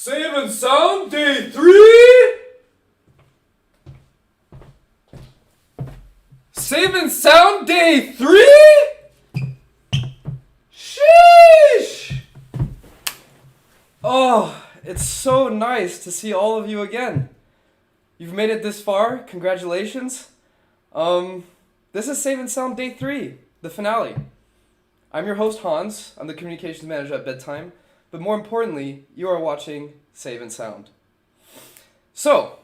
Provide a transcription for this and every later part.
Save and Sound Day 3? Save and Sound Day 3? Sheesh! Oh, it's so nice to see all of you again. You've made it this far. Congratulations. This is Save and Sound Day 3, the finale. I'm your host, Hans. I'm the communications manager at Bedtime. But more importantly, you are watching Save and Sound. So,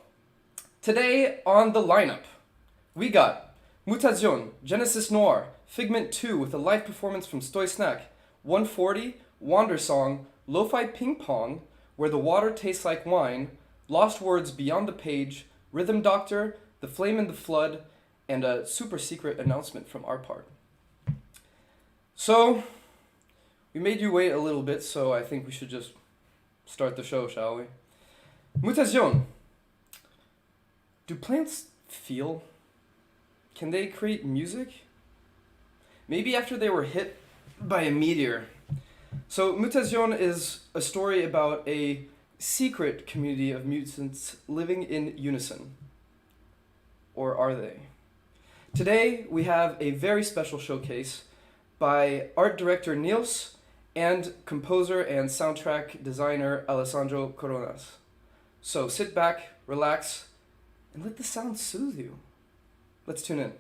today on the lineup, we got Mutation, Genesis Noir, Figment 2 with a live performance from Stoy Snack, 140, Wander Song, Lo-Fi Ping Pong, Where the Water Tastes Like Wine, Lost Words Beyond the Page, Rhythm Doctor, The Flame and the Flood, and a super secret announcement from our part. So, we made you wait a little bit, so I think we should just start the show, shall we? Mutation. Do plants feel? Can they create music? Maybe after they were hit by a meteor. So, Mutation is a story about a secret community of mutants living in unison. Or are they? Today, we have a very special showcase by art director Niels and composer and soundtrack designer Alessandro Coronas. So sit back, relax, and let the sound soothe you. Let's tune in.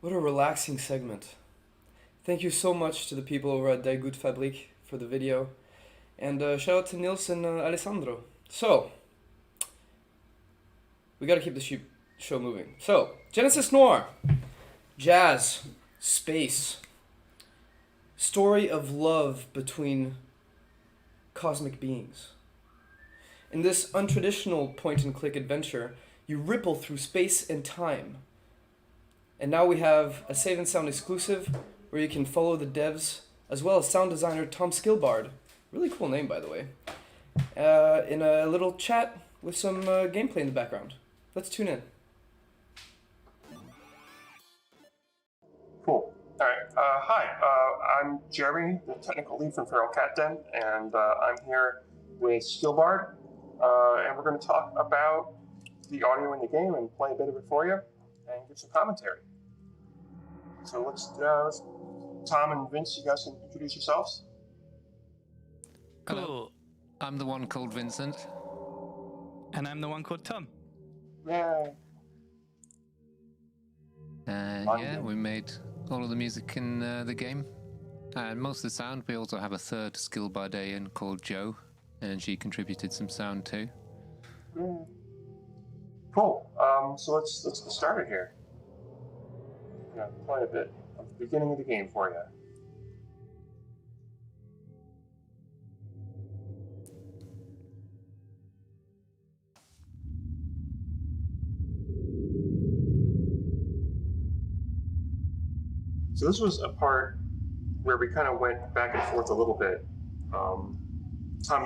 What a relaxing segment. Thank you so much to the people over at Die Gut Fabrik for the video. And shout out to Nils and Alessandro. So, we gotta keep the show moving. So, Genesis Noir. Jazz. Space. Story of love between cosmic beings. In this untraditional point-and-click adventure, you ripple through space and time. And now we have a Save and Sound exclusive where you can follow the devs as well as sound designer Tom Skillbard, really cool name by the way, in a little chat with some gameplay in the background. Let's tune in. Cool. All right. Hi. I'm Jeremy, the technical lead from Feral Cat Den, and I'm here with Skillbard, and we're going to talk about the audio in the game and play a bit of it for you and give some commentary. So let's Tom and Vince, you guys can introduce yourselves. Cool. I'm the one called Vincent. And I'm the one called Tom. Yay. Yeah, we made all of the music in the game. And most of the sound. We also have a third Skillbardian called Jo, and she contributed some sound too. Cool. So let's get started here. Yeah, play a bit of the beginning of the game for you. So this was a part where we kind of went back and forth a little bit. Tom,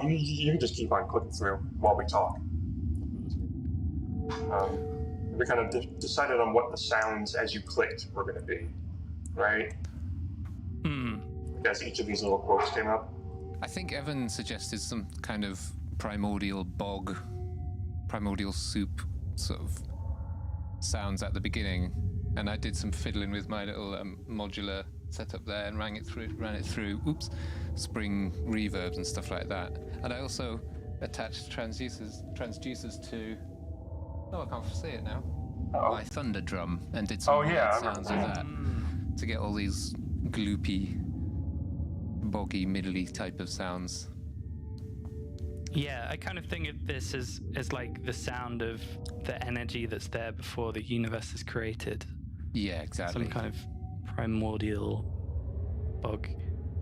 you can just keep on clicking through while we talk. We kind of decided on what the sounds as you clicked were going to be, right? As each of these little quotes came up. I think Evan suggested some kind of primordial bog, primordial soup sort of sounds at the beginning, and I did some fiddling with my little modular setup there and ran it through. Spring reverbs and stuff like that. And I also attached transducers to. Oh, I can't see it now. Uh-oh. My thunder drum, and did some sounds of that to get all these gloopy, boggy, middly type of sounds. Yeah, I kind of think of this as like the sound of the energy that's there before the universe is created. Yeah, exactly. Some kind of primordial bog.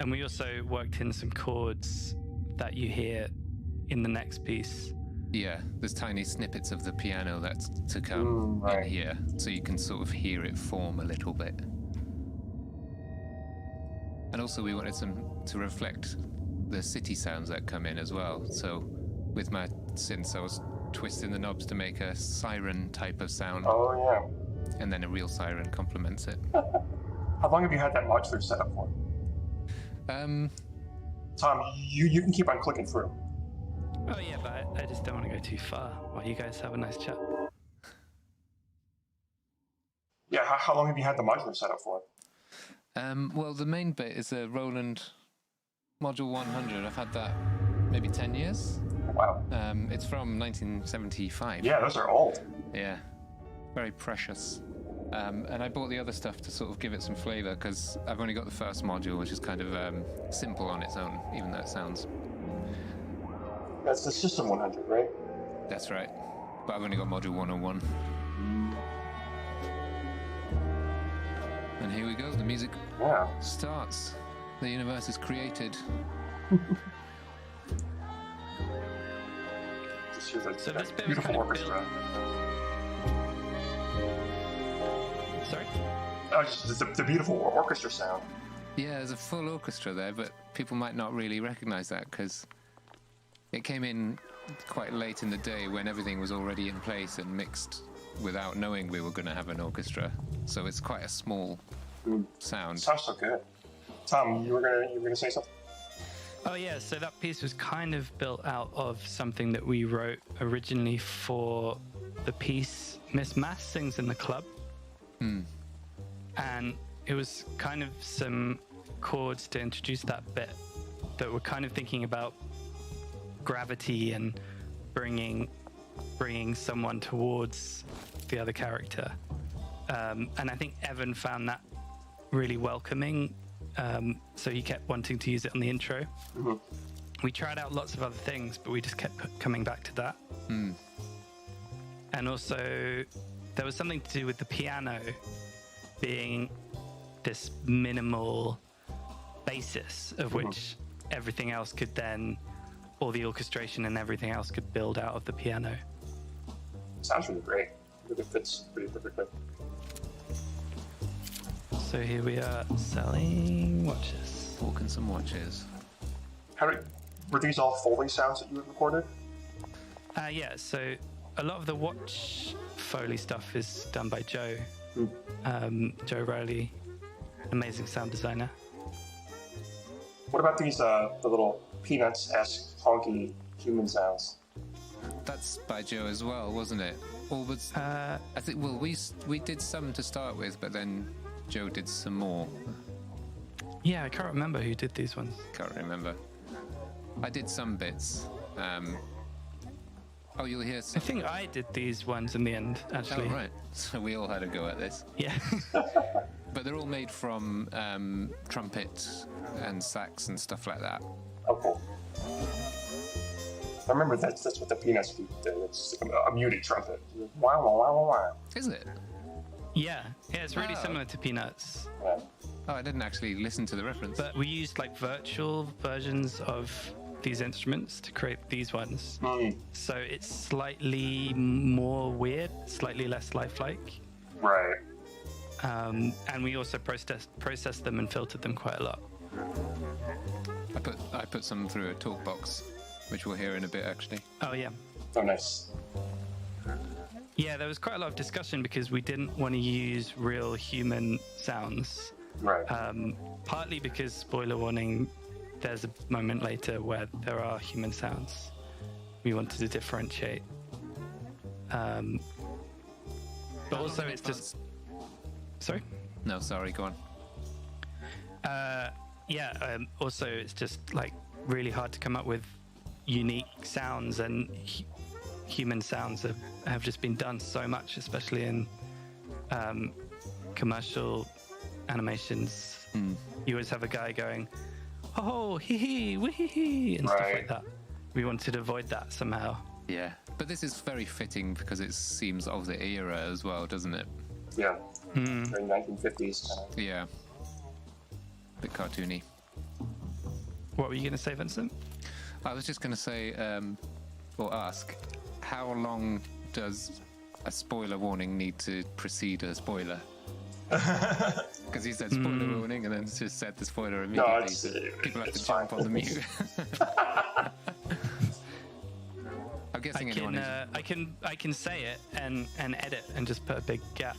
And we also worked in some chords that you hear in the next piece. Yeah, there's tiny snippets of the piano that's to come in here, so you can sort of hear it form a little bit. And also we wanted some to reflect the city sounds that come in as well. So with my synths, I was twisting the knobs to make a siren type of sound. Oh, yeah. And then a real siren complements it. How long have you had that modular set up for? Tom, you can keep on clicking through. Oh yeah, but I just don't want to go too far while you guys have a nice chat. Yeah, how long have you had the modular set up for? Well, the main bit is a Roland Module 100. I've had that maybe 10 years. Wow. It's from 1975. Yeah, those are old. Yeah, very precious. And I bought the other stuff to sort of give it some flavor, because I've only got the first module, which is kind of simple on its own, even though it sounds... That's the System 100, right? That's right. But I've only got Module 101. And here we go, the music starts. The universe is created. Just hear So this bit was beautiful kind of orchestra. Sorry? Oh, just the beautiful orchestra sound. Yeah, there's a full orchestra there, but people might not really recognize that, because it came in quite late in the day when everything was already in place and mixed without knowing we were going to have an orchestra. So it's quite a small sound. Sounds so good. Tom, you were gonna say something? Oh yeah, so that piece was kind of built out of something that we wrote originally for the piece Miss Mass Sings in the Club. And it was kind of some chords to introduce that bit that we're kind of thinking about gravity and bringing someone towards the other character. And I think Evan found that really welcoming, so he kept wanting to use it on the intro. Mm-hmm. We tried out lots of other things, but we just kept coming back to that. And also, there was something to do with the piano being this minimal basis of which everything else could then, all the orchestration and everything else could build out of the piano. Sounds really great. Really fits pretty perfectly. So here we are selling watches. Walking some watches. Were these all Foley sounds that you had recorded? Yeah, so a lot of the watch Foley stuff is done by Joe. Joe Riley, amazing sound designer. What about these the little Peanuts-esque honky human sounds? That's by Joe as well, wasn't it? Or was I think? Well, we did some to start with, but then Joe did some more. Yeah, I can't remember who did these ones. Can't remember. I did some bits. Oh, you'll hear I some. think I did these ones in the end, actually. Oh, right. So we all had a go at this. Yeah. But they're all made from trumpet and sax and stuff like that. Oh, cool. I remember that's what the Peanuts did. It's like a muted trumpet. Wow, wow, wow, wow, wow. Is it? Yeah, it's really Oh. similar to Peanuts. Yeah. Oh, I didn't actually listen to the reference. But we used like virtual versions of these instruments to create these ones. So it's slightly more weird, slightly less lifelike. Right. And we also processed them and filtered them quite a lot. I put some through a talk box, which we'll hear in a bit actually. Oh, yeah. Oh, nice. Yeah, there was quite a lot of discussion because we didn't want to use real human sounds. Right. Partly because, spoiler warning, there's a moment later where there are human sounds. We wanted to differentiate. But also it's just... Sorry? No, sorry, go on. Also it's just like really hard to come up with unique sounds, and human sounds have just been done so much, especially in commercial animations. You always have a guy going, oh, hee hee, wee hee hee, and stuff like that. We wanted to avoid that somehow. Yeah, but this is very fitting because it seems of the era as well, doesn't it? Yeah. Very 1950s kind of. Yeah. Bit cartoony. What were you going to say, Vincent? I was just going to say, or ask, how long does a spoiler warning need to precede a spoiler? Because he said spoiler warning and then just said the spoiler immediately. So people have to jump on the mute. I'm guessing I can say it and edit and just put a big gap.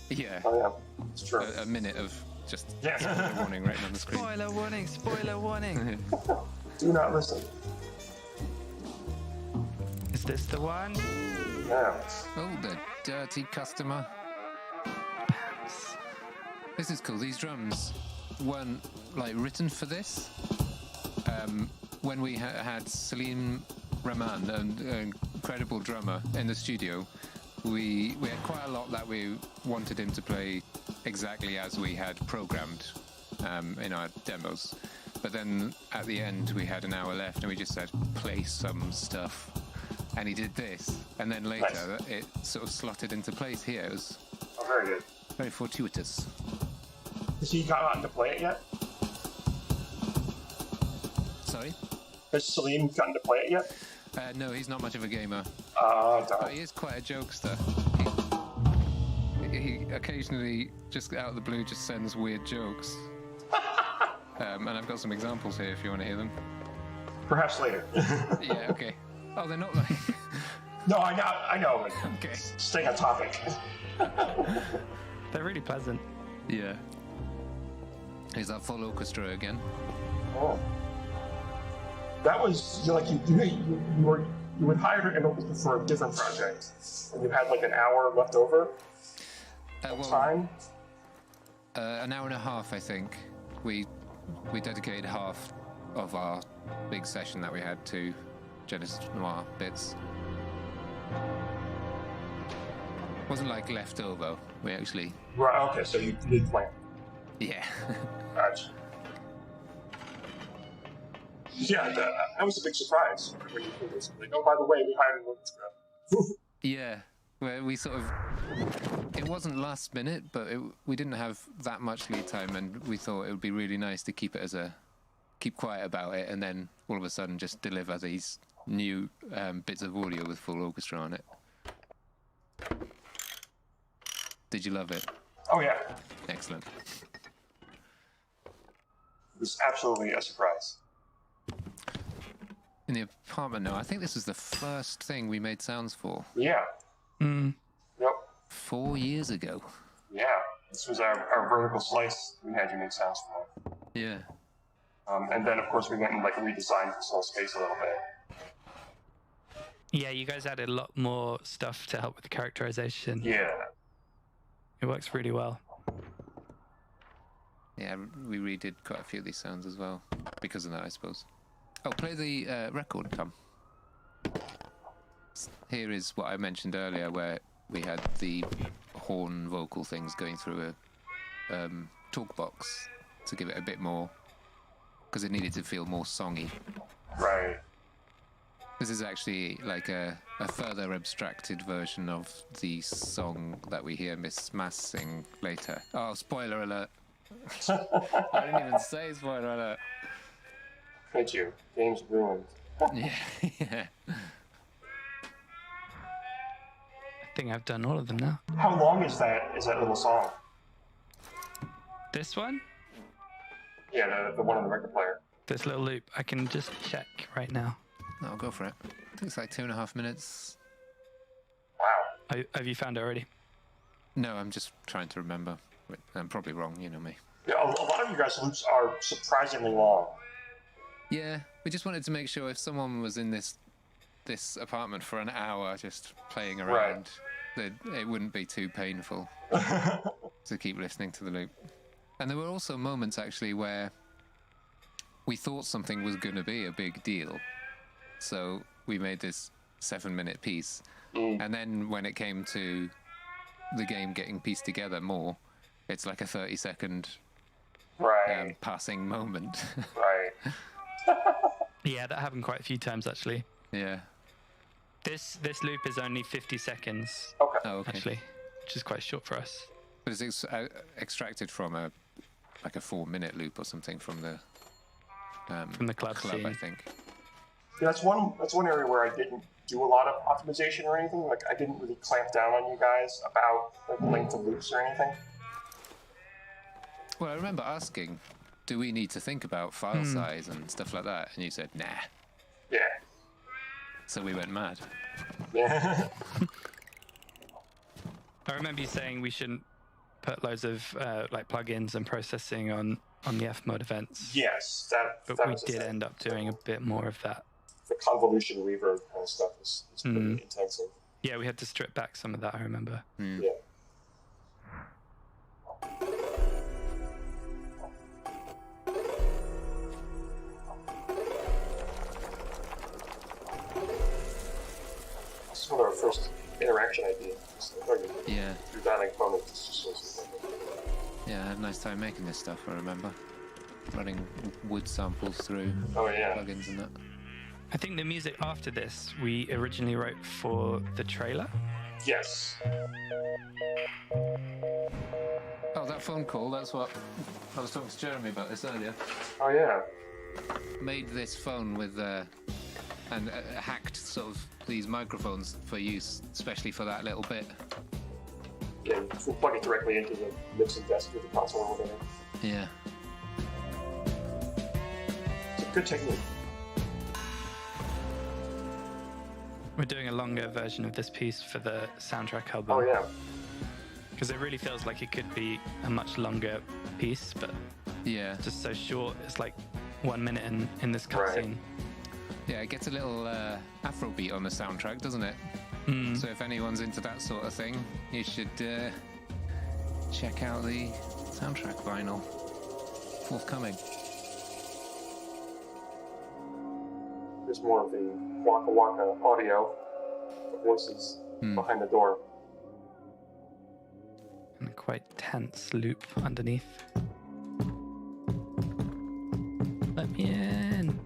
Yeah. Oh, yeah. It's true. A minute of just Yeah. spoiler warning right on the screen. Spoiler warning, spoiler warning. Do not listen. Is this the one? Yeah. Oh, the dirty customer. This is cool. These drums weren't like written for this. When we had Salim Rahman, an incredible drummer, in the studio, we had quite a lot that we wanted him to play exactly as we had programmed in our demos. But then at the end we had an hour left and we just said, play some stuff. And he did this. And then later it sort of slotted into place here. It was very good. Very fortuitous. Has he gotten to play it yet? Sorry? Has Salim gotten to play it yet? No, he's not much of a gamer. Darn. He is quite a jokester. He occasionally, just out of the blue, just sends weird jokes. And I've got some examples here if you want to hear them. Perhaps later. Yeah, okay. Oh, they're not like... No, I know. But Okay. staying on topic. They're really pleasant. Yeah. Is that full orchestra again? Oh. That was you had hired an orchestra for a different project, and you had like an hour left over. Time. An hour and a half, I think. We dedicated half of our big session that we had to Genesis Noir bits. Wasn't like leftover. We actually, Right. Okay, so you did plan. yeah. Gotcha. Yeah, that was a big surprise when you heard this. Like, oh, by the way, we hired an orchestra. Yeah, where we sort of, it wasn't last minute, but we didn't have that much lead time, and we thought it would be really nice to keep quiet about it, and then all of a sudden just deliver these new bits of audio with full orchestra on it. Did you love it? Oh yeah, Excellent. it was absolutely a surprise. In the apartment, no, I think this was the first thing we made sounds for. Yeah. Mm. Yep. 4 years ago. Yeah. This was our vertical slice we had you make sounds for. Yeah. And then, of course, we went and like redesigned this whole space a little bit. Yeah, you guys added a lot more stuff to help with the characterization. Yeah. It works really well. Yeah, we redid quite a few of these sounds as well because of that, I suppose. Oh, play the record, Tom. Here is what I mentioned earlier, where we had the horn vocal things going through a talk box to give it a bit more, because it needed to feel more songy. Right. This is actually like a further abstracted version of the song that we hear Miss Mass sing later. Oh, spoiler alert. I didn't even say spoiler alert. Thank you. Game's ruined. Yeah, yeah. I think I've done all of them now. How long is that little song? This one? Yeah, the one on the record player. This little loop. I can just check right now. No, I'll go for it. I think it's like 2.5 minutes. Wow. Have you found it already? No, I'm just trying to remember. I'm probably wrong, you know me. Yeah, a lot of you guys' loops are surprisingly long. Yeah, we just wanted to make sure if someone was in this apartment for an hour just playing around, that it wouldn't be too painful to keep listening to the loop. And there were also moments actually where we thought something was going to be a big deal. So we made this 7-minute piece. And then when it came to the game getting pieced together more, it's like a 30-second Right. passing moment. Right. Yeah, that happened quite a few times actually. Yeah. This loop is only 50 seconds Okay. Oh, okay. actually, which is quite short for us. But it's extracted from a 4-minute loop or something from the club scene. I think. Yeah, that's one area where I didn't do a lot of optimization or anything. Like I didn't really clamp down on you guys about like length of loops or anything. Well, I remember asking, do we need to think about file size and stuff like that? And you said, nah. Yeah. So we went mad. Yeah. I remember you saying we shouldn't put loads of like plugins and processing on the F mode events. Yes, But that we was the did thing. end up doing a bit more of that. The convolution reverb kind of stuff is pretty intensive. Yeah, we had to strip back some of that, I remember. Yeah. This is one of our first interaction ideas. Yeah. Through dialing phone, it's just so simple. Yeah, I had a nice time making this stuff, I remember. Running wood samples through Oh yeah. plugins and that. I think the music after this we originally wrote for the trailer. Yes. Oh, that phone call, that's what I was talking to Jeremy about this earlier. Oh yeah. Made this phone with and hacked sort of these microphones for use, especially for that little bit. Yeah, you can plug it directly into the mixing desk with the console or whatever. Yeah. It's a good technique. We're doing a longer version of this piece for the soundtrack album. Oh yeah. Because it really feels like it could be a much longer piece, but Yeah. just so short. It's like 1 minute in this Right. cutscene. Yeah, it gets a little Afrobeat on the soundtrack, doesn't it? So if anyone's into that sort of thing, you should check out the soundtrack vinyl. Forthcoming. There's more of the Waka Waka audio, the voices behind the door. quite tense loop underneath. Let me in.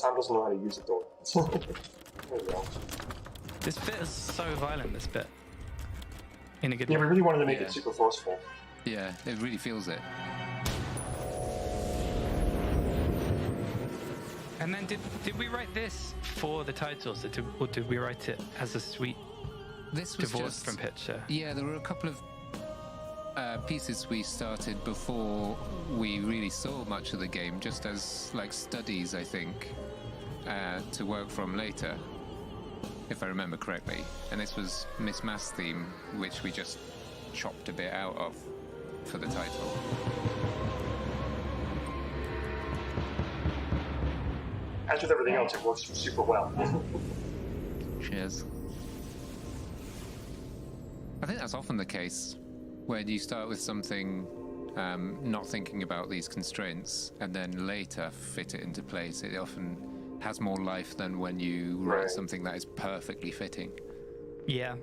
Tom doesn't know how to use a door. There we go. This bit is so violent, this bit. In a good Yeah, way. we really wanted to make Yeah. it super forceful. Yeah, it really feels it. And then did we write this for the titles, or did we write it as a sweet This was divorce just from picture? Yeah, there were a couple of pieces we started before we really saw much of the game, just as like studies, I think, to work from later, if I remember correctly. And this was Miss Mass theme, which we just chopped a bit out of for the title. As with everything else, it works super well. Cheers. I think that's often the case when you start with something not thinking about these constraints and then later fit it into place. It often has more life than when you write Right. something that is perfectly fitting. Yeah.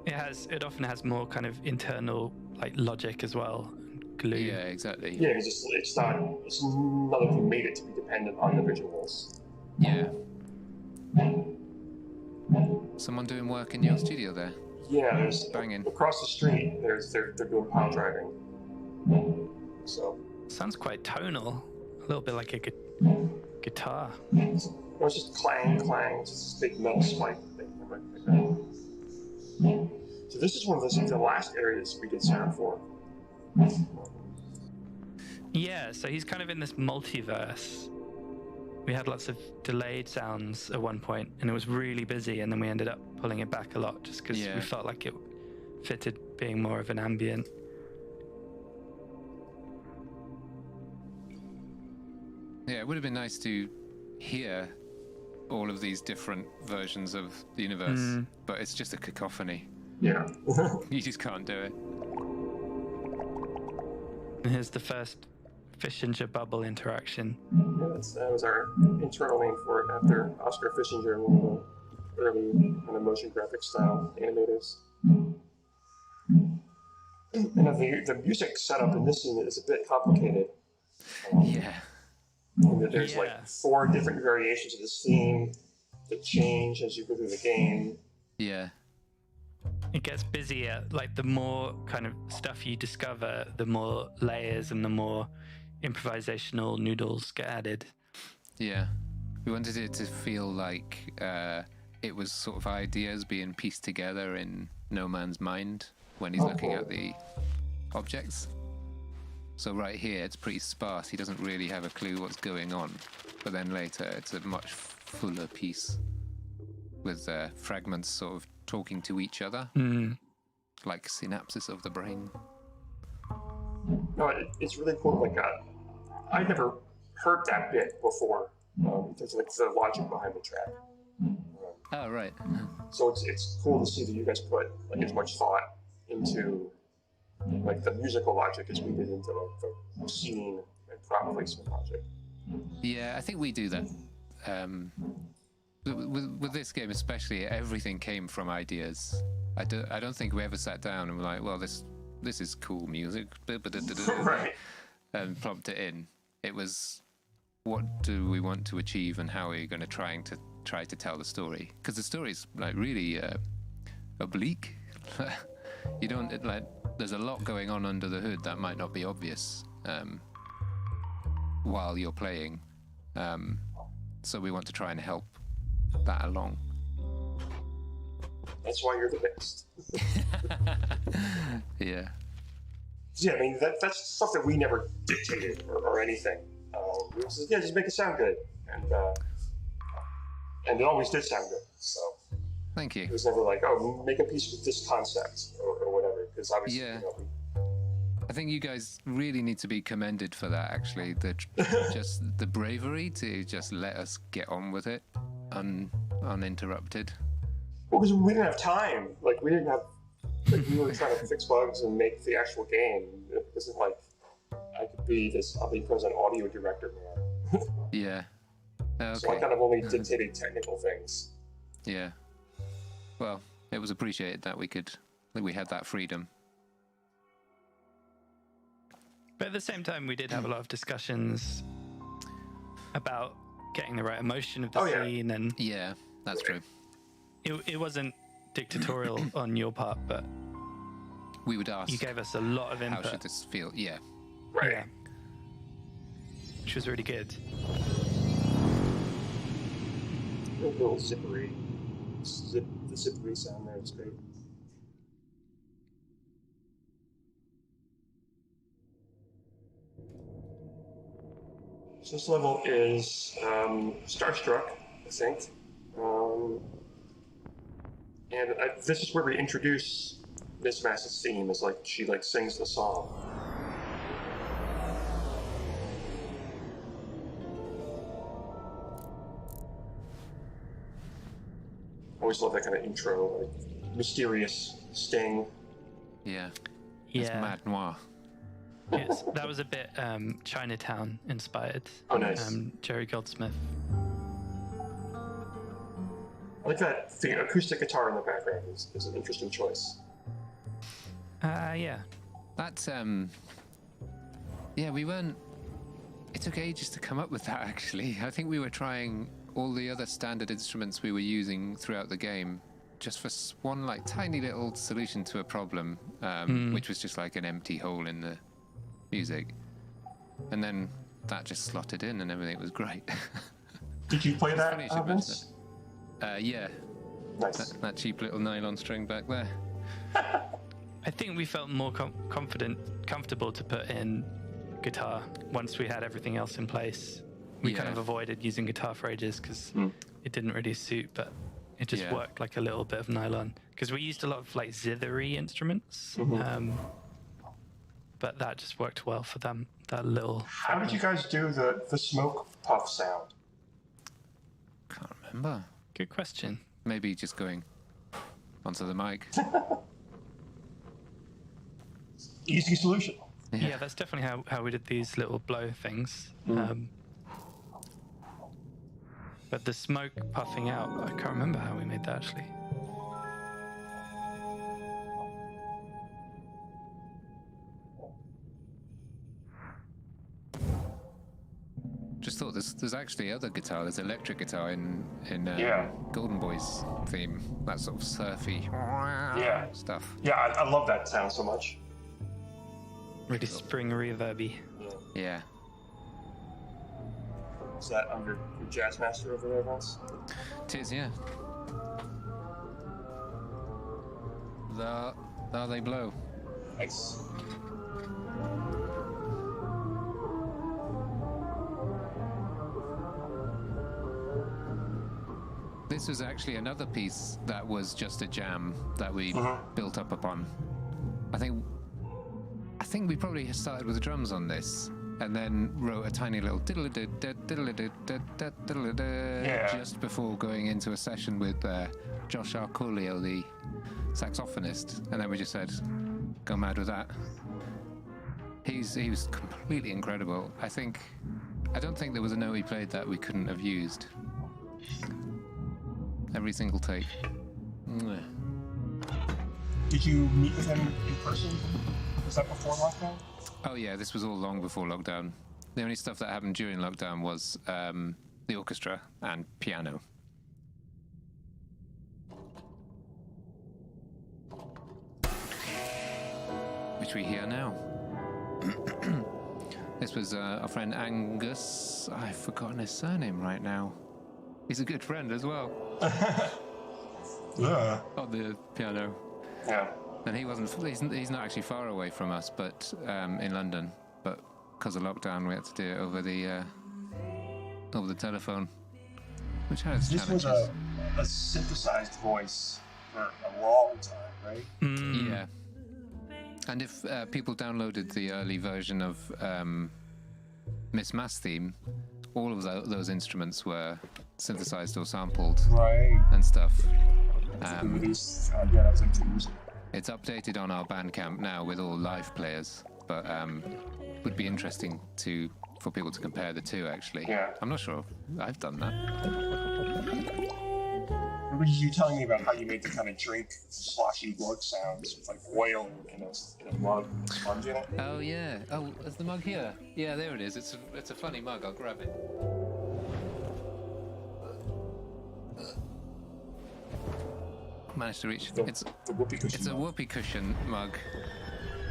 It often has more kind of internal like logic as well. Glue. Yeah, exactly. Yeah, because it's none of them made it to be dependent on the visuals. Yeah. Someone doing work in your studio there? Yeah, there's Banging. across the street. They're doing pile driving. So Sounds quite tonal. A little bit like a guitar. it was just clang, clang, just this big metal spike thing. Like that. So this is one of the last areas we did sound for. Yeah, so he's kind of in this multiverse. We had lots of delayed sounds at one point, and it was really busy, and then we ended up pulling it back a lot just because Yeah. we felt like it fitted being more of an ambient. Yeah, it would have been nice to hear all of these different versions of the universe, but it's just a cacophony. Yeah. You just can't do it. And here's the first Fishinger bubble interaction. Yeah, that was our internal name for it after Oscar Fishinger, one of the early kind of motion graphic style animators. And the music setup in this scene is a bit complicated. Yeah. There's Yeah. like 4 different variations of this theme that change as you go through the game. Yeah. It gets busier. Like the more kind of stuff you discover, the more layers and the more improvisational noodles get added. Yeah. We wanted it to feel like it was sort of ideas being pieced together in No Man's mind when he's looking at the objects. So right here, it's pretty sparse. He doesn't really have a clue what's going on. But then later, it's a much fuller piece with fragments sort of talking to each other, like synapses of the brain. No, it's really cool. Like I'd never heard that bit before. There's like the logic behind the track. Oh, right. So it's cool to see that you guys put like as much thought into like the musical logic as we did into like the scene and prop placement logic. Yeah, I think we do that. With this game especially, everything came from ideas. I don't think we ever sat down and were like, well, this is cool music, Right. and plopped it in. It was, what do we want to achieve and how are we going to try to tell the story? Because the story is like really oblique. You don't like. There's a lot going on under the hood that might not be obvious while you're playing. So we want to try and help that along. That's why you're the best. Yeah. Yeah, I mean that's stuff that we never dictated or anything. We just, yeah, just make it sound good, and it always did sound good. So Thank you. it was never like, oh, make a piece with this concept or whatever. Because obviously, Yeah. you know, I think you guys really need to be commended for that. Actually, just the bravery to just let us get on with it, uninterrupted. well, because we didn't have time. Like we didn't have. Like we were trying to fix bugs and make the actual game. It wasn't like I could be this omnipresent audio director man. Yeah. So I Okay. kind of only dictated technical things. Yeah. Well, it was appreciated that we could that we had that freedom. But at the same time, we did have a lot of discussions about getting the right emotion of the scene, and Yeah, that's true. it wasn't dictatorial on your part, but We would ask, you gave us a lot of how input. should this feel? Yeah. Right. Yeah. Which was really good. A little zippery. The zippery sound there is great. So this level is Starstruck, I think. This is where we introduce Miss Mass's theme, is like she sings the song. Always love that kind of intro, like mysterious sting. Yeah. It's Yeah. mad noir. Yes, that was a bit Chinatown inspired. Oh, nice. Jerry Goldsmith. I like that the acoustic guitar in the background is an interesting choice. Yeah. That's yeah, we weren't. It took ages to come up with that. Actually, I think we were trying all the other standard instruments we were using throughout the game, just for one tiny little solution to a problem, which was just like an empty hole in the music, and then that just slotted in, and everything was great. Did you play that, funny you should Vince? Yeah, Nice. that cheap little nylon string back there. I think we felt more comfortable to put in guitar once we had everything else in place. We kind Yeah. of avoided using guitar for ages because it didn't really suit, but it just Yeah. worked like a little bit of nylon. Because we used a lot of zithery instruments, but that just worked well for them. That little. How did you guys do the smoke puff sound? Can't remember. Good question. Maybe just going onto the mic. Easy solution. Yeah, that's definitely how we did these little blow things. But the smoke puffing out, I can't remember how we made that actually. Just thought there's actually other guitar. There's electric guitar in Yeah. Golden Boy's theme. That sort of surfy stuff. Yeah, I love that sound so much. Really spring reverby. Yeah. Is that under your jazz master over there, Vince? It is, yeah. There they blow. Nice. This was actually another piece that was just a jam that we built up upon. I think we probably started with the drums on this, and then wrote a tiny little just before going into a session with Josh Arcolio, the saxophonist, and then we just said, go mad with that. He was completely incredible. I don't think there was a note he played that we couldn't have used. Every single take. Mwah. Did you meet with him in person? Was that before lockdown? Oh yeah, this was all long before lockdown. The only stuff that happened during lockdown was the orchestra and piano. Which we hear now. This was our friend Angus. I've forgotten his surname right now. He's a good friend as well. Yeah. On the piano. Yeah. And he's not actually far away from us, but in London. But because of lockdown, we had to do it over the telephone, which has This was challenges. a synthesized voice for a long time, right? Yeah. And if people downloaded the early version of Miss Mass theme, all of those instruments were synthesized or sampled Right. and stuff. Released, yeah, that was like 2 years ago. It's updated on our Bandcamp now with all live players, but would be interesting for people to compare the two. Actually, Yeah. I'm not sure I've done that. remember you telling me about how you made the kind of drink sloshy glug sounds with like oil in a mug with a sponge in it. Oh yeah. Oh, is the mug here? Yeah, there it is. It's a funny mug. I'll grab it. Managed to reach. It's The whoopee cushion. It's a whoopee cushion mug,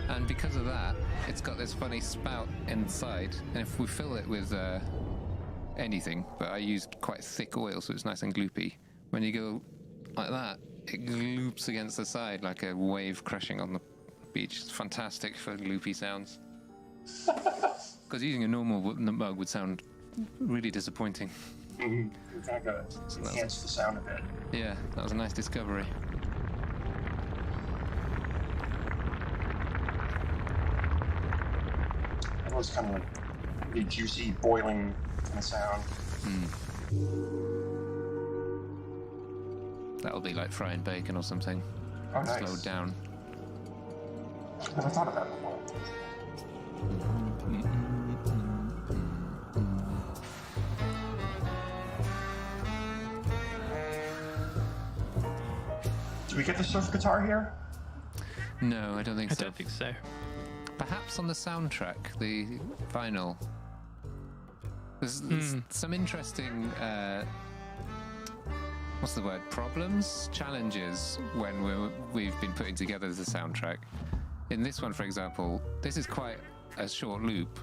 and because of that, it's got this funny spout inside. And if we fill it with anything, but I used quite thick oil, so it's nice and gloopy. When you go like that, it gloops against the side like a wave crashing on the beach. It's fantastic for gloopy sounds. Because using a normal mug would sound really disappointing. You kind of got to enhance the sound a bit. Yeah, that was a nice discovery. It was kind of like really juicy, boiling kind of sound. That'll be like frying bacon or something. Oh, nice. Slowed down. I never thought of that before. Do we get the surf guitar here? No, I don't think I so. don't think so. Perhaps on the soundtrack, the vinyl. There's some interesting, what's the word? Problems? Challenges when we've been putting together the soundtrack. In this one, for example, this is quite a short loop.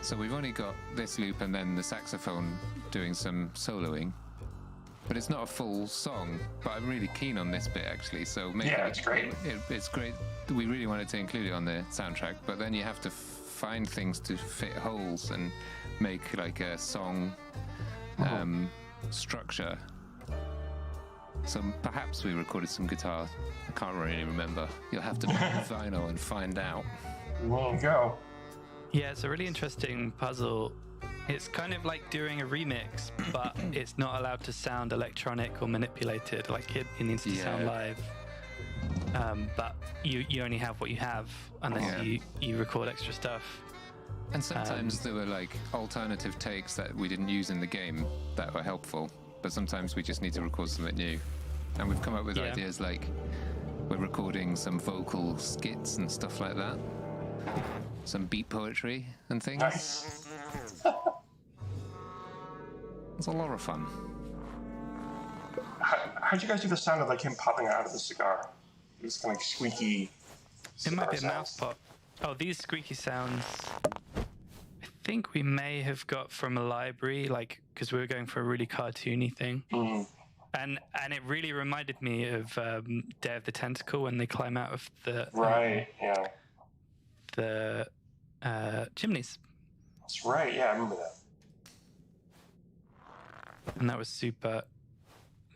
So we've only got this loop and then the saxophone doing some soloing. But it's not a full song, but I'm really keen on this bit actually. So maybe Yeah, it's great. It's great. We really wanted to include it on the soundtrack, but then you have to find things to fit holes and make like a song structure. So perhaps we recorded some guitar. I can't really remember. You'll have to buy the vinyl and find out. There you go. Yeah, it's a really interesting puzzle. It's kind of like doing a remix, but it's not allowed to sound electronic or manipulated. Like it needs to sound live. But you only have what you have unless you record extra stuff. And sometimes there were like alternative takes that we didn't use in the game that were helpful. But sometimes we just need to record something new. And we've come up with ideas like we're recording some vocal skits and stuff like that. Some beat poetry and things. Nice. It's a lot of fun. How'd you guys do the sound of like him popping out of the cigar? These kind of like squeaky. It might be a cigar mouth sounds. pop. Oh, these squeaky sounds. I think we may have got from a library, like because we were going for a really cartoony thing. And it really reminded me of Day of the Tentacle when they climb out of the the chimneys. That's right. Yeah, I remember that. And that was super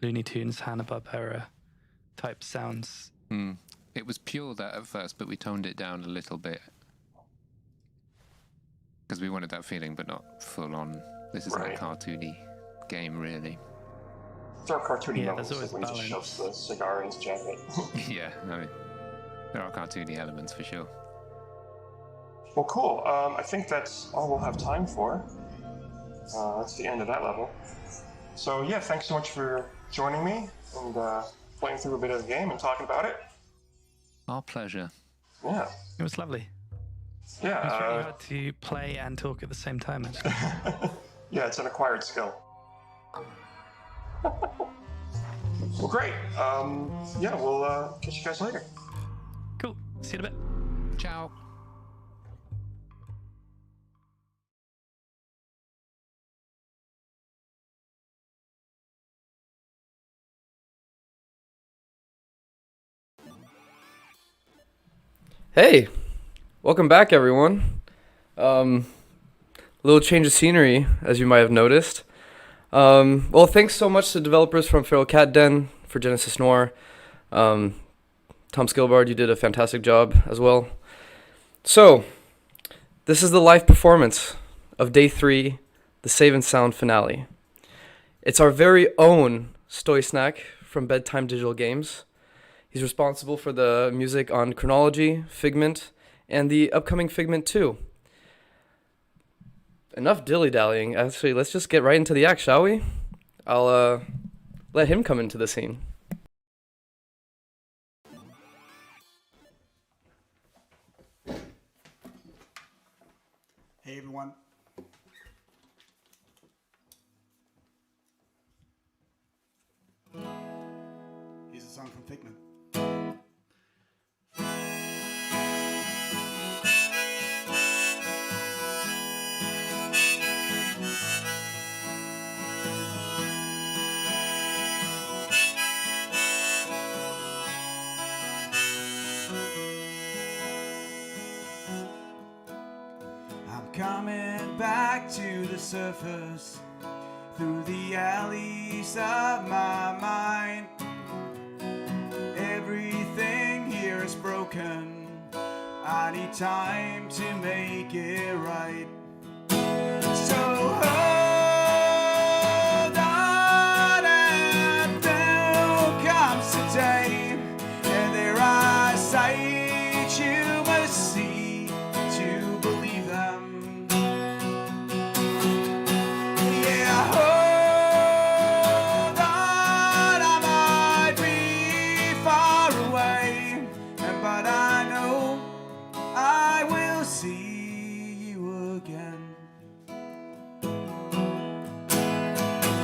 Looney Tunes, Hanna-Barbera type sounds. It was pure that at first, but we toned it down a little bit. Because we wanted that feeling, but not full on. This isn't a cartoony game, really. There are cartoony Yeah, moments there's always like when he just shoves the cigar in his jacket. Yeah, I mean, there are cartoony elements for sure. Well, cool. I think that's all we'll have time for. That's the end of that level. So yeah, thanks so much for joining me and playing through a bit of the game and talking about it. Our pleasure. Yeah. It was lovely. Yeah. It's really hard to play and talk at the same time, actually. Yeah, it's an acquired skill. Well, great. Yeah, we'll catch you guys later. Cool. See you in a bit. Ciao. Hey, welcome back, everyone. Little change of scenery, as you might have noticed. Well, thanks so much to developers from Feral Cat Den for Genesis Noir. Tom Skillbard, you did a fantastic job as well. So, this is the live performance of Day 3, the Save and Sound finale. It's our very own Stoy Snack from Bedtime Digital Games. He's responsible for the music on Chronology, Figment, and the upcoming Figment 2. Enough dilly-dallying. Actually, let's just get right into the act, shall we? I'll let him come into the scene. Hey everyone. Here's a song from Figment. I'm coming back to the surface through the alleys of my mind. Everything here is broken. I need time to make it right. So hold on, and there comes the day, and there are sights you must see to believe them. Yeah, hold on, I might be far away, but I know I will see you again.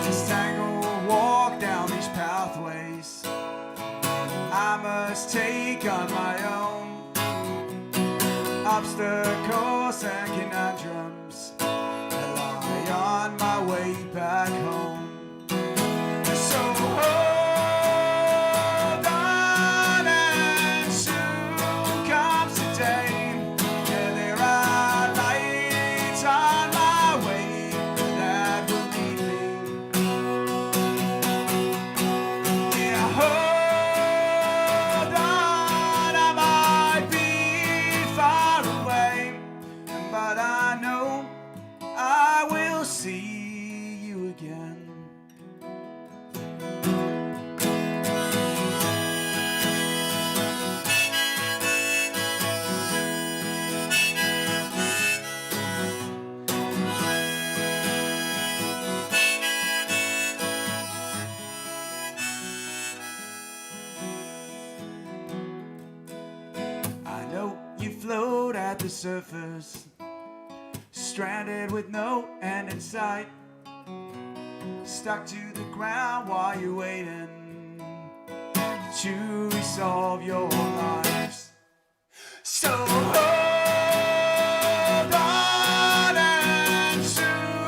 This tangled walk down these pathways I must take on my own. Obstacles and conundrums that lie on my way back home. So hold on, and soon comes the day, and there are lights on my way that will lead me. Yeah, hold on, I might be far away, but I know I will see you again. I know you float at the surface, stranded with no end in sight, stuck to the ground while you're waiting to resolve your lives. So hold on, and soon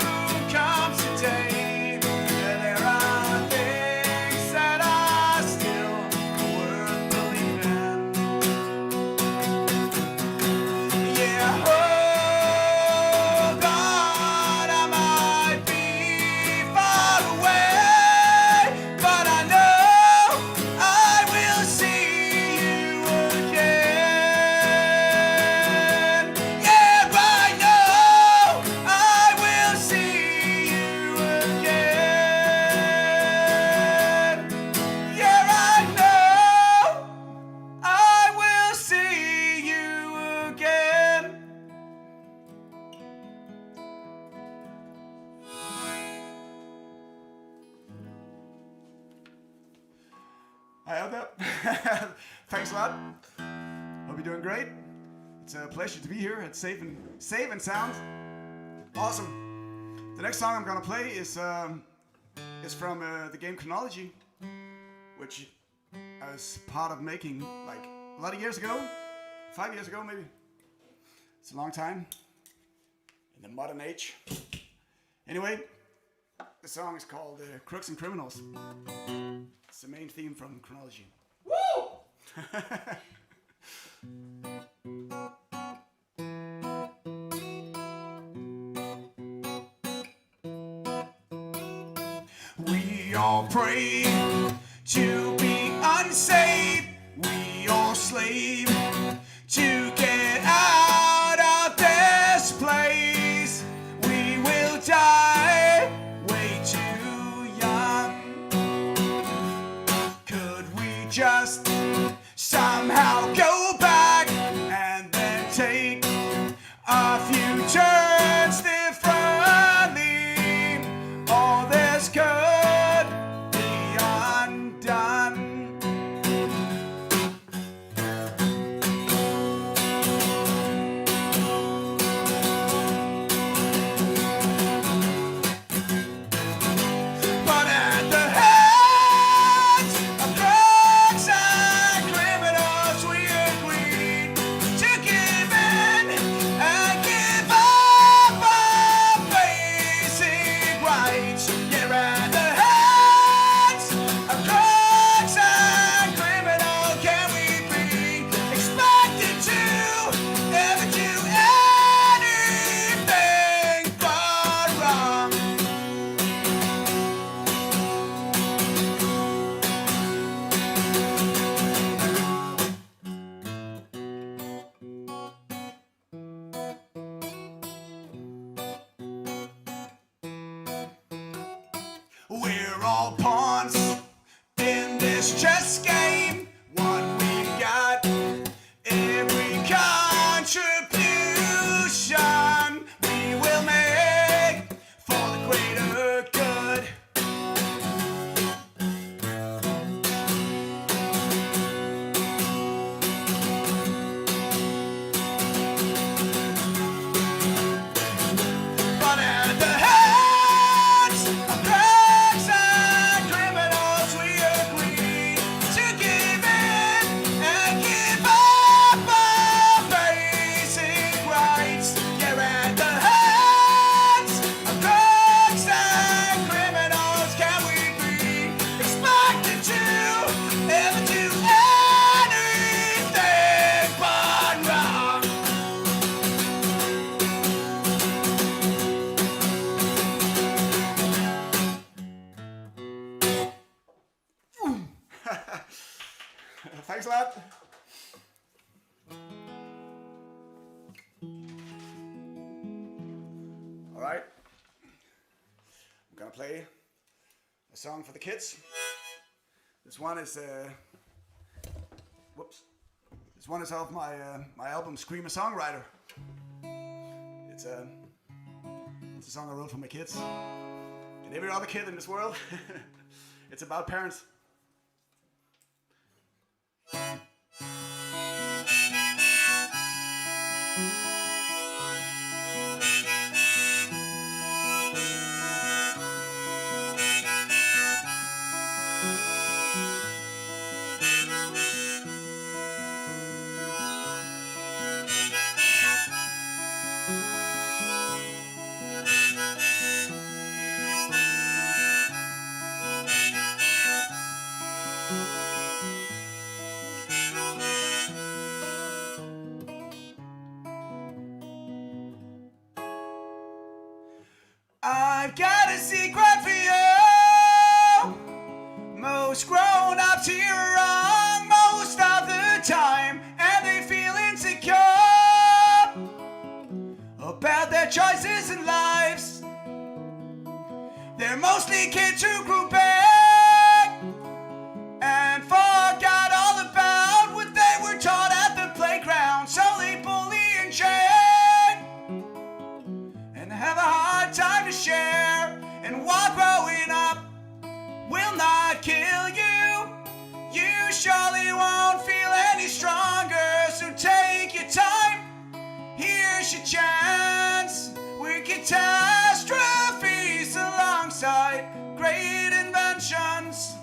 comes the day, and there are things that are still worth believing. Yeah, hold on, I might be far away, but I know I will see you again. Yeah, I know I will see you again. Yeah, I know I will see you again. I held up. Thanks a lot. Hope you're doing great. It's a pleasure to be here at Save and Sound. Awesome. The next song I'm gonna play is from the game Chronology, which I was part of making like a lot of years ago, 5 years ago maybe. It's a long time in the modern age. Anyway, the song is called Crooks and Criminals. It's the main theme from Chronology. Woo! We all pray to be unsaved. We all slave to get out of this place. We will die way too young. Could we just somehow go back and then take a few turns differently? All this could be We're all pawns in this chess game. What we got, every contribution we will make for the greater good. But at the hands of thugs and criminals, we agree to give in and give up our basic rights. Yeah, at the hands of thugs and criminals, can we be expected to ever do anything but wrong? Thanks a lot. All right. I'm gonna play a song for the kids. This one is whoops. This one is off my my album Scream a Songwriter. It's a song I wrote for my kids and every other kid in this world. It's about parents. I've got a secret for you. Most grown-ups here are wrong most of the time, and they feel insecure about their choices in lives. They're mostly kids who grew back and forgot all about what they were taught at the playground, so they bully and shame and have a hard time to share. And while growing up will not kill you, you surely won't feel any stronger. So take your time, here's your chance. With catastrophes alongside great inventions.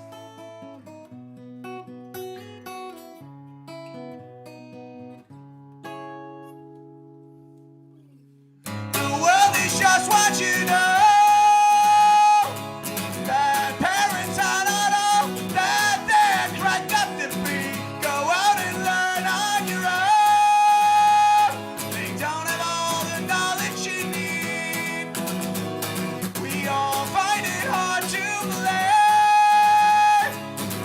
The world is just what you know. That parents are not all that they're cracked up to be. Go out and learn on your own. They don't have all the knowledge you need. We all find it hard to believe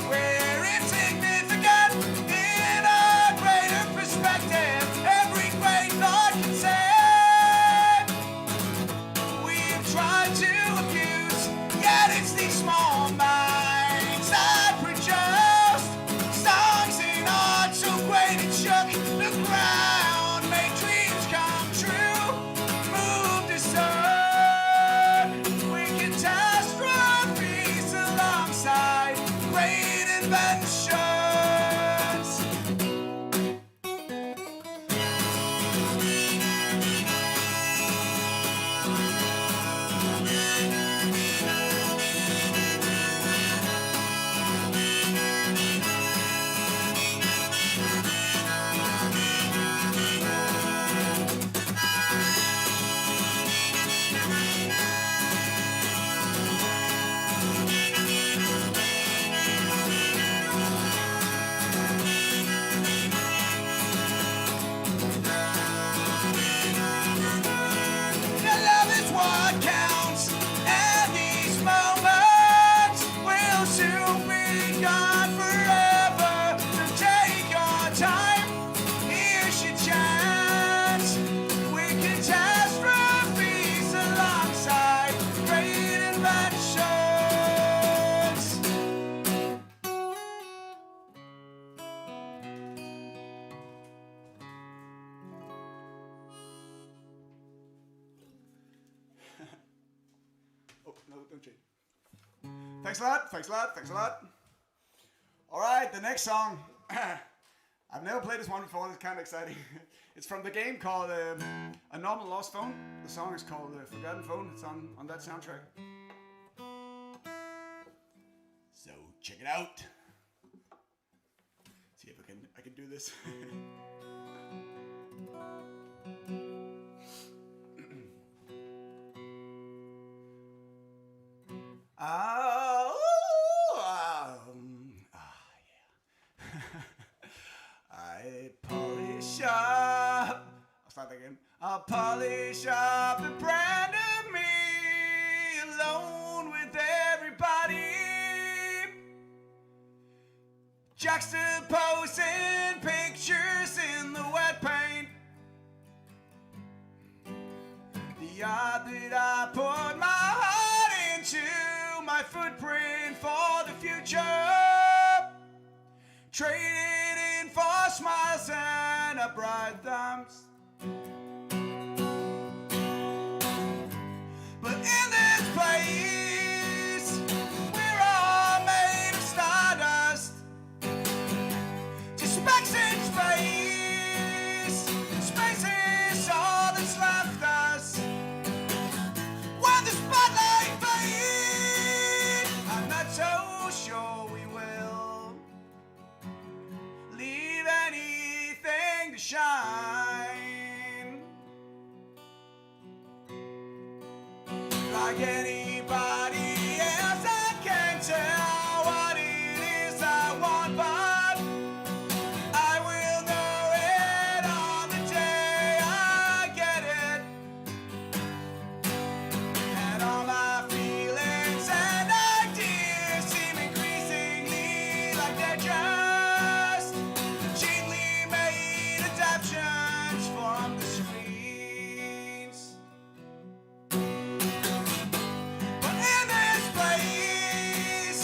we're insignificant in a greater perspective. Every great thought can say we've tried. No, don't change. Thanks a lot. Thanks a lot. Thanks a lot. All right, the next song. I've never played this one before. It's kind of exciting. It's from the game called A Normal Lost Phone. The song is called Forgotten Phone. It's on that soundtrack. So check it out. See if I can do this. I polish up. I'll start again. I'll polish up and brand of me alone with everybody. Juxtaposing pictures in the wet paint. The yard that I put my heart into, my footprint for the future. Traded in for smiles and upright thumbs. But in this place, we're all made of stardust. Just specks in space. Space is all that's left us. When the spotlight fades, I'm not so sure we will leave anything to shine. Like anybody else, I can't tell what it is I want, but I will know it on the day I get it. And all my feelings and ideas seem increasingly like they're just cheaply made adaptations from the screens. But in this place,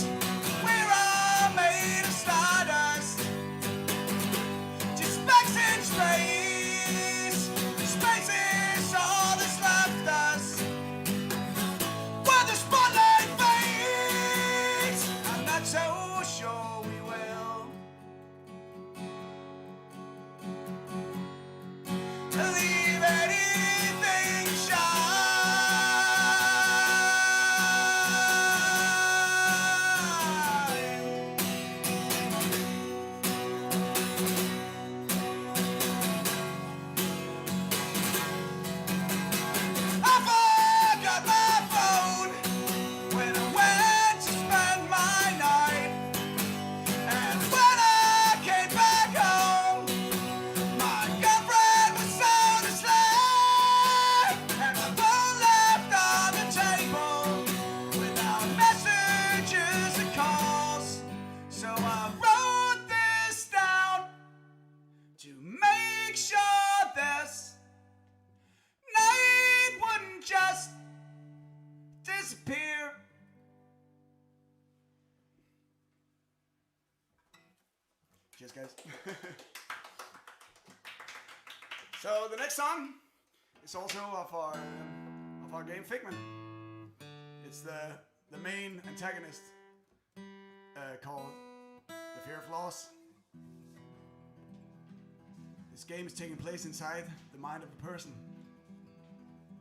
we're all made of stardust. Just specks in space. Space is all that's left us. When the spotlight fades, I'm not so sure we will leave anything shine. I forgot my phone when I went to spend my night. And when I came back home, my girlfriend was sound asleep. And my phone left on the table without messages and calls. So I wrote this down to make sure this night wouldn't just disappear. Cheers, guys. So the next song is also of our game Figment. It's the main antagonist called The Fear of Loss. This game is taking place inside the mind of a person,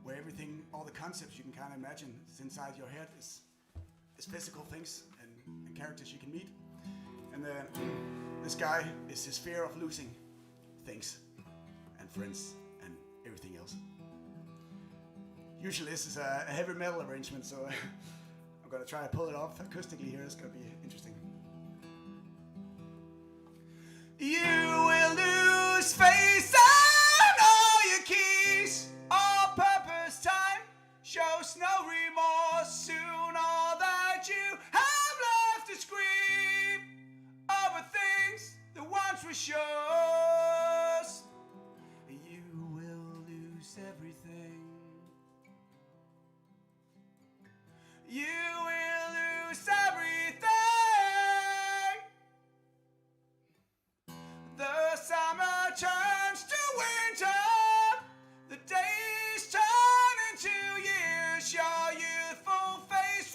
where everything, all the concepts you can kind of imagine is inside your head is physical things and characters you can meet. And this guy is his fear of losing things and friends and everything else. Usually this is a heavy metal arrangement, so I'm gonna try to pull it off acoustically here. It's gonna be interesting. You will lose face and all your keys. All purpose time shows no remorse. Soon all that you have left is grief over things that once were yours. You will lose everything. You will lose everything. The summer turns to winter. The days turn into years. Your youthful face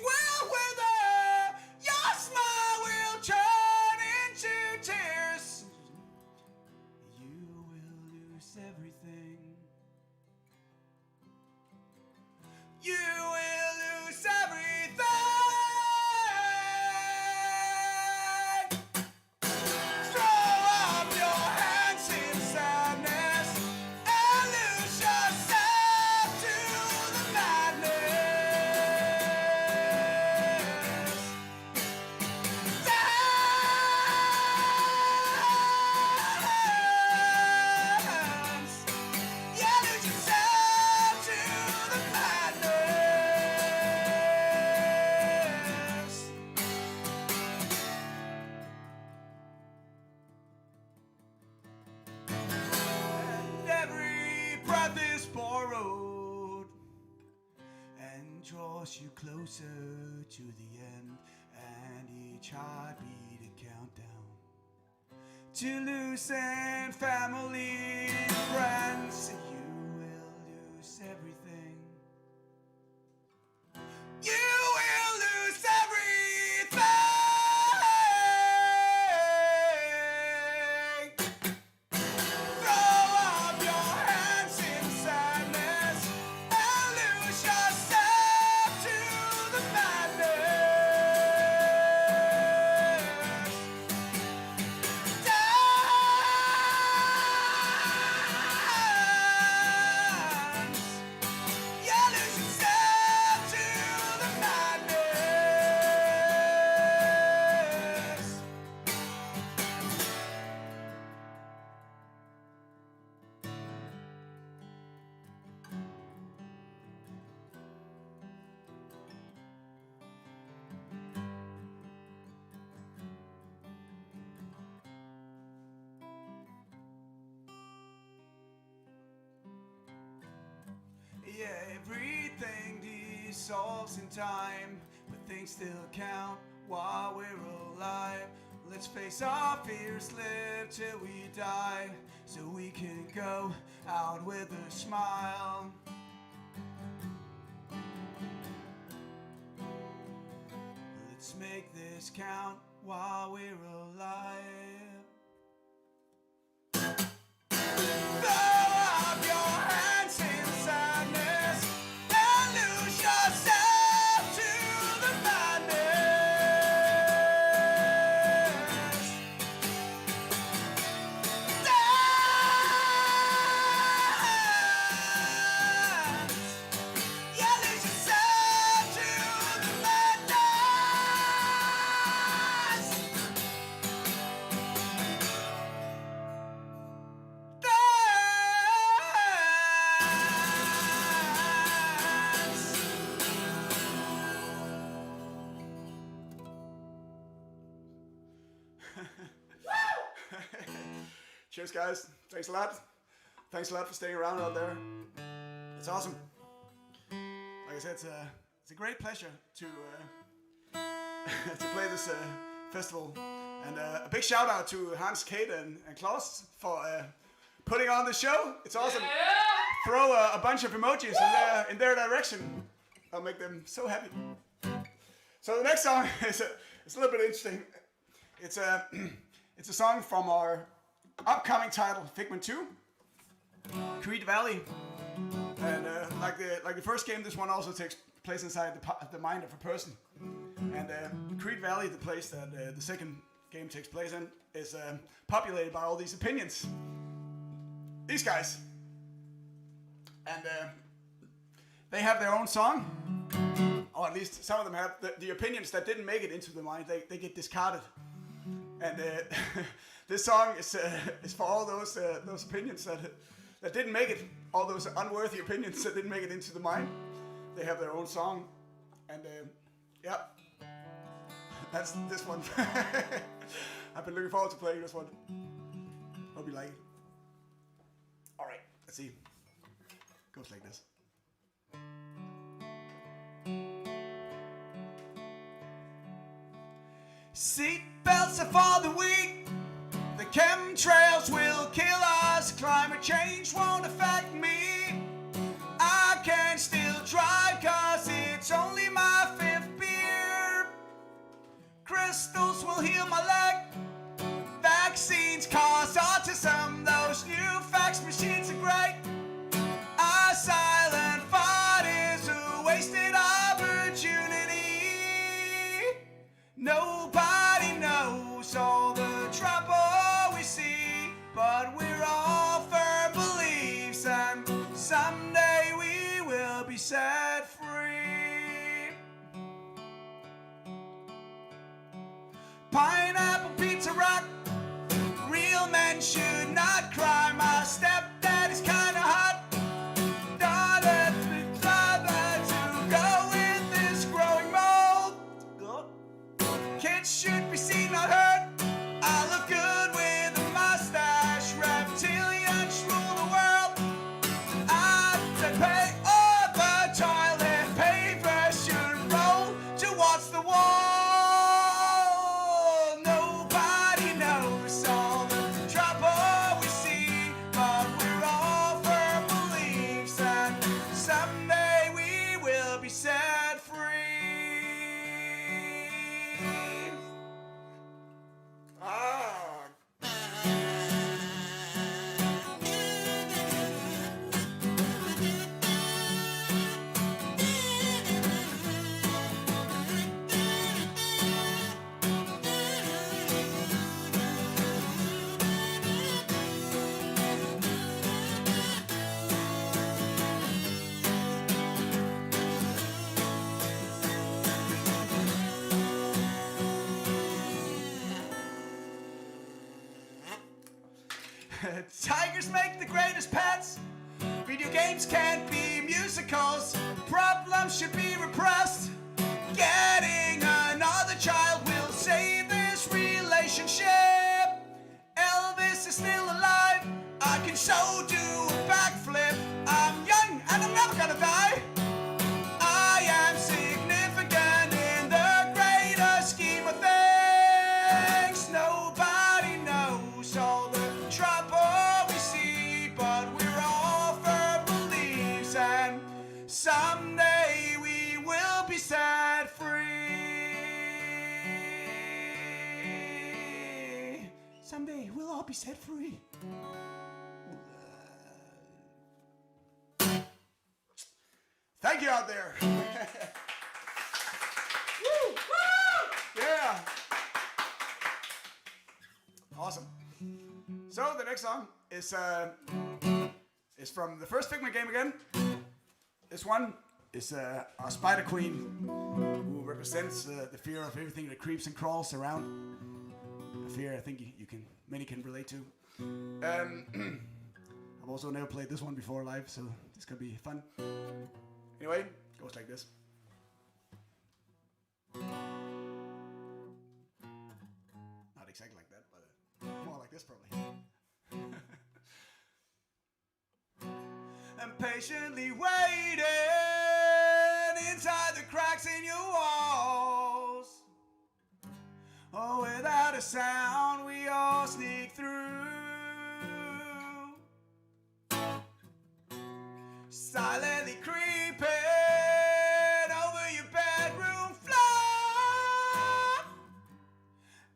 draws you closer to the end, and each heartbeat a countdown to losing family, friends. You will lose everything. You will lose everything. Throw up your hands in sadness and lose yourself to the madness. Dance. Yeah, lose yourself to the madness. Yeah, everything dissolves in time, but things still count while we're alive. Let's face our fears, live till we die, so we can go out with a smile. Let's make this count while we're alive. Throw up your hands in sadness and lose yourself to the madness. Dance. Yeah, lose yourself to the madness. Dance. Cheers, guys. Thanks a lot. Thanks a lot for staying around out there. It's awesome. Like I said, it's a great pleasure to to play this festival. And a big shout out to Hans, Kate, and Klaus for putting on the show. It's awesome. Throw a bunch of emojis in their direction. I'll make them so happy. So the next song is a little bit interesting. It's a song from our upcoming title, Figment 2, Creed Valley. And like the first game, this one also takes place inside the mind of a person. And Creed Valley, the place that the second game takes place in, is populated by all these opinions. These guys. And they have their own song, or at least some of them have. The opinions that didn't make it into the mind, they get discarded. And this song is for all those opinions that didn't make it, all those unworthy opinions that didn't make it into the mind. They have their own song, and yeah, that's this one. I've been looking forward to playing this one. Hope you like it. All right, let's see. Goes like this. Seatbelts are for the weak. The chemtrails will kill us. Climate change won't affect me. I can still drive 'cause it's only my 5th beer. Crystals will heal my leg. Vaccines cause autism. Those new fax machines are great. A silent fight is a wasted opportunity. Nobody knows all the trouble we see, but we're all firm beliefs, and someday we will be set free. Pineapple pizza rock. Real men should not cry. My stepdad is kinda hot. Daughter to go with this growing mold. Kids should be seen, not heard. I look good with a mustache. Reptilians rule the world. I pay all the toilet paper Tigers make the greatest pets. Video games can't be musicals. Problems should be repressed. Getting another child will save this relationship. Elvis is still alive. I can so do a backflip. I'm young and I'm never gonna die. I am significant in the greater scheme of things. Nobody knows all the trouble we see, but we're all firm beliefs, and someday we will be set free. Someday we'll all be set free. Thank you out there. Woo! Woo! Yeah. Awesome. So the next song is from the first Figment game again. This one is our Spider Queen, who represents the fear of everything that creeps and crawls around. A fear I think many can relate to. I've also never played this one before live, so this could be fun. Anyway, it goes like this. Not exactly like that, but more like this probably. I'm patiently waiting inside the cracks in your walls. Oh, without a sound, we all sneak through. Silently creeping over your bedroom floor.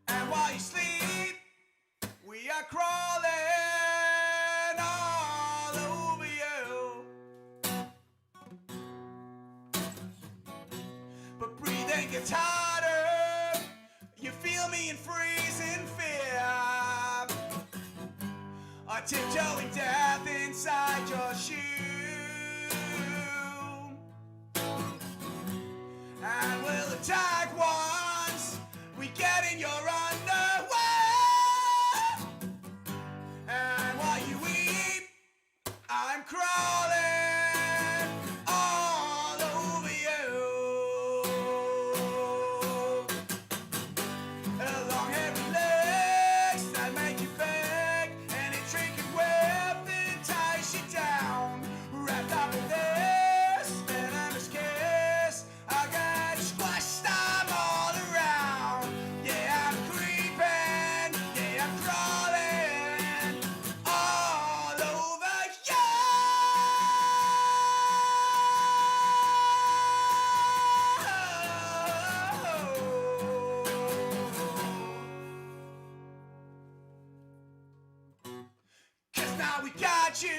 And while you sleep, we are crawling all over you. But breathing gets harder. You feel me in freezing fear. I'm tiptoeing death inside your shoes. And we'll attack once we get in your underwear. And while you weep, I'm crawling all over you. Long hairy legs that make you beg, and a trinket web that ties you down. Wrapped up in this venomous kiss, I got squashed, I'm all around. Yeah, I'm creeping, yeah, I'm crawling all over you. Cause now we got you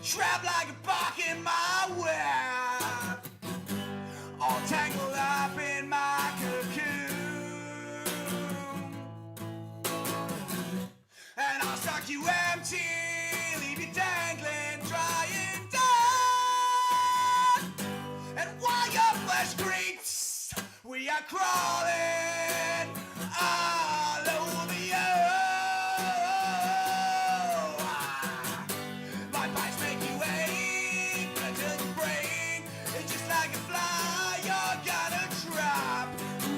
trapped like a bark in my web, all tangled up in my cocoon. And I'll suck you empty, leave you dangling, dry and dead. And while your flesh creeps, we are crawling all over you. My bites make you ache until you break. It's just like a fly you're gonna drop.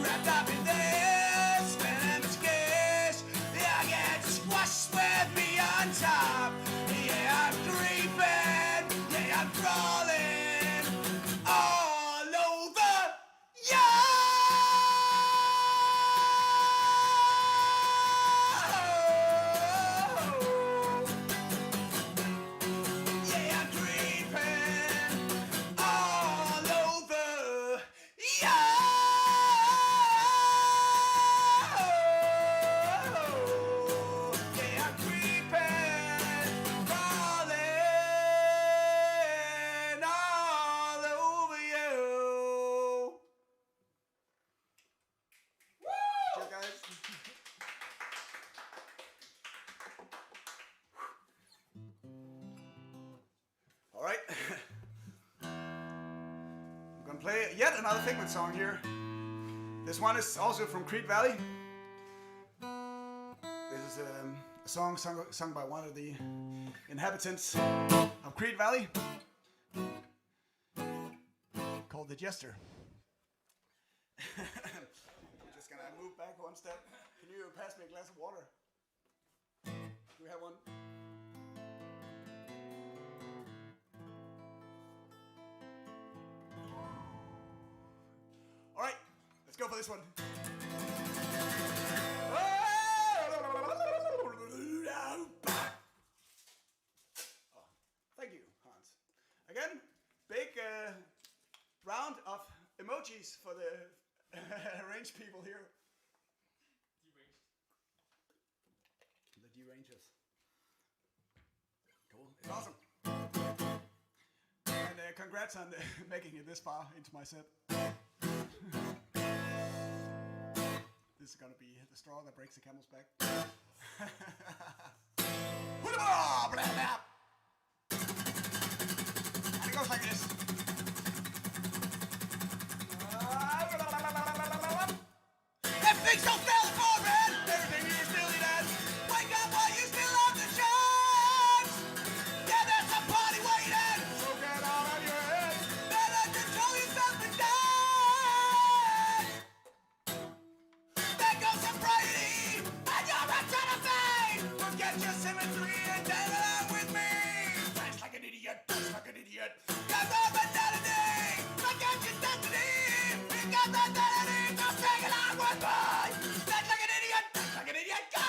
Wrapped up in this venomous kiss, yeah, get squashed with me on top. Yeah, I'm creeping, yeah, I'm crawling all over you. Yeah, I'm creeping all over you. Yeah, I'm creeping, crawling all over you. Cheers, guys. All right. I'm gonna play yet another Figment song here. This one is also from Creed Valley. This is a a song sung by one of the inhabitants of Crete Valley called The Jester. I'm just gonna move back one step. Can you pass me a glass of water? Do we have one? All right, let's go for this one. Oh, thank you, Hans. Again, big round of emojis for the arranged people here. The derangers. Cool. It's awesome. And congrats on making it this far into my set. This is gonna be the straw that breaks the camel's back. And it goes like this. That thing's so fell apart, man! Everything you still eat at. Wake up while you still have the chance! Yeah, there's a party waiting! So get out of your head! Better control yourself and dance! There goes sobriety! And you're a ton of fame! Forget your symmetry and dance along with me! Dance like an idiot! Dance like an idiot! Come on, mentality! Forget your destiny! You got that identity! Come sing along with me! Dance like an idiot! Dance like an idiot! Go!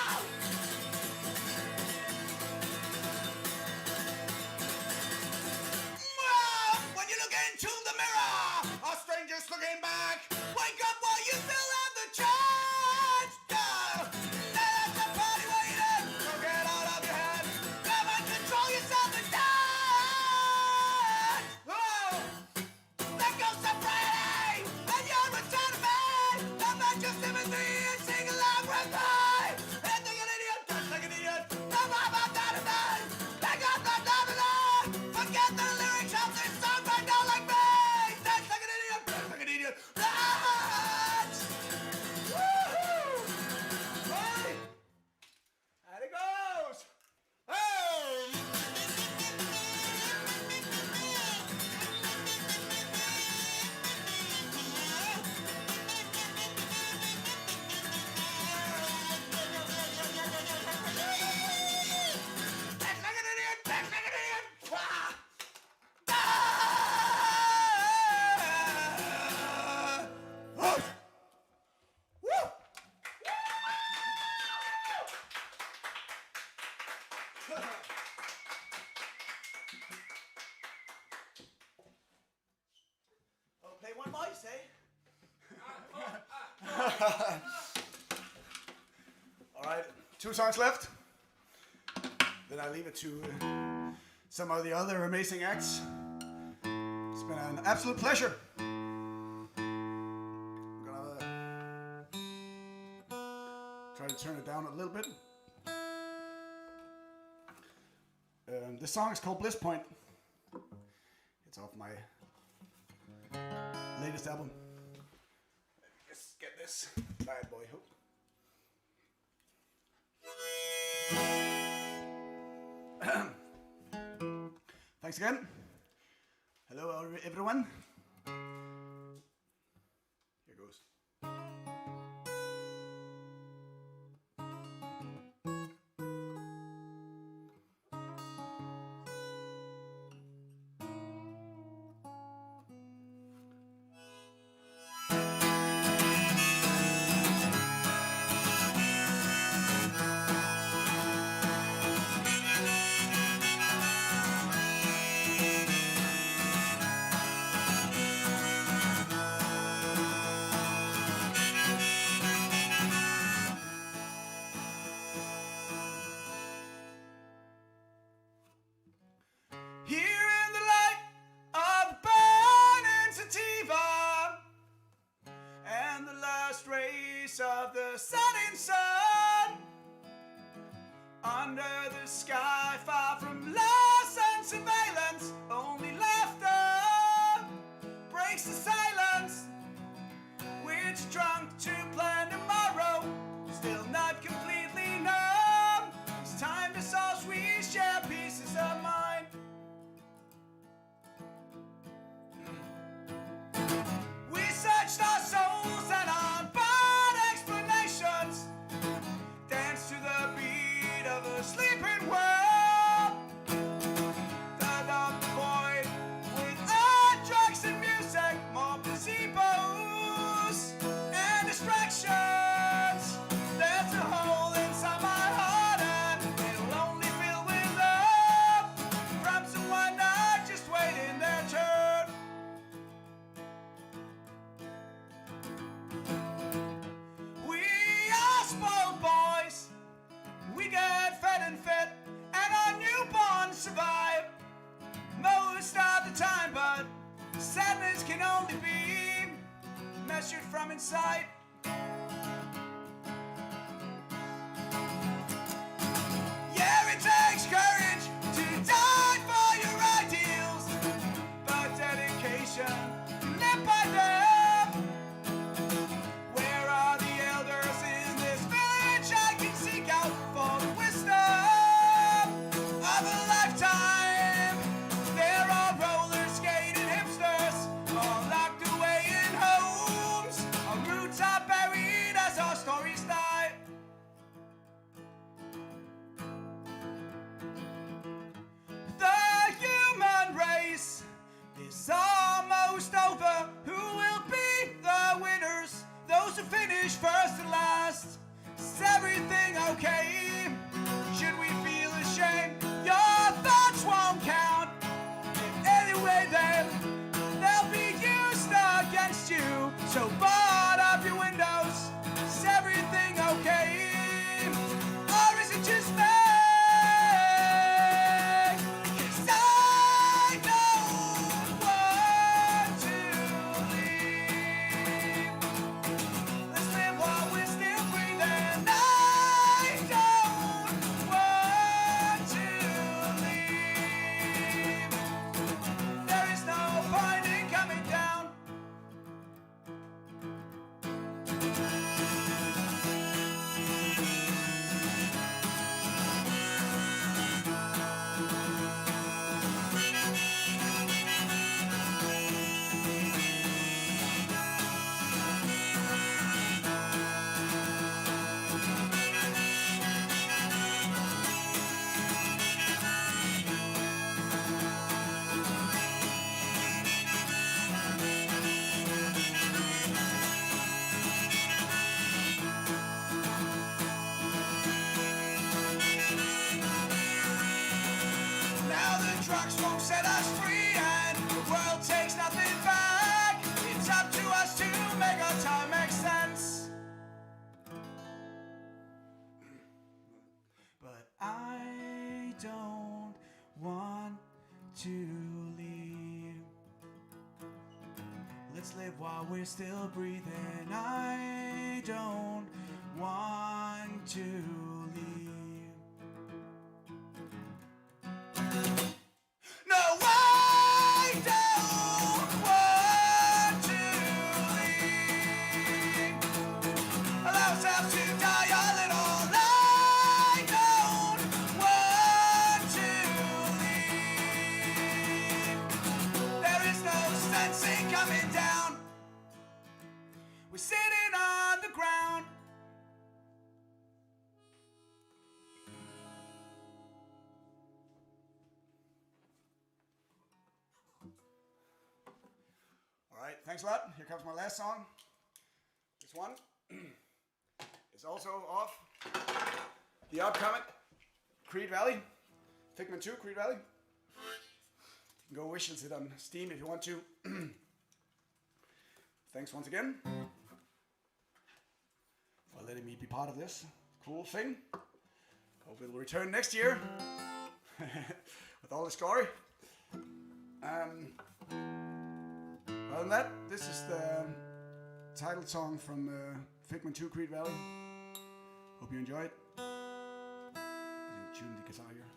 When you look into the mirror, are strangers looking back? Wake up while you still have the chance. There's a party waiting, so get out of your head. Come and control yourself and dance. Oh, there goes sobriety, and you're a gentleman. Come and just sympathy and sing along with me. Dance like an idiot, dance like an idiot. No more about that and that. Take off the dominant. Forget the lyrics of this song, but not like me. Dance like an idiot, dance like an idiot. Dance! Woohoo! Hey! And it goes! Hey! Dance like an idiot, dance like an idiot. Wah! Ah! Woo! Oh, play one voice, eh? All right, 2 songs left. Then I leave it to some of the other amazing acts. It's been an absolute pleasure. I'm gonna try to turn it down a little bit. This song is called Bliss Point. It's off my latest album. Let's get this bad boy hook. Thanks again. Hello, everyone. Here goes. Here in the light of burning sativa and the last rays of the setting sun, under the sky far from loss and surveillance, only laughter breaks the silence. We're too drunk to plan tomorrow, still not completely numb, time, but sadness can only be measured from inside. Yeah, it takes courage to die for your ideals, but dedication to live by them. Where are the elders in this village? I can seek out for the wisdom of a lifetime. There are roller skating hipsters, all locked away in homes. Our roots are buried as our stories die. The human race is almost over. Who will be the winners? Those who finish first and last. Is everything okay? Should we feel ashamed? Your thoughts won't count. Anyway then, they'll be used against you. So board up your windows. Is everything okay? Or is it just me? 'Cause I don't want to leave. Let's live while we're still breathing. I don't want to leave. There is no point in coming down. Now the drugs won't set us free, and the world takes nothing back. It's up to us to make our time make sense. But I don't want to leave. Let's live while we're still breathing. I don't want to leave. No, I don't want to leave. Allow ourselves to die a little. I don't want to leave. There is no sense in coming down. We're sitting on the ground. All right, thanks a lot. Here comes my last song. This one is also off the upcoming Creed Valley, Figment 2 Creed Valley. You can go wish it on Steam if you want to. Thanks once again for letting me be part of this cool thing. Hope it'll return next year with all this glory. Other than that, this is the title song from Figment 2 Creed Valley. Hope you enjoy it. I'll tune the guitar here.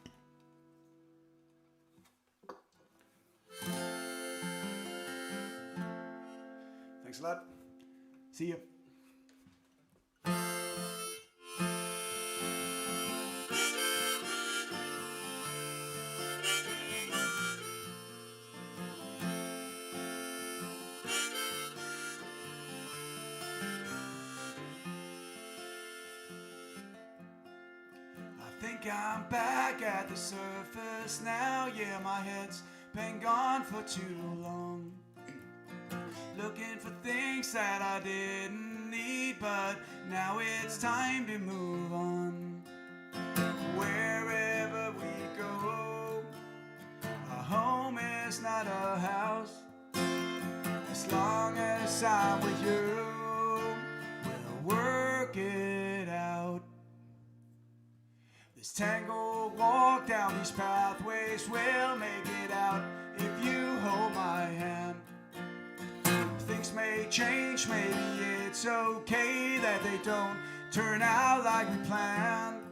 Thanks a lot. See you. I think I'm back at the surface now. Yeah, my head's been gone for too long. Looking for things that I didn't need, but now it's time to move on. Wherever we go, a home is not a house. As long as I'm with you, we'll work it out. This tangled walk down these pathways, we'll make it out if you hold change. Maybe it's okay that they don't turn out like we planned.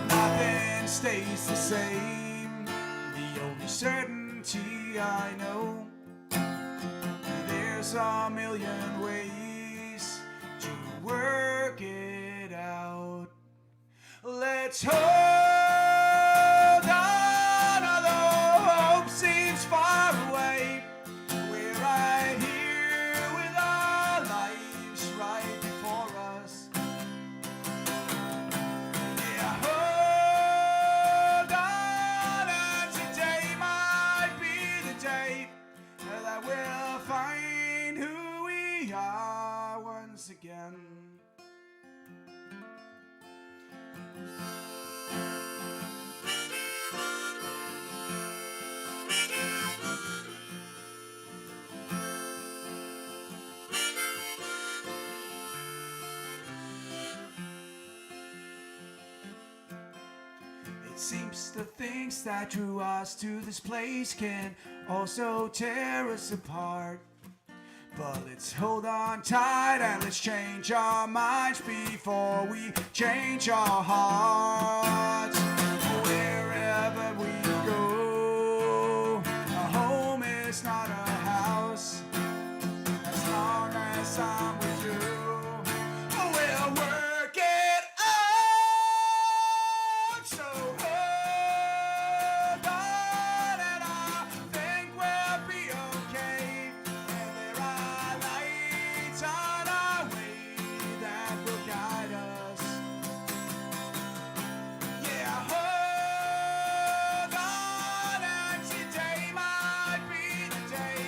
Nothing stays the same. The only certainty I know, there's a million ways to work it out. Let's hold on, although hope seems far away. We're right here with our lives right before us. Yeah, hold on, and today might be the day that we'll find who we are once again. It seems the things that drew us to this place can also tear us apart. But let's hold on tight and let's change our minds before we change our hearts. Wherever we go, a home is not a house. As long as I'm with you, we'll work it out. So hold on, and I think we'll be okay. And there are lights on our way that will guide us. Yeah, hold on, and today might be the day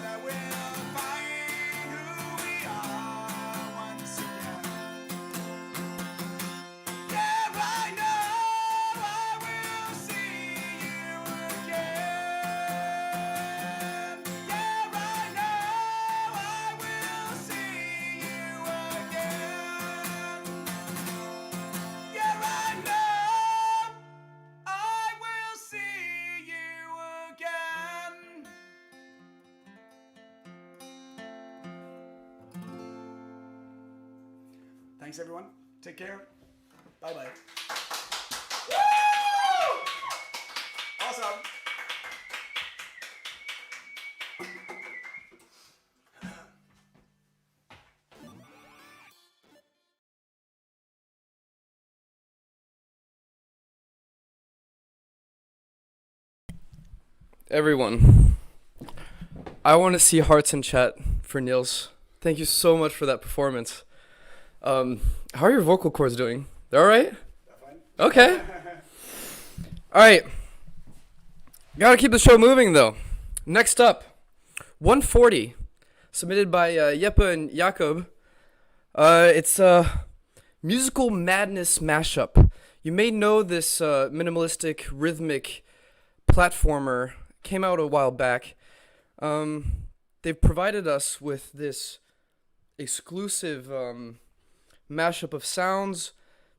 that we'll find who we are once again. Yeah, I know I will see you again. Yeah, I know I will see you again. Yeah, I know I will see you again. Thanks, everyone. Take care. Bye bye. Awesome. Everyone, I want to see hearts in chat for Niels. Thank you so much for that performance. How are your vocal cords doing? They're all right? Okay. All right. Gotta keep the show moving, though. Next up, 140, submitted by Jeppe and Jakob. It's a musical madness mashup. You may know this minimalistic, rhythmic platformer came out a while back. They've provided us with this exclusive mashup of sounds,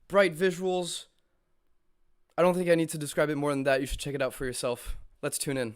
bright visuals. I don't think I need to describe it more than that. You should check it out for yourself. Let's tune in.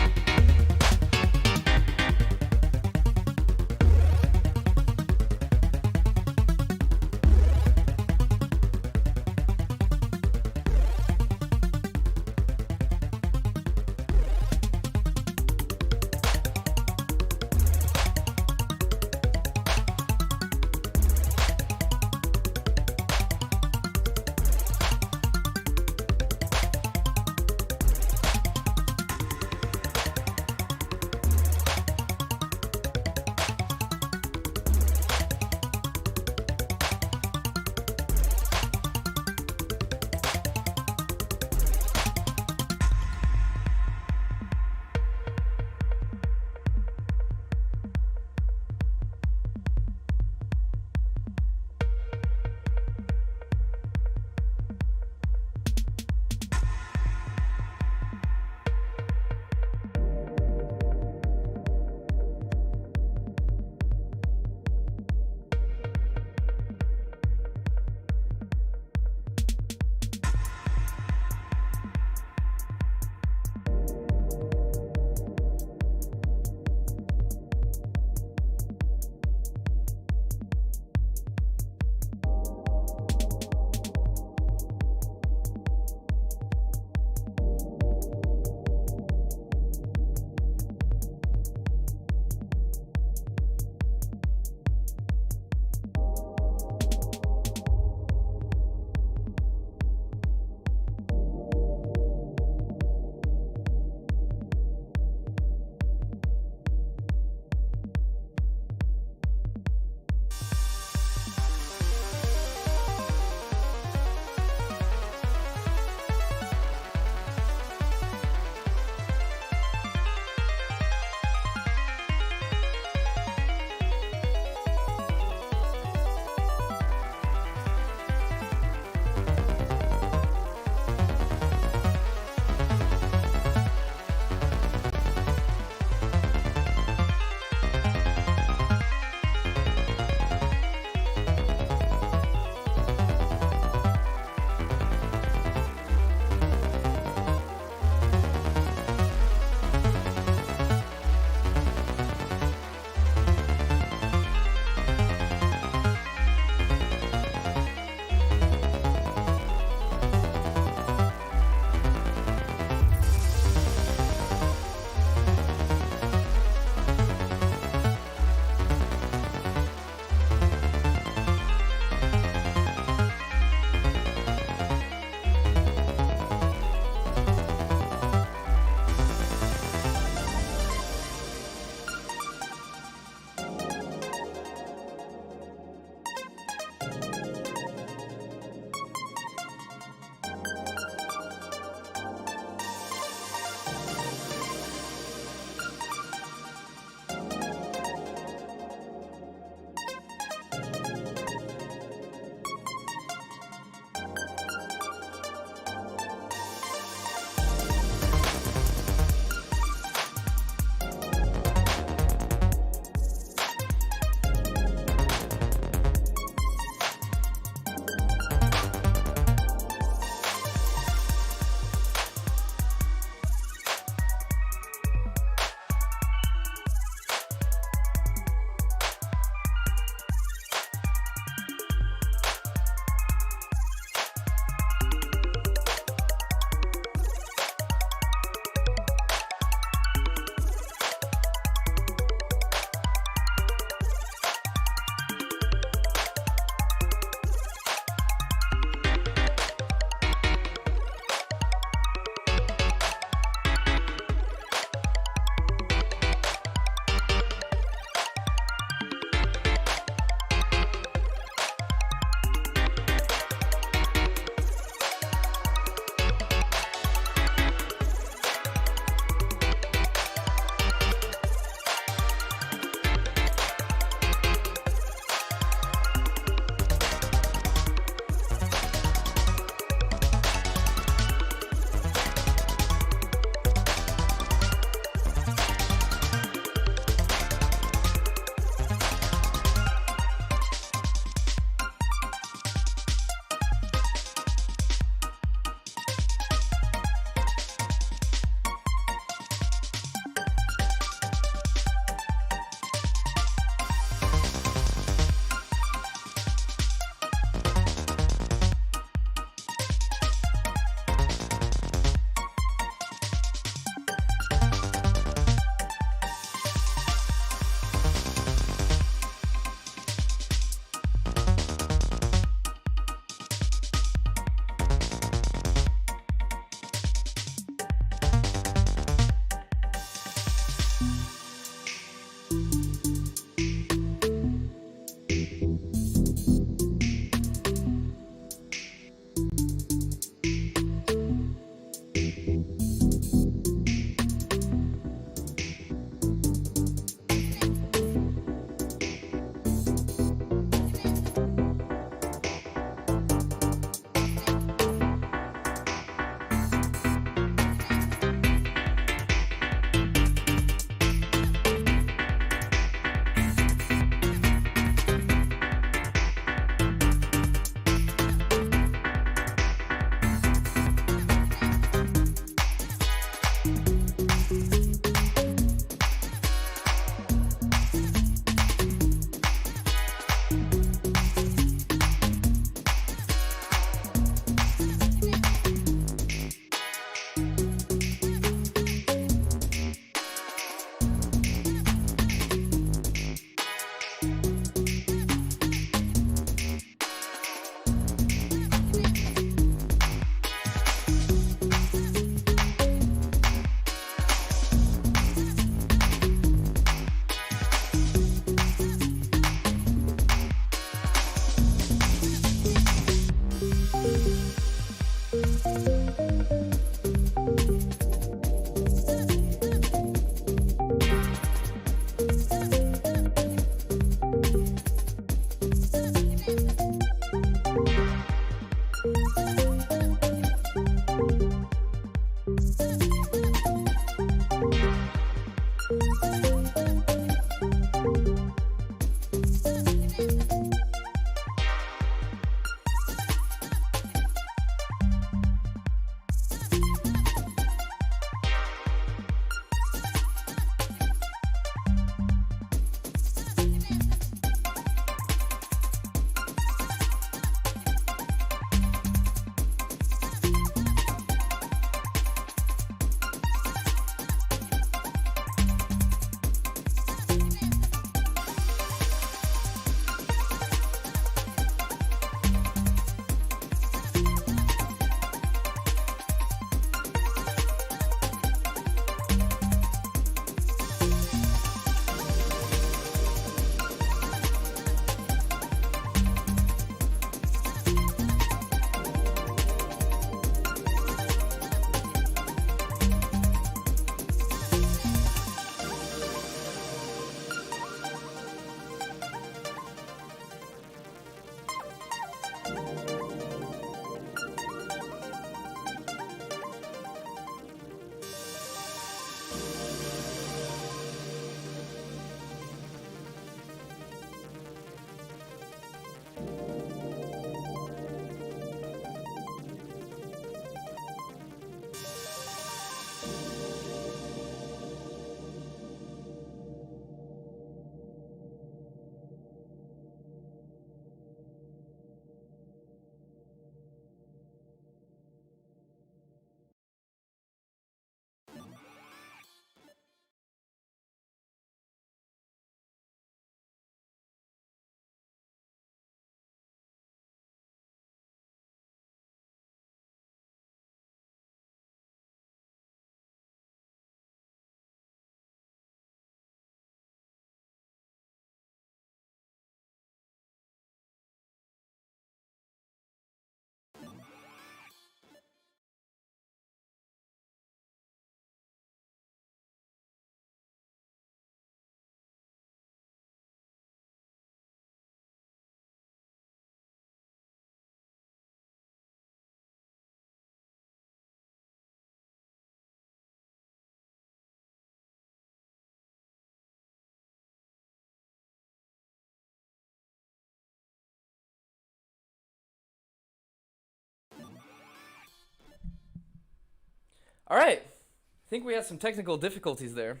All right. I think we had some technical difficulties there.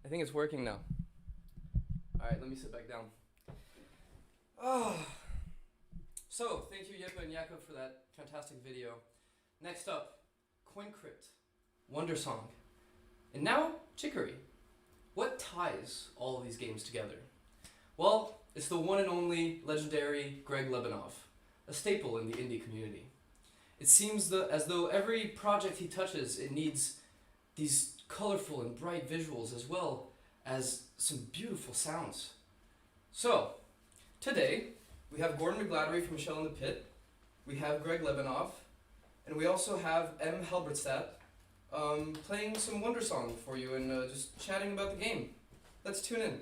I think it's working now. All right, let me sit back down. Oh. So, thank you, Yeppe and Jakob, for that fantastic video. Next up, Coin Crypt, Wonder Song, and now Chicory. What ties all of these games together? Well, it's the one and only legendary Greg Lebanov, a staple in the indie community. It seems as though every project he touches, it needs these colorful and bright visuals as well as some beautiful sounds. So, today, we have Gordon McGladdery from Michelle in the Pit, we have Greg Lebanov, and we also have M. Halberstadt playing some Wonder Song for you and just chatting about the game. Let's tune in.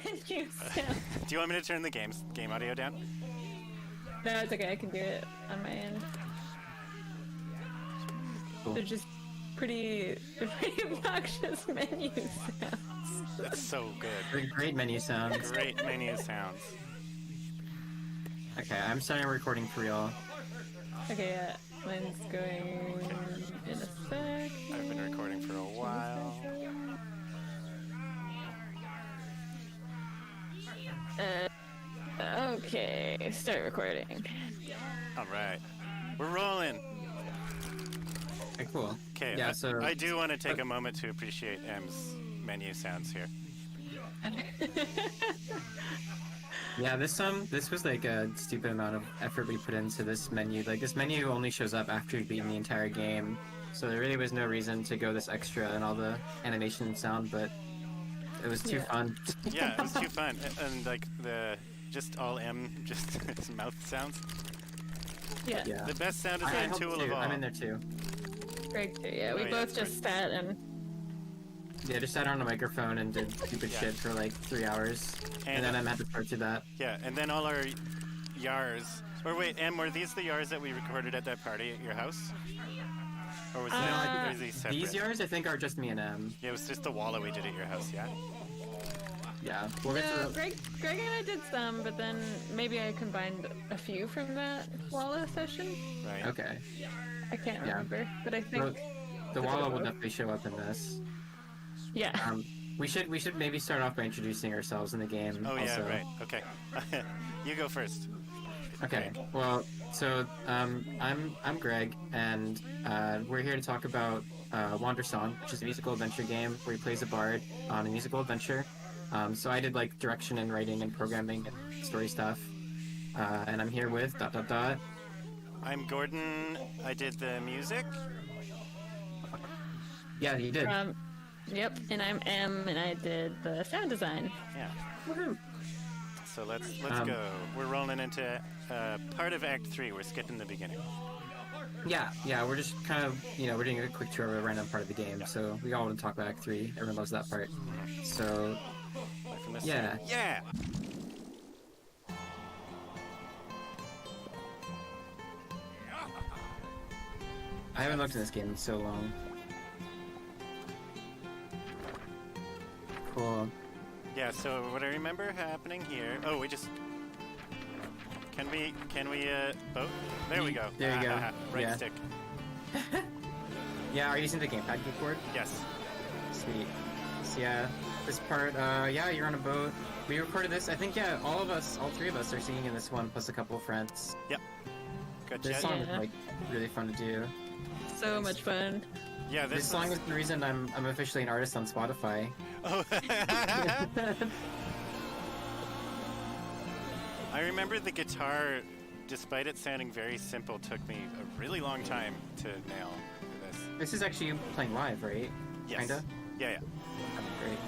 Thank you. Do you want me to turn the game audio down? No, it's okay. I can do it on my end. Cool. They're pretty obnoxious menu sounds. That's so good. They're great menu sounds. Great menu sounds. Okay, I'm starting recording for y'all. Okay, yeah. Mine's going in a sec. I've been recording for a while. Okay, start recording. All right, we're rolling. Okay, cool. Okay, Yeah, so I do want to take a moment to appreciate M's menu sounds here. yeah, this was like a stupid amount of effort we put into this menu. Like this menu only shows up after you've beaten the entire game, so there really was no reason to go this extra and all the animation and sound, but it was too fun. Yeah, it was too fun, and like just all M, just his mouth sounds. Yeah. Yeah. The best sound I design helped tool too. of all. I'm in there too. Greg too, yeah. We Oh, yeah, both that's just sat and Yeah, just sat on a microphone and did stupid Yeah. shit for like 3 hours, and then I'm at the part to that. Yeah, and then all our yars. Or wait, M, were these the yars that we recorded at that party at your house? Or was that or was these separate? These yars I think are just me and M. Yeah, it was just the walla we did at your house, yeah? Yeah, we'll get to no, the... Greg and I did some, but then maybe I combined a few from that Walla session. Right. Okay. I can't Yeah. remember, but I think The Walla will definitely show up in this. yeah. We should maybe start off by introducing ourselves in the game. Oh, yeah, also. right. Okay. You go first. Okay. Well, so I'm Greg, and we're here to talk about Wander Song, which is a musical adventure game where he plays a bard on a musical adventure. So I did like direction and writing and programming and story stuff, and I'm here with ... I'm Gordon. I did the music. Yeah, you did. Yep, and I'm M, and I did the sound design. Yeah. Woohoo. So let's go. We're rolling into part of Act 3. We're skipping the beginning. Yeah, we're just kind of, we're doing a quick tour of a random part of the game. So we all want to talk about Act 3. Everyone loves that part. So, From this yeah. scene. Yeah. I haven't looked at this game in so long. Cool. Yeah, so what I remember happening here... Oh, we just... Can we boat? There we go. There you go. Right Yeah. stick. Yeah, are you using the gamepad keyboard? Yes. Sweet. So yeah, this part, yeah, you're on a boat. We recorded this, I think, yeah, all three of us are singing in this one, plus a couple of friends. Yep. Good This chat. song Yeah. is, like, really fun to do. So much fun. Yeah, This song is the reason I'm officially an artist on Spotify. Oh. I remember the guitar, despite it sounding very simple, took me a really long time to nail this. This is actually you playing live, right? Yes. Kinda? Yeah, yeah. That's great.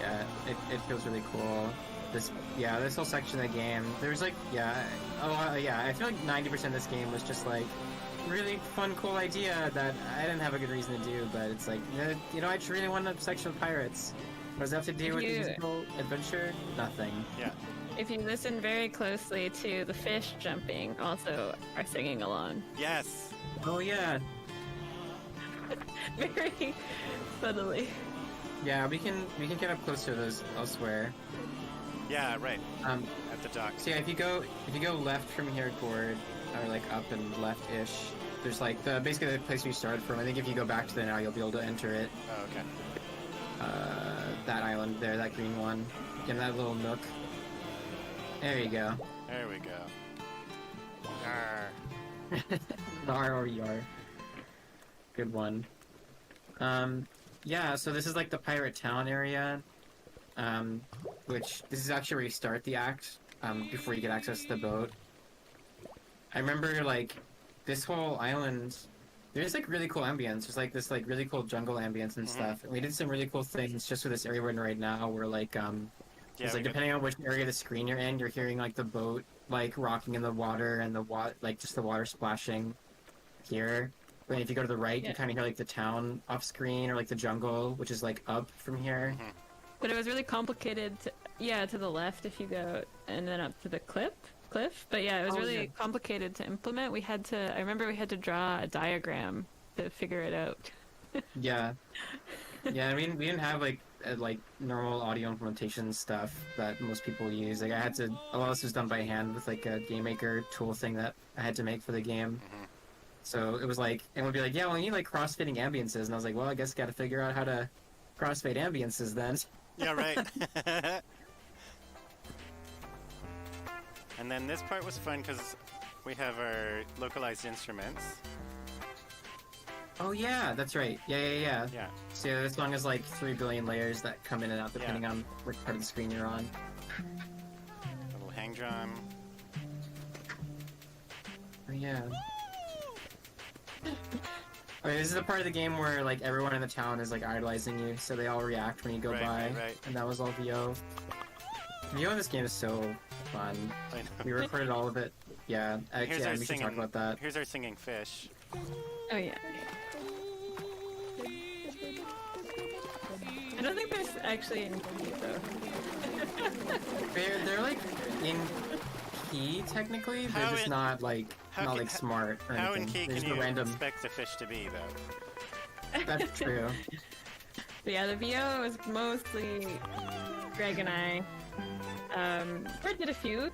Yeah, it feels really cool. This whole section of the game, there's like, I feel like 90% of this game was just like, really fun, cool idea that I didn't have a good reason to do, but it's like, I just really want a section of pirates. What does that have to do with the musical adventure? Nothing. Yeah. If you listen very closely to the fish jumping, also are singing along. Yes. Oh yeah. Very subtly. Yeah, we can get up close to those elsewhere. Yeah, right. Um, At the dock. so yeah, if you go left from here, Gord, or like up and left-ish. There's like basically the place we started from. I think if you go back to there now, you'll be able to enter it. Oh, okay. That island there, that green one, in that little nook. There you go. There we go. Arr. Nar or yar. Good one. Yeah, so this is like the pirate town area, which this is actually where you start the act, before you get access to the boat. I remember like this whole island, there's like really cool ambience. There's like this like really cool jungle ambience and stuff. And we did some really cool things just for this area we're in right now, where like it's like depending on which area of the screen you're in, you're hearing like the boat like rocking in the water and the like just the water splashing here. But if you go to the right, you kind of hear like the town off screen, or like the jungle, which is like up from here. But it was really complicated. To the left if you go, and then up to the cliff. But yeah, it was really complicated to implement. I remember we had to draw a diagram to figure it out. Yeah. I mean, we didn't have like normal audio implementation stuff that most people use. Like a lot of this was done by hand with like a game maker tool thing that I had to make for the game. So it was like, and we'd be like, yeah, well, you need like crossfading ambiences, and I was like, well, I guess got to figure out how to crossfade ambiences then. Yeah, right. And then this part was fun because we have our localized instruments. Oh yeah, that's right. Yeah. Yeah. So as long as like 3 billion layers that come in and out depending on which part of the screen you're on. Little hang drum. Oh yeah. Okay, this is the part of the game where like everyone in the town is like idolizing you, so they all react when you go by. Right. And that was all VO. VO in this game is so fun. I know. We recorded all of it. Yeah, Here's our we should singing, talk about that. Here's our singing fish. Oh yeah. I don't think there's actually any key though. They're like in key technically. They're just not like smart or How anything. in key They're can just you random. expect the fish to be, though? That's true. But yeah, the VO was mostly Greg and I. Fred did a few.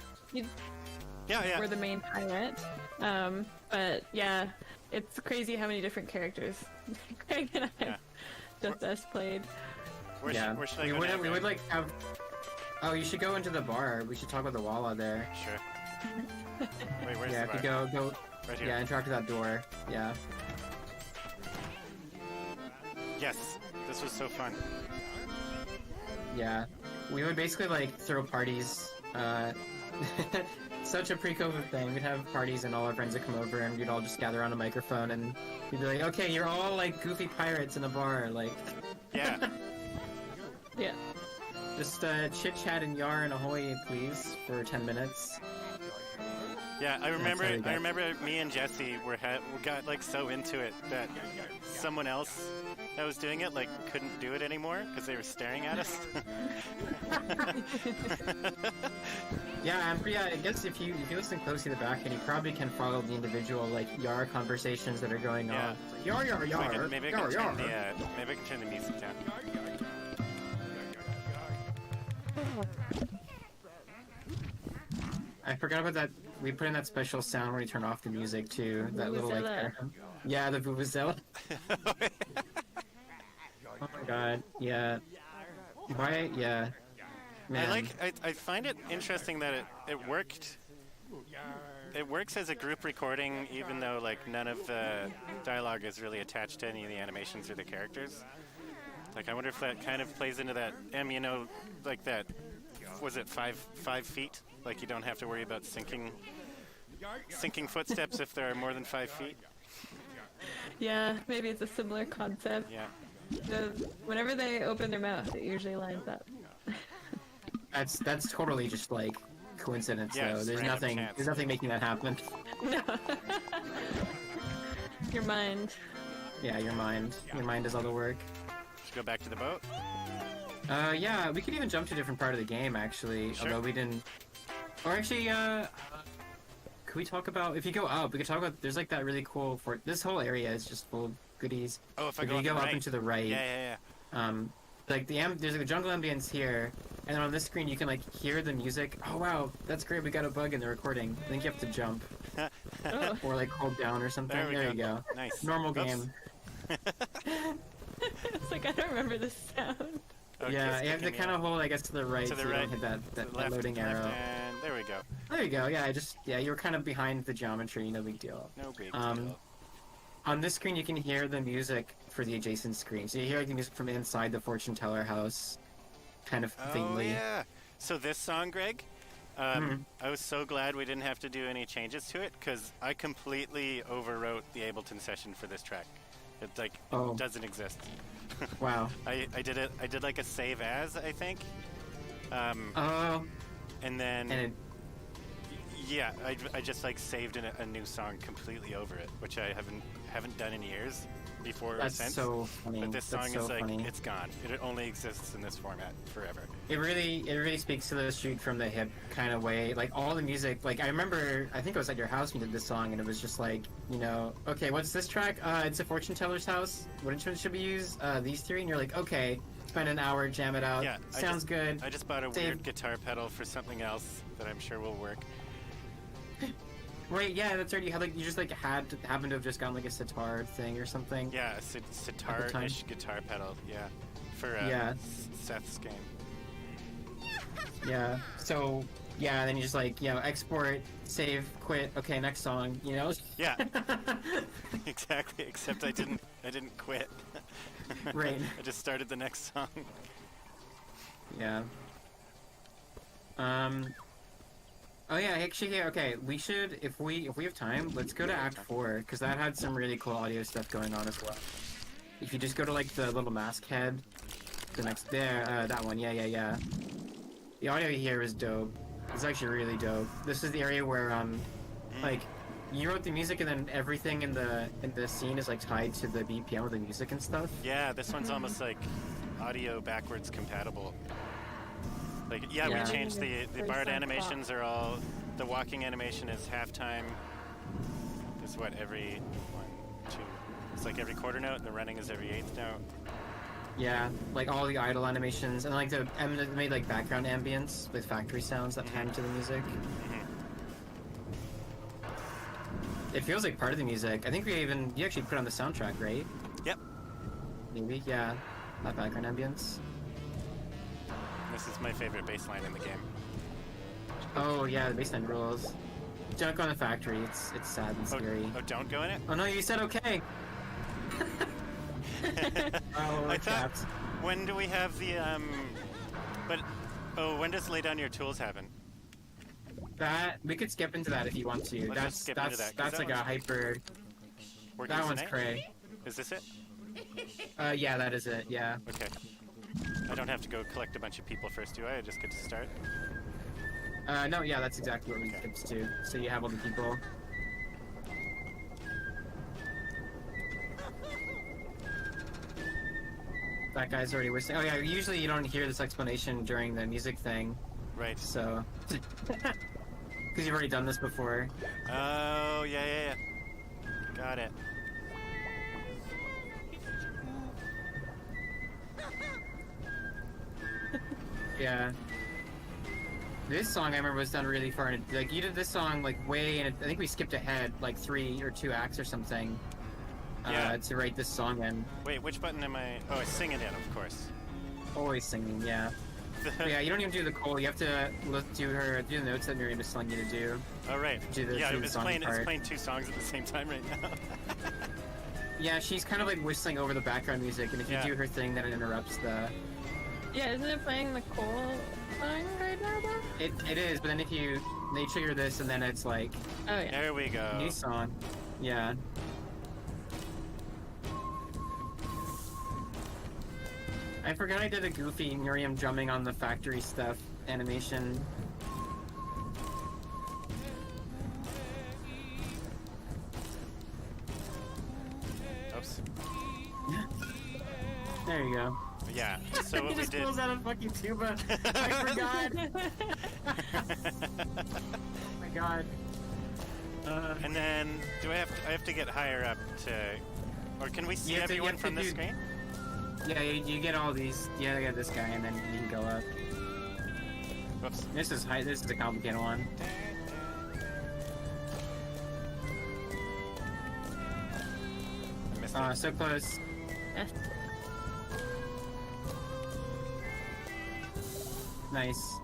Yeah. We're the main pilot. But yeah, it's crazy how many different characters Greg and I just us played. Where should I we go now, would Greg? like have. Oh, you should go into the bar. We should talk about the Walla there. Sure. Wait, where's Yeah, the if bar? you go. Right here. Yeah, interact with that door. Yeah. Yes, this was so fun. Yeah. We would basically like throw parties. Such a pre-COVID thing. We'd have parties and all our friends would come over and we'd all just gather on a microphone and we'd be like, okay, you're all like goofy pirates in a bar, like. Yeah. Yeah. Just chit chat and yar and ahoy, please, for 10 minutes. Yeah, I remember. how we got- I remember me and Jesse we got like so into it that someone else that was doing it like couldn't do it anymore because they were staring at us. Yeah, I guess if you listen closely to the back end, you probably can follow the individual like yar conversations that are going Yeah. on. Yar yar yar. Maybe I yar can yar. maybe I can turn the music down. I forgot about that. We put in that special sound when you turn off the music too. That little like. Vuvuzela. Yeah, the vuvuzela. Oh my god. Yeah. Why? Yeah. Man. I find it interesting that it worked. It works as a group recording, even though like none of the dialogue is really attached to any of the animations or the characters. Like I wonder if that kind of plays into that. Like that. Was it 5 feet? Like you don't have to worry about sinking footsteps if there are more than 5 feet. Yeah, maybe it's a similar concept. Yeah. Whenever they open their mouth, it usually lines up. That's totally just like coincidence Yeah, though. it's There's random nothing. chance. There's nothing making that happen. No. Your mind. Yeah, your mind. Your mind does all the work. Should go back to the boat. Yeah, we could even jump to a different part of the game actually. Sure. Although we didn't. Or actually, could we talk about if you go up? We could talk about. There's like that really cool fort. This whole area is just full of goodies. Oh, if I If go, you on go the up right. and to the right. Yeah. Like there's like a jungle ambience here, and then on this screen you can like hear the music. Oh wow, that's great. We got a bug in the recording. I think you have to jump. Oh. Or like hold down or something. There we There you go. Nice. Normal Oops. game. It's like I don't remember this sound. Okay, Yeah, it's you have to kicking kind me of hold, I guess, to the right To the so you right, don't hit to that the left, loading left, arrow. and there we go. There you go. Yeah, you were kind of behind the geometry. No big deal. No big Um, deal. On this screen, you can hear the music for the adjacent screen. So you hear like, the music from inside the fortune teller house, kind of Oh faintly. yeah. So this song, Greg, I was so glad we didn't have to do any changes to it because I completely overwrote the Ableton session for this track. It like Oh. doesn't exist. Wow. I did it. I did like a save as, I think. Oh. And then And it, yeah, I just like saved a new song completely over it, which I haven't done in years before or that's since. so funny. But this That's song so is like funny. it's gone. It only exists in this format forever. It really speaks to the shoot from the hip kind of way. Like all the music, like I remember, I think I was at your house when you did this song, and it was just like, you know, okay, what's this track? It's a fortune teller's house. What instruments should we use? These three, and you're like, okay, spend an hour, jam it out. Yeah, Sounds good. I just bought a Save. weird guitar pedal for something else that I'm sure will work. Right, yeah, that's right. You had like you just like happened to have just gotten like a sitar thing or something. Yeah, a sitar-ish guitar pedal. Yeah, for Yeah. Seth's game. Yeah. So yeah, then you just like, you know, export, save, quit. Okay, next song. You know. Yeah, exactly. Except I didn't quit. Right. I just started the next song. Yeah. Oh yeah, actually, yeah, okay. We should, if we have time, let's go to Act 4 because that had some really cool audio stuff going on as well. If you just go to like the little mask head, the next there, that one, yeah. The audio here is dope. It's actually really dope. This is the area where like you wrote the music and then everything in the scene is like tied to the BPM of the music and stuff. Yeah, this one's almost like audio backwards compatible. Like, yeah, Yeah. we changed the There's bard some animations are all, the walking animation is halftime, is what, every 1, 2, it's like every quarter note, the running is every eighth note. Yeah, like all the idle animations and like and it made like background ambience with factory sounds that time to the music. It feels like part of the music. I think you actually put it on the soundtrack, right? Yep. Maybe, yeah. That background ambience. This is my favorite bass line in the game. Oh yeah, the bassline rules. Don't go in the factory. It's sad and scary. Oh, don't go in it? Oh no, you said okay. Oh, we're I thought, trapped. when do we have the, when does lay down your tools happen? That we could skip into that if you want to. Let's just skip into that, 'cause that's that like a one's- hyper. Working That one's tonight? cray. Is this it? Yeah, that is it. Yeah. Okay. I don't have to go collect a bunch of people first, do I? I just get to start? No, yeah, that's exactly what we skipped to. So you have all the people. That guy's already whistling. Oh yeah, usually you don't hear this explanation during the music thing, Right. so... Because you've already done this before. Oh, yeah. Got it. Yeah. This song I remember was done really far. Like you did this song like way, and I think we skipped ahead like 3 or 2 acts or something. Yeah. To write this song in. Wait, which button am I? Oh, I sing it in, of course. Always singing, yeah. But yeah, you don't even do the call. You have to do the notes that Miriam is telling you to do. Oh, right. Do the Yeah, theme it's song playing part. 2 songs at the same time right now. Yeah, she's kind of like whistling over the background music, and if you Yeah. do her thing, then it interrupts the. Yeah, isn't it playing the Cole song right now, though? It is, but then if they trigger this, and then it's like Oh, yeah. There we go. new song. Yeah. I forgot I did a goofy Miriam drumming on the factory stuff animation. Oops. There you go. Yeah, so He what we just did... pulls out a fucking tuba. I forgot. Oh my god. And then, I have to get higher up to... Or can we see You have to- you everyone have from to the do- screen? Yeah, you get all these. Yeah, I got this guy, and then you can go up. Whoops. This is a complicated one. Fantastic. So close. Yes. Nice.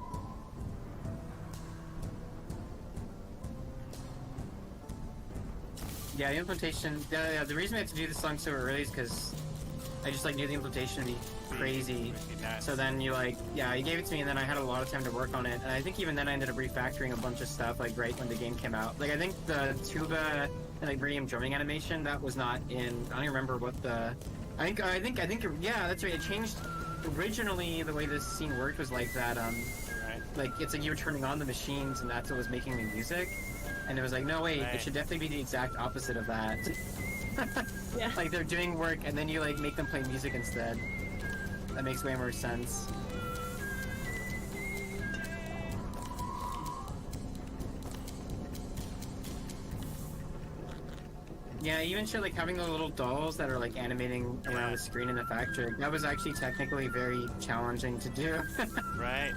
Yeah, the implementation. The reason we had to do this song so early is because I just like knew the implementation would be crazy. Would be nuts. So then you you gave it to me, and then I had a lot of time to work on it. And I think even then I ended up refactoring a bunch of stuff like right when the game came out. Like I think the tuba and like rhythm drumming animation that was not in. I don't even remember what the. I think yeah, that's right. It changed. Originally, the way this scene worked was like that. Right. Like it's like you were turning on the machines, and that's what was making the music. And it was like, no wait, Right. it should definitely be the exact opposite of that. Yeah. Like they're doing work, and then you like make them play music instead. That makes way more sense. Yeah, even shit like having the little dolls that are like animating around the screen in the factory. That was actually technically very challenging to do. Right.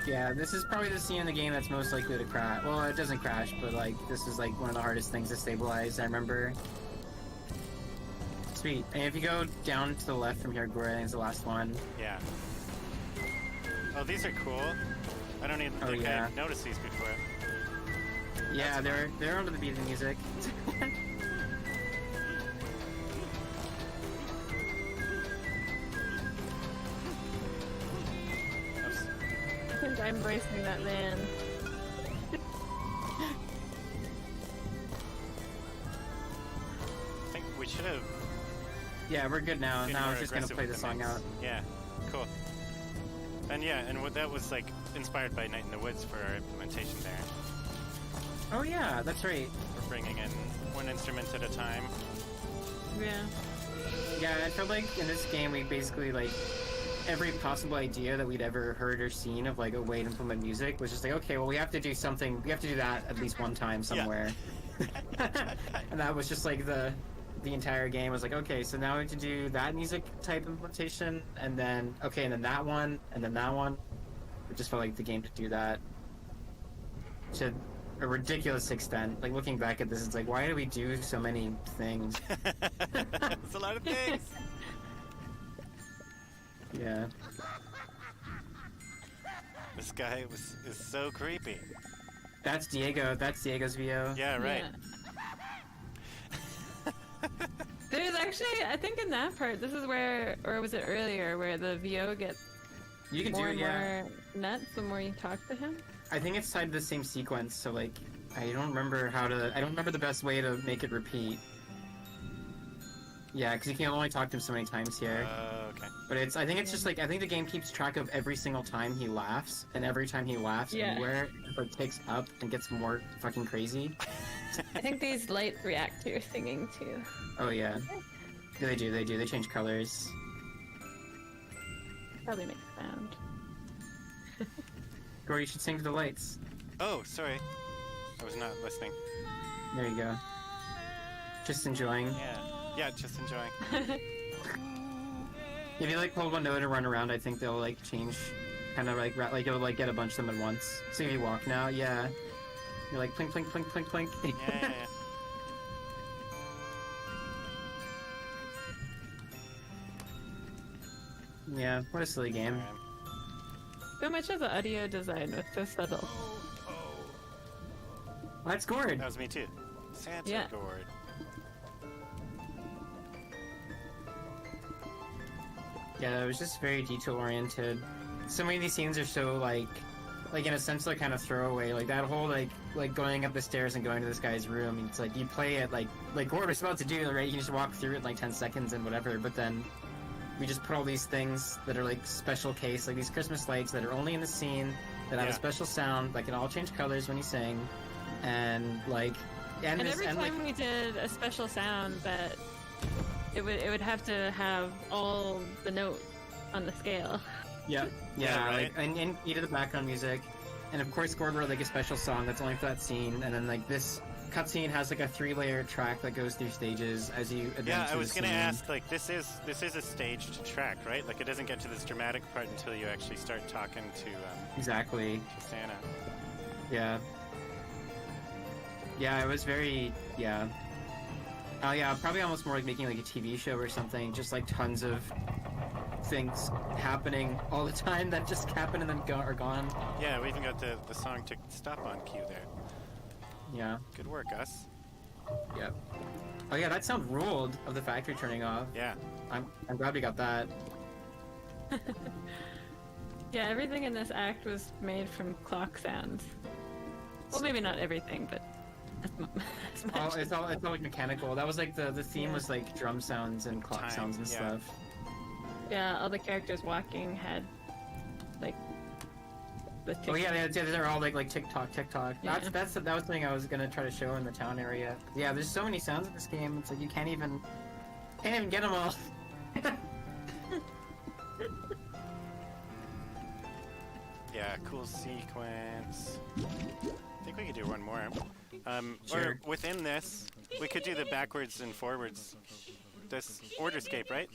Yeah, this is probably the scene in the game that's most likely to crash. Well, it doesn't crash, but like this is like one of the hardest things to stabilize. I remember. Sweet. And if you go down to the left from here, Gore, I think is the last one. Yeah. Oh, these are cool. I don't even think yeah. I've noticed these before. Yeah, they're under the beat of the music. Oops. I think I'm embracing that man. I think we should have. Yeah, we're good now. been Now more I'm just gonna aggressive play with the song out. mix. Yeah. Cool. And yeah, and what that was like inspired by Night in the Woods for our implementation there. Oh yeah, that's right. We're bringing in one instrument at a time. Yeah. Yeah, I feel like in this game we basically like every possible idea that we'd ever heard or seen of like a way to implement music was just like, okay, well we have to do something. We have to do that at least one time somewhere. And that was just like the entire game was like, okay, so now we have to do that music type implementation, and then okay, and then that one, and then that one. It just felt like the game to do that to a ridiculous extent. Like looking back at this, it's like, why do we do so many things? It's a lot of things. Yeah. This guy is so creepy. That's Diego. That's Diego's VO. Yeah, right. Yeah. There's actually, I think in that part, this is where, or was it earlier, where the VO gets You can more do and it, yeah. more nuts the more you talk to him? I think it's tied to the same sequence, so like, I don't remember the best way to make it repeat. Yeah, because you can only talk to him so many times here. Okay. But I think it's just like, I think the game keeps track of every single time he laughs, and every time he laughs Yeah. anywhere, it like takes up and gets more fucking crazy. I think these lights react to your singing too. Oh yeah. Yeah, they do, they change colors. Probably makes sound. Or you should sing to the lights. Oh, sorry. I was not listening. There you go. Just enjoying. Yeah. Yeah, just enjoying. If you like hold one note and run around, I think they'll like change, kind of like you'll like get a bunch of them at once. So if you walk now, yeah, you're like plink plink plink plink plink. Yeah. Yeah, what a silly game. So much of the audio design was so subtle. That's Gord. That was me too. Santa Yeah. Gourd. Yeah, it was just very detail oriented. So many of these scenes are so like in a sense they're kind of throwaway. Like that whole like going up the stairs and going to this guy's room. It's like you play it like Gord was about to do, right? You can just walk through it in like 10 seconds and whatever. But then we just put all these things that are like special case, like these Christmas lights that are only in the scene that have a Yeah. special sound that can all change colors when you sing, and like And this, every and, time like, we did a special sound that it would have to have all the notes on the scale. Yeah, Yeah, like and you did the background music, and of course Gord wrote like a special song that's only for that scene, and then like this cutscene has like a 3-layer track that goes through stages as you advance. Yeah, I through was the gonna scene. ask, like, this is a staged track, right? Like, it doesn't get to this dramatic part until you actually start talking to Exactly. Santa. Yeah. Yeah, it was very, yeah. Oh yeah, probably almost more like making like a TV show or something, just like tons of things happening all the time that just happen and then are gone. Yeah, we even got the song to stop on cue there. Yeah. Good work, Gus. Yep. Oh yeah, that sound ruled of the factory turning off. Yeah. I'm glad we got that. Yeah, everything in this act was made from clock sounds. Well, maybe not everything, but as much. Oh, it's all like mechanical. That was like the theme was like drum sounds and clock Time, sounds and yeah. stuff. Yeah, all the characters walking had like the Oh yeah, they're all like TikTok. Yeah. That was something I was gonna try to show in the town area. Yeah, there's so many sounds in this game. It's like you can't even get them all. Yeah, cool sequence. I think we could do one more. Sure. Or within this, we could do the backwards and forwards. This Orderscape, right?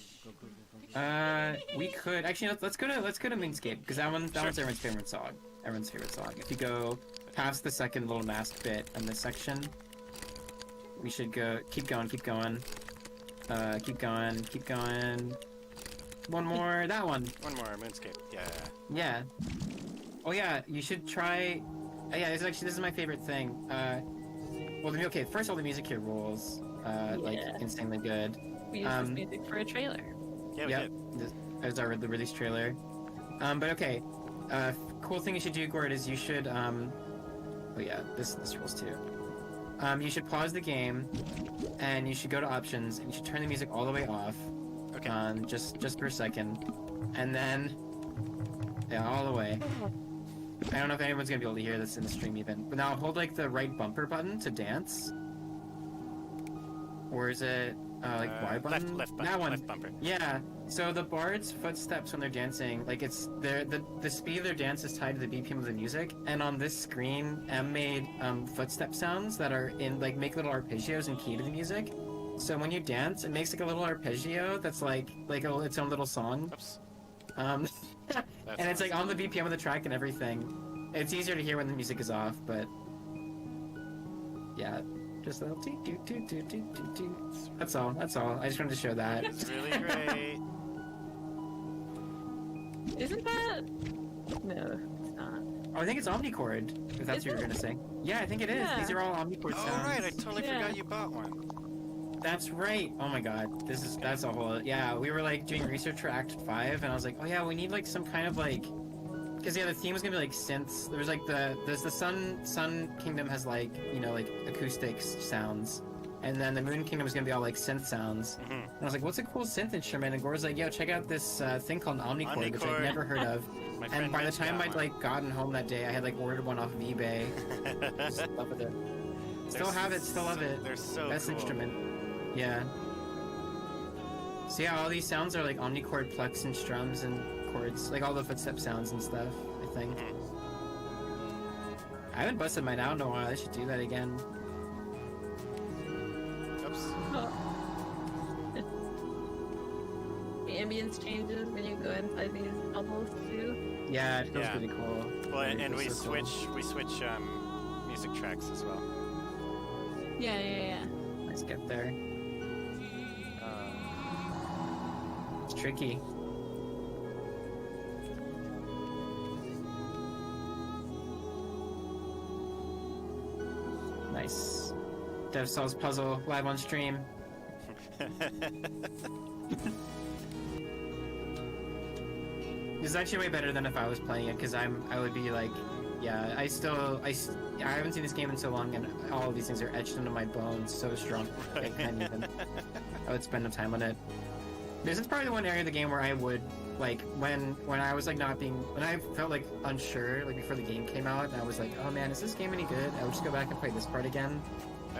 We could actually let's go to Moonscape because that one's everyone's favorite song. Everyone's favorite song. If you go past the second little mask bit in this section, we should keep going. Keep going. One more. That one. One more Moonscape. Yeah. Yeah. Oh yeah, you should try. Yeah, this is my favorite thing. Well, okay. First of all, the music here rules. Like insanely good. We used this music for a trailer. Yeah, we Yep. did. As our the release trailer. But okay. Cool thing you should do, Gord, is you should oh yeah, this rules too. You should pause the game, and you should go to options, and you should turn the music all the way off. Okay. Just for a second, and then all the way. I don't know if anyone's gonna be able to hear this in the stream even. But now hold like the right bumper button to dance. Or is it like Y button? Left button. That one. Left bumper. Yeah. So the bard's footsteps when they're dancing, like it's the speed of their dance is tied to the BPM of the music. And on this screen, M made footstep sounds that are in like make little arpeggios in key to the music. So when you dance, it makes like a little arpeggio that's like its own little song. Oops. And it's like on the BPM of the track and everything. It's easier to hear when the music is off, but yeah, just a little toot toot toot toot toot toot toot. That's all. I just wanted to show that. It's really great. Isn't that? No, it's not. Oh, I think it's Omnichord, if that's what you were gonna say. Yeah, I think it is. Yeah. These are all Omnichord Oh, sounds. right. I totally Yeah. forgot you bought one. That's right. Oh my god. That's a whole yeah, we were like doing research for Act 5 and I was like, oh yeah, we need like some kind of like because yeah, the theme was gonna be like synths. There's like the Sun Kingdom has like, you know, like acoustics sounds. And then the Moon Kingdom is gonna be all like synth sounds. Mm-hmm. And I was like, what's a cool synth instrument? And Gore's like, yo, check out this thing called Omnichord, which I'd never heard of. My And friend by the Mitch time got I'd one. like gotten home that day, I had like ordered one off of eBay. Just in love with it. Still have it, still love it. They're so Best cool. instrument. Yeah. So yeah, all these sounds are like omnichord plucks and strums and chords, like all the footstep sounds and stuff, I think. I haven't busted mine out in a while, I should do that again. Oops. The ambience changes when you go inside these bubbles too. Yeah, it feels Yeah. pretty cool. Well, Really and feels so cool. we switch music tracks as well. Yeah. Let's get there. It's tricky. Nice. Dev solves puzzle live on stream. This is actually way better than if I was playing it, because I would be like, yeah, I haven't seen this game in so long, and all of these things are etched into my bones so strong. I can't even. I would spend no time on it. This is probably the one area of the game where I would, like, when I was like when I felt like unsure, like before the game came out, and I was like, oh man, is this game any good? I would just go back and play this part again.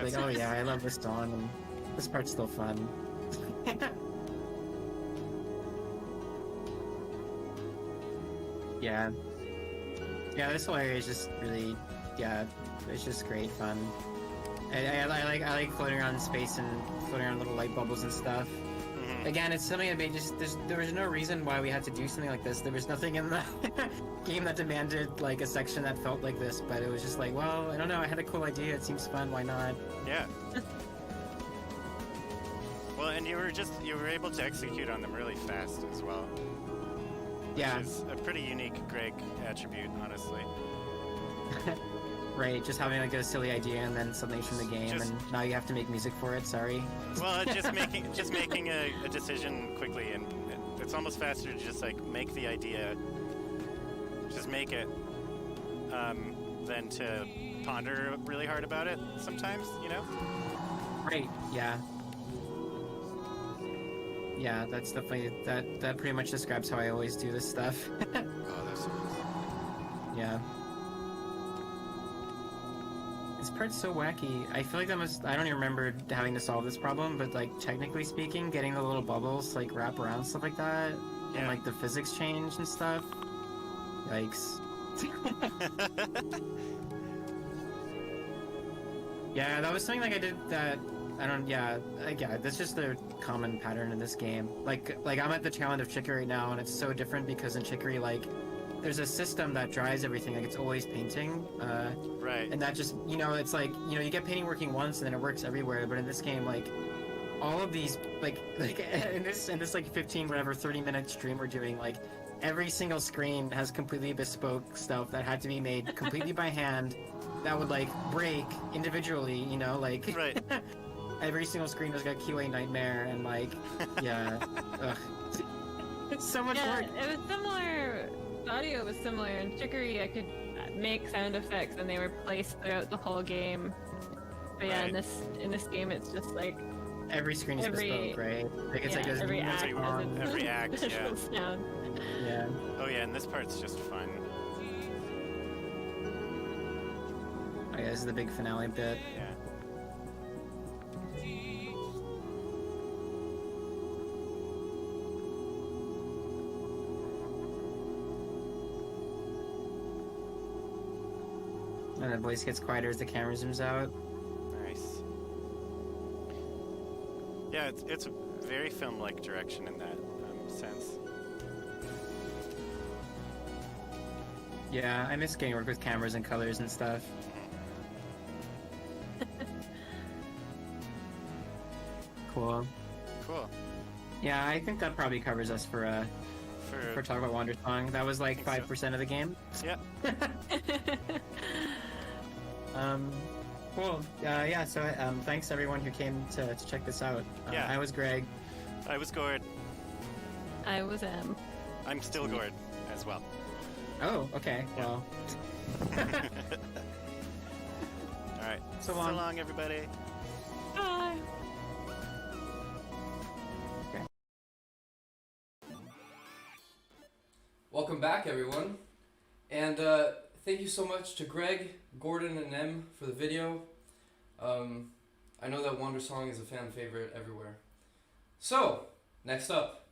Like, oh yeah, I love this song, and this part's still fun. Yeah. Yeah, this whole area is just really, yeah, it's just great fun. I like floating around in space and floating around little light bubbles and stuff. Again, it's something that made there was no reason why we had to do something like this. There was nothing in the game that demanded like a section that felt like this, but it was just like, well, I don't know, I had a cool idea, it seems fun, why not? Yeah. Well, and you were able to execute on them really fast as well. Yeah. Which is a pretty unique Greg attribute, honestly. Right, just having like a silly idea and then something from the game, and now you have to make music for it. Sorry. Well, just making a decision quickly, and it's almost faster to just like make the idea, just make it, than to ponder really hard about it. Sometimes, you know. Right. Yeah. Yeah, that's definitely that pretty much describes how I always do this stuff. Oh, that's so cool. Yeah. This part's so wacky. I feel like I don't even remember having to solve this problem, but like technically speaking, getting the little bubbles like wrap around stuff like that, and like the physics change and stuff. Yikes. Yeah, that was something like I did that. Yeah, that's just a common pattern in this game. Like I'm at the tail end of Chicory right now, and it's so different because in Chicory, like, there's a system that dries everything, like it's always painting. Right. And that just, it's like, you get painting working once and then it works everywhere, but in this game, like, all of these, like in this like 30-minute stream we're doing, like, every single screen has completely bespoke stuff that had to be made completely by hand that would, like, break individually, like... Right. Every single screen has got QA nightmare, and like, yeah, ugh. It's so much work. It was similar. The audio was similar. In Chicory, I could make sound effects, and they were placed throughout the whole game. But yeah, right. in this game, it's just like every screen is bespoke, right? Like it's like every act every act, yeah. Sound. Yeah. Oh yeah, and this part's just fun. Oh yeah, this is the big finale bit. Yeah. And the voice gets quieter as the camera zooms out. Nice. Yeah, it's a very film-like direction in that sense. Yeah, I miss getting to work with cameras and colors and stuff. Cool. Cool. Yeah, I think that probably covers us for talk about Wander Song. That was like 5% of the game. Yep. Cool. Yeah, so thanks everyone who came to check this out. Yeah. I was Greg. I was Gord. I was M. I'm still Gord as well. Oh, okay. Yeah. Well. Alright. So long, everybody. Bye. Welcome back, everyone. And thank you so much to Greg, Gordon, and Em for the video. I know that Wander Song is a fan favorite everywhere. So, next up,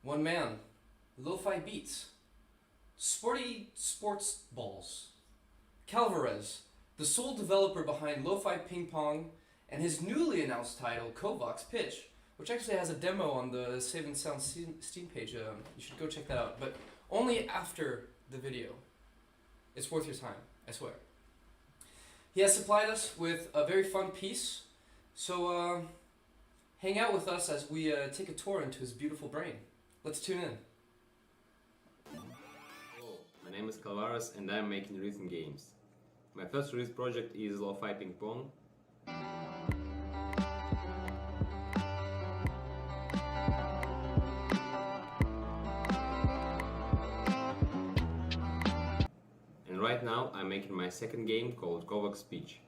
one man, lo-fi beats, sporty sports balls. Calvarez, the sole developer behind Lo-Fi Ping Pong and his newly announced title, Kovacs Pitch, which actually has a demo on the Save and Sound Steam page. You should go check that out, but only after the video. It's worth your time, I swear. He has supplied us with a very fun piece, so hang out with us as we take a tour into his beautiful brain. Let's tune in. Hello, my name is Calvaras and I'm making rhythm games. My first release project is Lo-Fi Ping Pong. And right now I'm making my second game called Kovacs Pitch.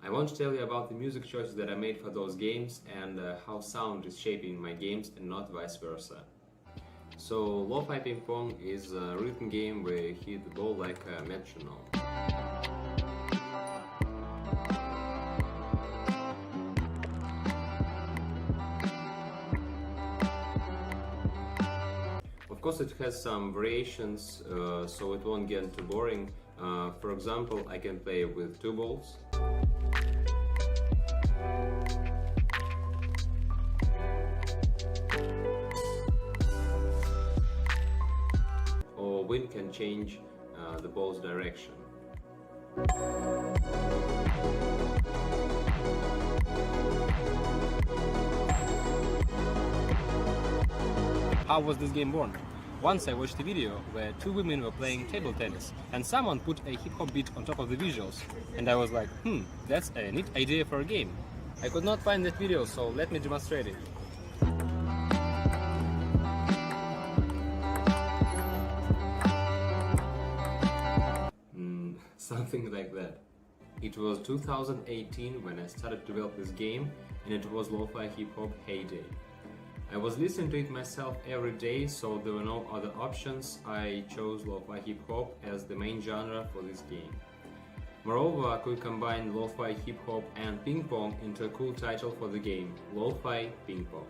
I want to tell you about the music choices that I made for those games and how sound is shaping my games and not vice versa. So, Lo-Fi Ping Pong is a rhythm game where you hit the ball like a metronome. course, it has some variations, so it won't get too boring. For example, I can play with 2 balls. Or wind can change the ball's direction. How was this game born? Once I watched a video where 2 women were playing table tennis and someone put a hip-hop beat on top of the visuals, and I was like, that's a neat idea for a game. I could not find that video, so let me demonstrate it. Something like that. It was 2018 when I started to develop this game, and it was lo-fi hip-hop heyday. I was listening to it myself every day, so there were no other options. I chose lo-fi hip-hop as the main genre for this game. Moreover, I could combine lo-fi hip-hop and ping-pong into a cool title for the game, Lo-fi Ping-Pong.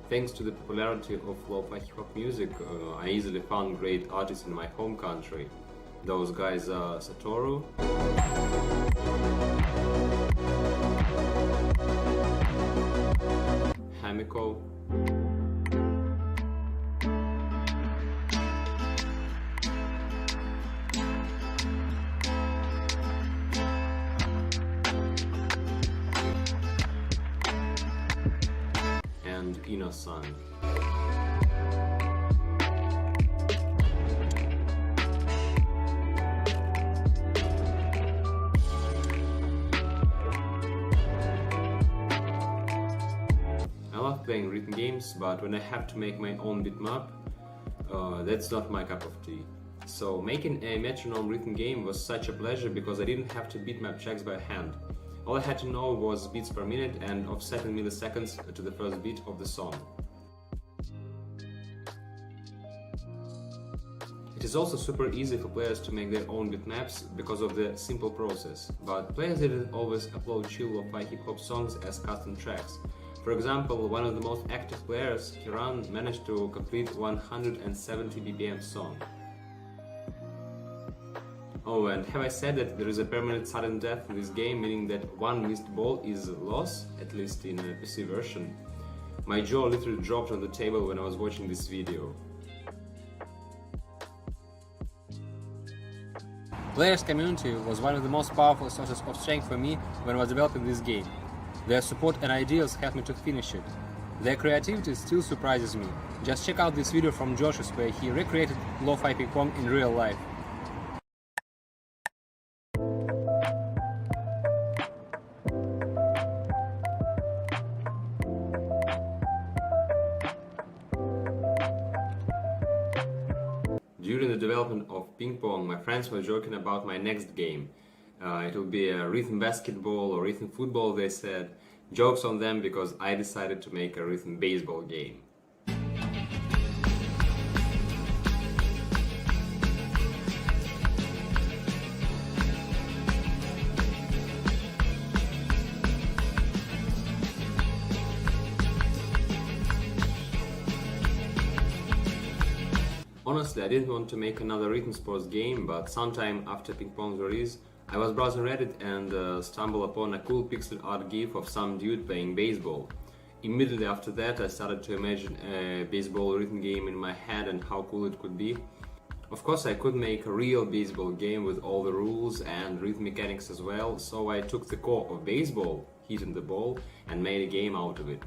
Thanks to the popularity of lo-fi hip-hop music, I easily found great artists in my home country. Those guys are Satoru, Hamiko, and Ino-san. Playing written games, but when I have to make my own bitmap, that's not my cup of tea. So making a metronome written game was such a pleasure because I didn't have to bitmap tracks by hand. All I had to know was beats per minute and offset in milliseconds to the first beat of the song. It is also super easy for players to make their own bitmaps because of the simple process, but players didn't always upload chill lo-fi hip-hop songs as custom tracks. For example, one of the most active players, Kiran, managed to complete 170 BPM song. Oh, and have I said that there is a permanent sudden death in this game, meaning that one missed ball is a loss, at least in a PC version? My jaw literally dropped on the table when I was watching this video. Players' community was one of the most powerful sources of strength for me when I was developing this game. Their support and ideas helped me to finish it. Their creativity still surprises me. Just check out this video from Josh's where he recreated lo-fi ping-pong in real life. During the development of ping pong, my friends were joking about my next game. It will be a rhythm basketball or rhythm football, they said. Jokes on them because I decided to make a rhythm baseball game. Honestly, I didn't want to make another rhythm sports game, but sometime after ping pong's release, I was browsing Reddit and stumbled upon a cool pixel art gif of some dude playing baseball. Immediately after that, I started to imagine a baseball rhythm game in my head and how cool it could be. Of course, I could make a real baseball game with all the rules and rhythm mechanics as well, so I took the core of baseball, hitting the ball, and made a game out of it.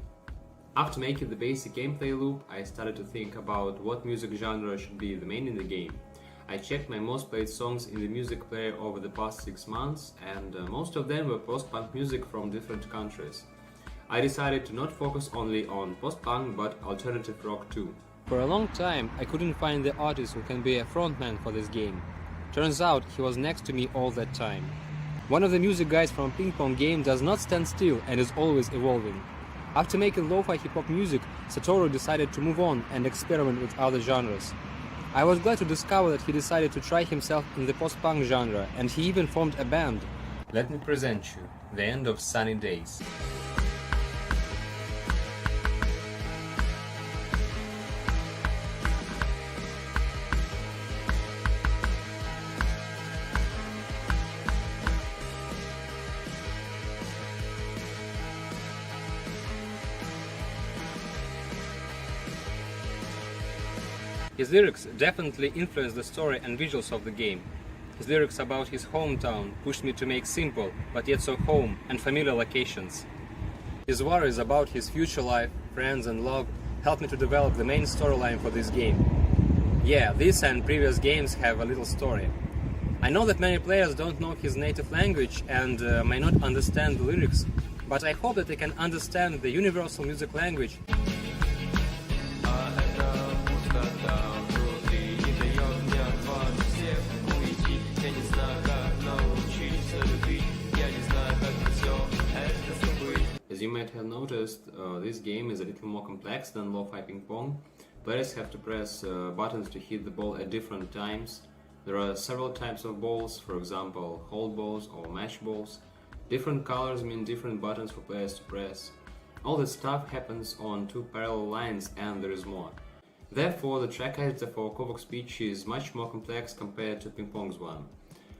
After making the basic gameplay loop, I started to think about what music genre should be the main in the game. I checked my most played songs in the music player over the past 6 months, and most of them were post-punk music from different countries. I decided to not focus only on post-punk but alternative rock too. For a long time, I couldn't find the artist who can be a frontman for this game. Turns out he was next to me all that time. One of the music guys from Ping Pong game does not stand still and is always evolving. After making lo-fi hip-hop music, Satoru decided to move on and experiment with other genres. I was glad to discover that he decided to try himself in the post-punk genre, and he even formed a band. Let me present you The End of Sunny Days. His lyrics definitely influenced the story and visuals of the game. His lyrics about his hometown pushed me to make simple, but yet so home and familiar locations. His worries about his future life, friends and love helped me to develop the main storyline for this game. Yeah, this and previous games have a little story. I know that many players don't know his native language and may not understand the lyrics, but I hope that they can understand the universal music language. As you might have noticed, this game is a little more complex than lo-fi ping pong. Players have to press buttons to hit the ball at different times. There are several types of balls, for example, hold balls or match balls. Different colors mean different buttons for players to press. All this stuff happens on two parallel lines and there is more. Therefore, the track editor for Kovac speech is much more complex compared to ping pong's one.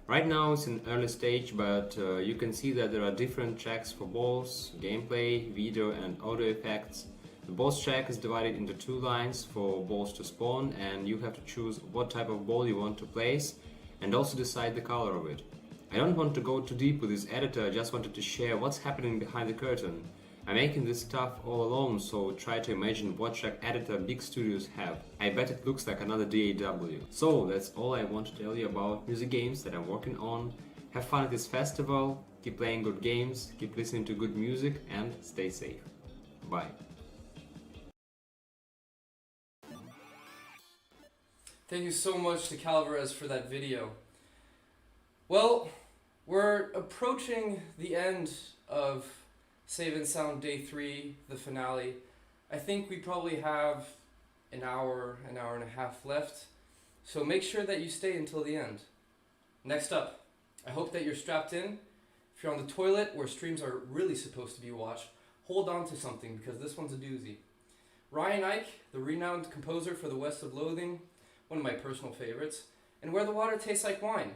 Right now it's in early stage, but you can see that there are different tracks for balls, gameplay, video and audio effects. The balls track is divided into two lines for balls to spawn, and you have to choose what type of ball you want to place and also decide the color of it. I don't want to go too deep with this editor, I just wanted to share what's happening behind the curtain. I'm making this stuff all alone, so try to imagine what track editor big studios have. I bet it looks like another DAW. So that's all I want to tell you about music games that I'm working on. Have fun at this festival, keep playing good games, keep listening to good music and stay safe. Bye. Thank you so much to Calvarez for that video. Well, we're approaching the end of Save and Sound Day 3, the finale. I think we probably have an hour and a half left, so make sure that you stay until the end. Next up, I hope that you're strapped in. If you're on the toilet where streams are really supposed to be watched, hold on to something because this one's a doozy. Ryan Ike, the renowned composer for The West of Loathing, one of my personal favorites, and Where the Water Tastes Like Wine.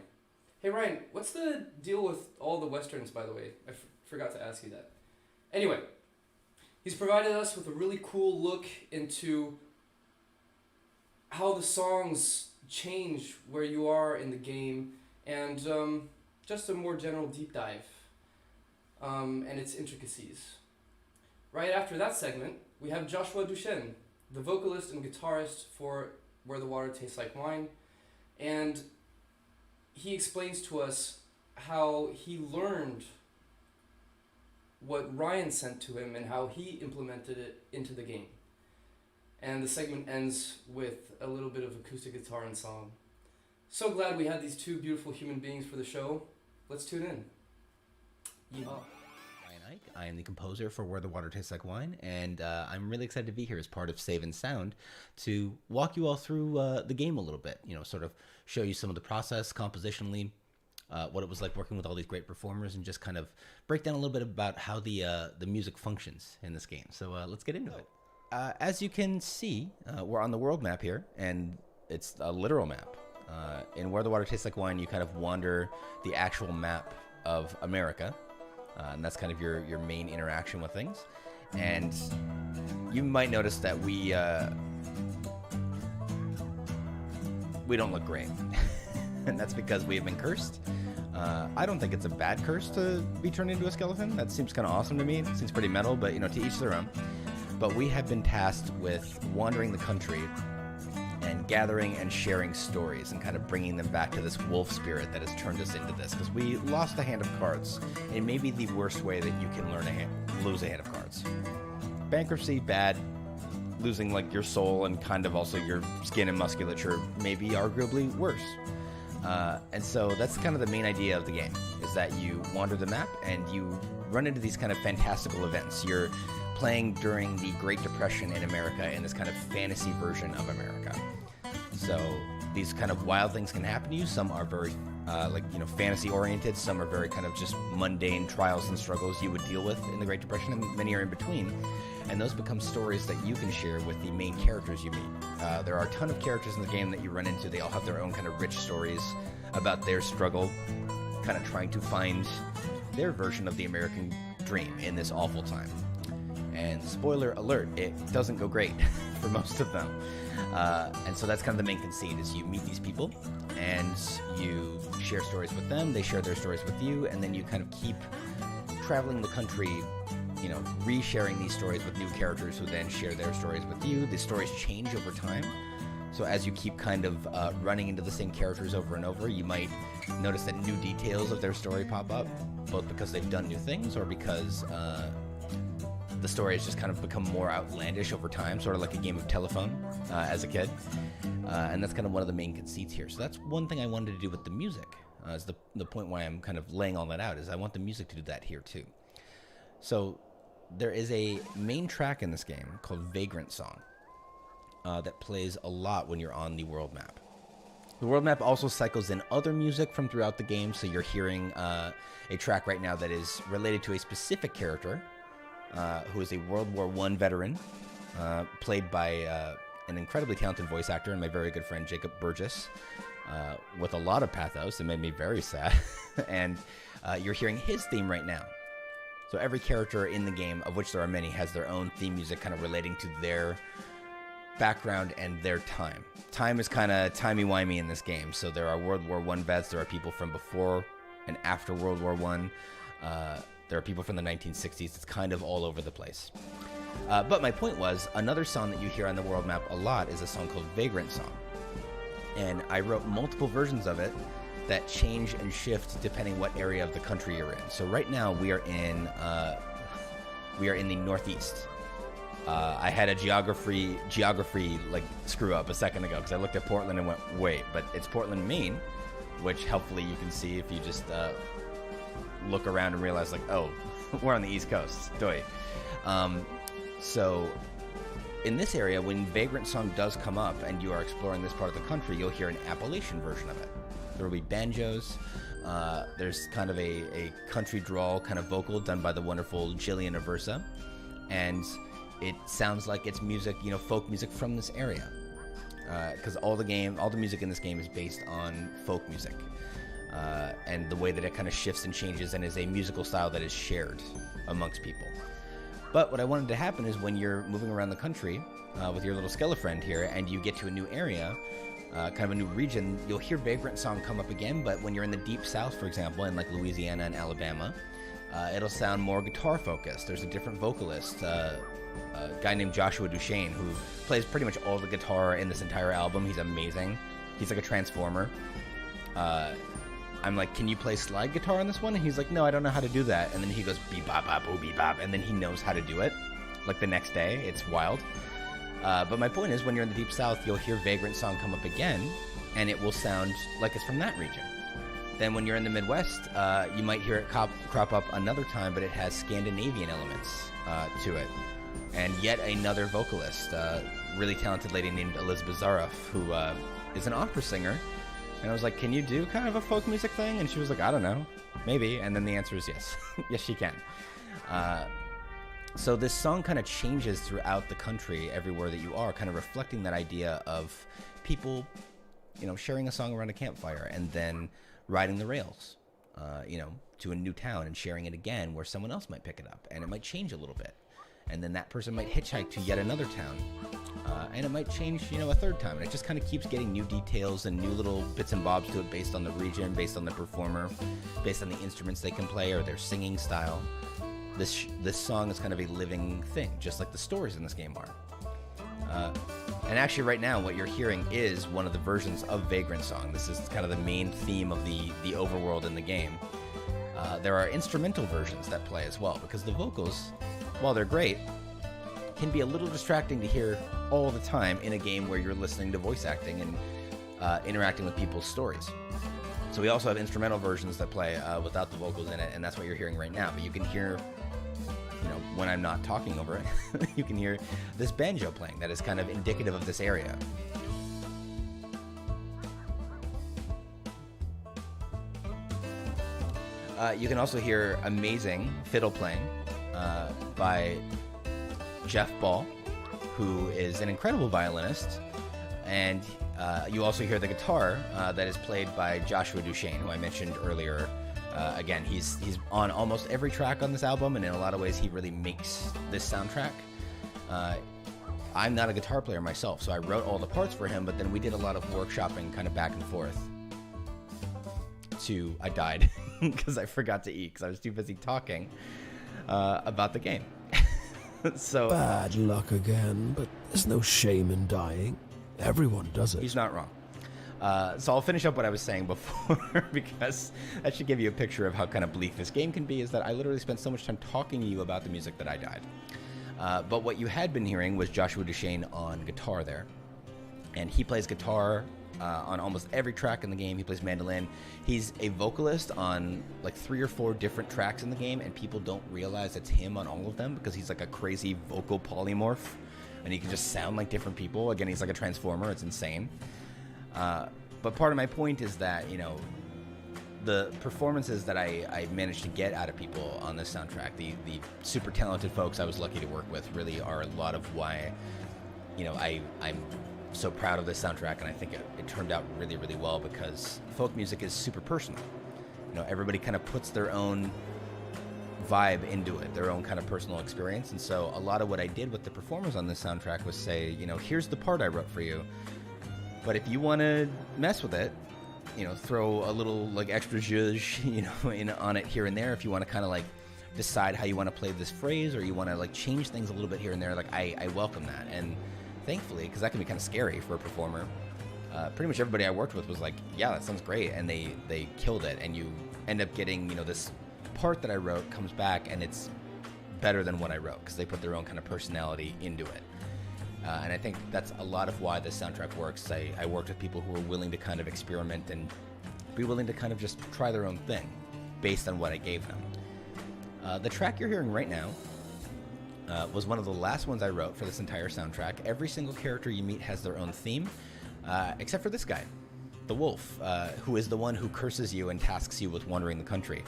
Hey Ryan, what's the deal with all the westerns, by the way? I forgot to ask you that. Anyway, he's provided us with a really cool look into how the songs change where you are in the game, and just a more general deep dive and its intricacies. Right after that segment, we have Joshua Duchesne, the vocalist and guitarist for Where the Water Tastes Like Wine, and he explains to us how he learned what Ryan sent to him and how he implemented it into the game. And the segment ends with a little bit of acoustic guitar and song. So glad we had these two beautiful human beings for the show. Let's tune in. Yeehaw. Ryan Ike. I am the composer for Where the Water Tastes Like Wine, and I'm really excited to be here as part of Save and Sound to walk you all through the game a little bit, sort of show you some of the process compositionally, what it was like working with all these great performers, and just kind of break down a little bit about how the music functions in this game. So let's get into it. As you can see, we're on the world map here, and it's a literal map. In Where the Water Tastes Like Wine, you kind of wander the actual map of America, and that's kind of your main interaction with things. And you might notice that we don't look great. And that's because we have been cursed. I don't think it's a bad curse to be turned into a skeleton. That seems kind of awesome to me. It seems pretty metal, but to each their own. But we have been tasked with wandering the country and gathering and sharing stories and kind of bringing them back to this wolf spirit that has turned us into this, because we lost a hand of cards in maybe the worst way that you can lose a hand of cards. Bankruptcy, bad. Losing like your soul and kind of also your skin and musculature, maybe arguably worse. And so that's kind of the main idea of the game, is that you wander the map and you run into these kind of fantastical events. You're playing during the Great Depression in America in this kind of fantasy version of America. So these kind of wild things can happen to you. Some are very fantasy oriented. Some are very kind of just mundane trials and struggles you would deal with in the Great Depression, and many are in between. And those become stories that you can share with the main characters you meet. There are a ton of characters in the game that you run into. They all have their own kind of rich stories about their struggle, kind of trying to find their version of the American dream in this awful time. And spoiler alert, it doesn't go great for most of them. And so that's kind of the main conceit, is you meet these people and you share stories with them, they share their stories with you, and then you kind of keep traveling the country, you know, re-sharing these stories with new characters who then share their stories with you. The stories change over time. So as you keep kind of running into the same characters over and over, you might notice that new details of their story pop up, both because they've done new things or because the story has just kind of become more outlandish over time, sort of like a game of telephone as a kid. And that's kind of one of the main conceits here. So that's one thing I wanted to do with the music. Is the point why I'm kind of laying all that out, is I want the music to do that here too. So there is a main track in this game called Vagrant Song that plays a lot when you're on the world map. The world map also cycles in other music from throughout the game, so you're hearing a track right now that is related to a specific character who is a World War I veteran, played by an incredibly talented voice actor and my very good friend Jacob Burgess, with a lot of pathos. It made me very sad. And you're hearing his theme right now. So every character in the game, of which there are many, has their own theme music kind of relating to their background and their time. Time is kind of timey-wimey in this game. So there are World War I vets, there are people from before and after World War I. There are people from the 1960s. It's kind of all over the place. But my point was, another song that you hear on the world map a lot is a song called Vagrant Song. And I wrote multiple versions of it that change and shift depending what area of the country you're in. So right now we are in the Northeast. I had a geography like screw up a second ago because I looked at Portland and went, wait, but it's Portland, Maine, which helpfully you can see if you just look around and realize, like, oh, we're on the East Coast. Doy. So in this area, when Vagrant Song does come up and you are exploring this part of the country, you'll hear an Appalachian version of it. There will be banjos. There's kind of a country drawl kind of vocal done by the wonderful Jillian Aversa. And it sounds like it's music, you know, folk music from this area. Because all the music in this game is based on folk music. And the way that it kind of shifts and changes and is a musical style that is shared amongst people. But what I wanted to happen is when you're moving around the country with your little Skellefriend here and you get to a new area, kind of a new region, you'll hear Vagrant Song come up again, but when you're in the Deep South, for example, in like Louisiana and Alabama, it'll sound more guitar focused. There's a different vocalist, a guy named Joshua Duchesne, who plays pretty much all the guitar in this entire album. He's amazing. He's like a transformer. I'm like, can you play slide guitar on this one? And he's like, no, I don't know how to do that. And then he goes, bee-bop, bop, oh, bee-bop. And then he knows how to do it, like the next day. It's wild. But my point is, when you're in the Deep South, you'll hear Vagrant Song come up again, and it will sound like it's from that region. Then when you're in the Midwest, you might hear it crop up another time, but it has Scandinavian elements to it. And yet another vocalist, really talented lady named Elizabeth Zaroff, who is an opera singer. And I was like, can you do kind of a folk music thing? And she was like, I don't know, maybe. And then the answer is yes. Yes, she can. So this song kind of changes throughout the country, everywhere that you are, kind of reflecting that idea of people, you know, sharing a song around a campfire and then riding the rails, you know, to a new town and sharing it again where someone else might pick it up. And it might change a little bit. And then that person might hitchhike to yet another town. And it might change, you know, a third time. And it just kind of keeps getting new details and new little bits and bobs to it based on the region, based on the performer, based on the instruments they can play or their singing style. This song is kind of a living thing, just like the stories in this game are. And actually right now what you're hearing is one of the versions of Vagrant Song. This is kind of the main theme of the overworld in the game. There are instrumental versions that play as well, because the vocals, while they're great, can be a little distracting to hear all the time in a game where you're listening to voice acting and interacting with people's stories. So we also have instrumental versions that play without the vocals in it, and that's what you're hearing right now. But you can hear, you know, when I'm not talking over it, you can hear this banjo playing that is kind of indicative of this area. You can also hear amazing fiddle playing by Jeff Ball, who is an incredible violinist, and you also hear the guitar that is played by Joshua Duchesne, who I mentioned earlier Again, he's on almost every track on this album, and in a lot of ways, he really makes this soundtrack. I'm not a guitar player myself, so I wrote all the parts for him, but then we did a lot of workshopping kind of back and forth. I died because I forgot to eat because I was too busy talking about the game. So bad luck again, but there's no shame in dying. Everyone does it. He's not wrong. So I'll finish up what I was saying before because that should give you a picture of how kind of bleak this game can be, is that I literally spent so much time talking to you about the music that I died. But what you had been hearing was Joshua Duchesne on guitar there. And he plays guitar on almost every track in the game. He plays mandolin. He's a vocalist on like 3 or 4 different tracks in the game, and people don't realize it's him on all of them because he's like a crazy vocal polymorph, and he can just sound like different people. Again, he's like a transformer. It's insane. But part of my point is that, you know, the performances that I managed to get out of people on this soundtrack, the super talented folks I was lucky to work with, really are a lot of why, you know, I'm so proud of this soundtrack, and I think it turned out really, really well because folk music is super personal. You know, everybody kind of puts their own vibe into it, their own kind of personal experience, and so a lot of what I did with the performers on this soundtrack was say, you know, here's the part I wrote for you, but if you want to mess with it, you know, throw a little like extra zhuzh, you know, on it here and there. If you want to kind of like decide how you want to play this phrase, or you want to like change things a little bit here and there, like I welcome that. And thankfully, because that can be kind of scary for a performer, pretty much everybody I worked with was like, yeah, that sounds great, and they killed it. And you end up getting, you know, this part that I wrote comes back and it's better than what I wrote because they put their own kind of personality into it. And I think that's a lot of why this soundtrack works. I worked with people who were willing to kind of experiment and be willing to kind of just try their own thing based on what I gave them. The track you're hearing right now was one of the last ones I wrote for this entire soundtrack. Every single character you meet has their own theme, except for this guy, the wolf, who is the one who curses you and tasks you with wandering the country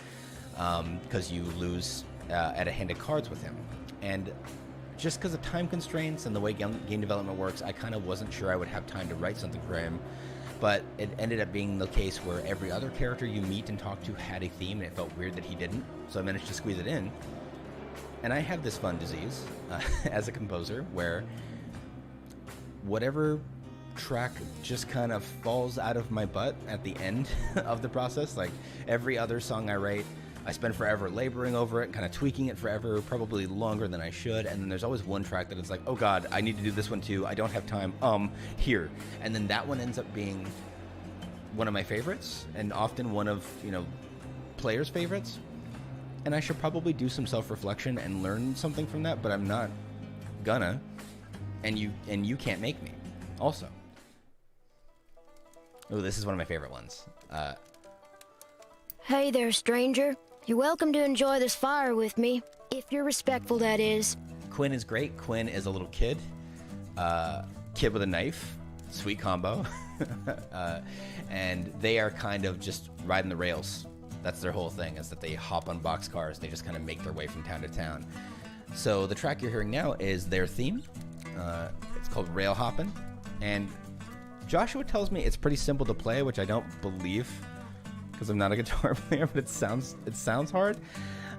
because you lose at a hand of cards with him. And just because of time constraints and the way game development works, I kind of wasn't sure I would have time to write something for him. But it ended up being the case where every other character you meet and talk to had a theme, and it felt weird that he didn't. So I managed to squeeze it in. And I have this fun disease as a composer where whatever track just kind of falls out of my butt at the end of the process. Like every other song I write, I spend forever laboring over it, kind of tweaking it forever, probably longer than I should. And then there's always one track that it's like, oh God, I need to do this one too. I don't have time. Here. And then that one ends up being one of my favorites, and often one of, you know, players' favorites. And I should probably do some self-reflection and learn something from that, but I'm not gonna. And you can't make me. Also. Oh, this is one of my favorite ones. Hey there, stranger. You're welcome to enjoy this fire with me, if you're respectful, that is. Quinn is great. Quinn is a little kid. Kid with a knife. Sweet combo. And they are kind of just riding the rails. That's their whole thing, is that they hop on boxcars. They just kind of make their way from town to town. So the track you're hearing now is their theme. It's called Rail Hoppin'. And Joshua tells me it's pretty simple to play, which I don't believe, because I'm not a guitar player, but it sounds hard.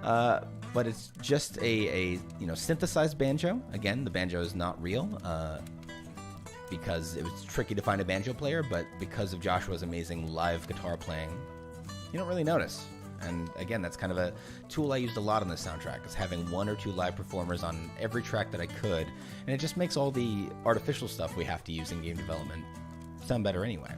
But it's just a you know, synthesized banjo. Again, the banjo is not real because it was tricky to find a banjo player, but because of Joshua's amazing live guitar playing, you don't really notice. And again, that's kind of a tool I used a lot on this soundtrack, is having 1 or 2 live performers on every track that I could, and it just makes all the artificial stuff we have to use in game development sound better anyway.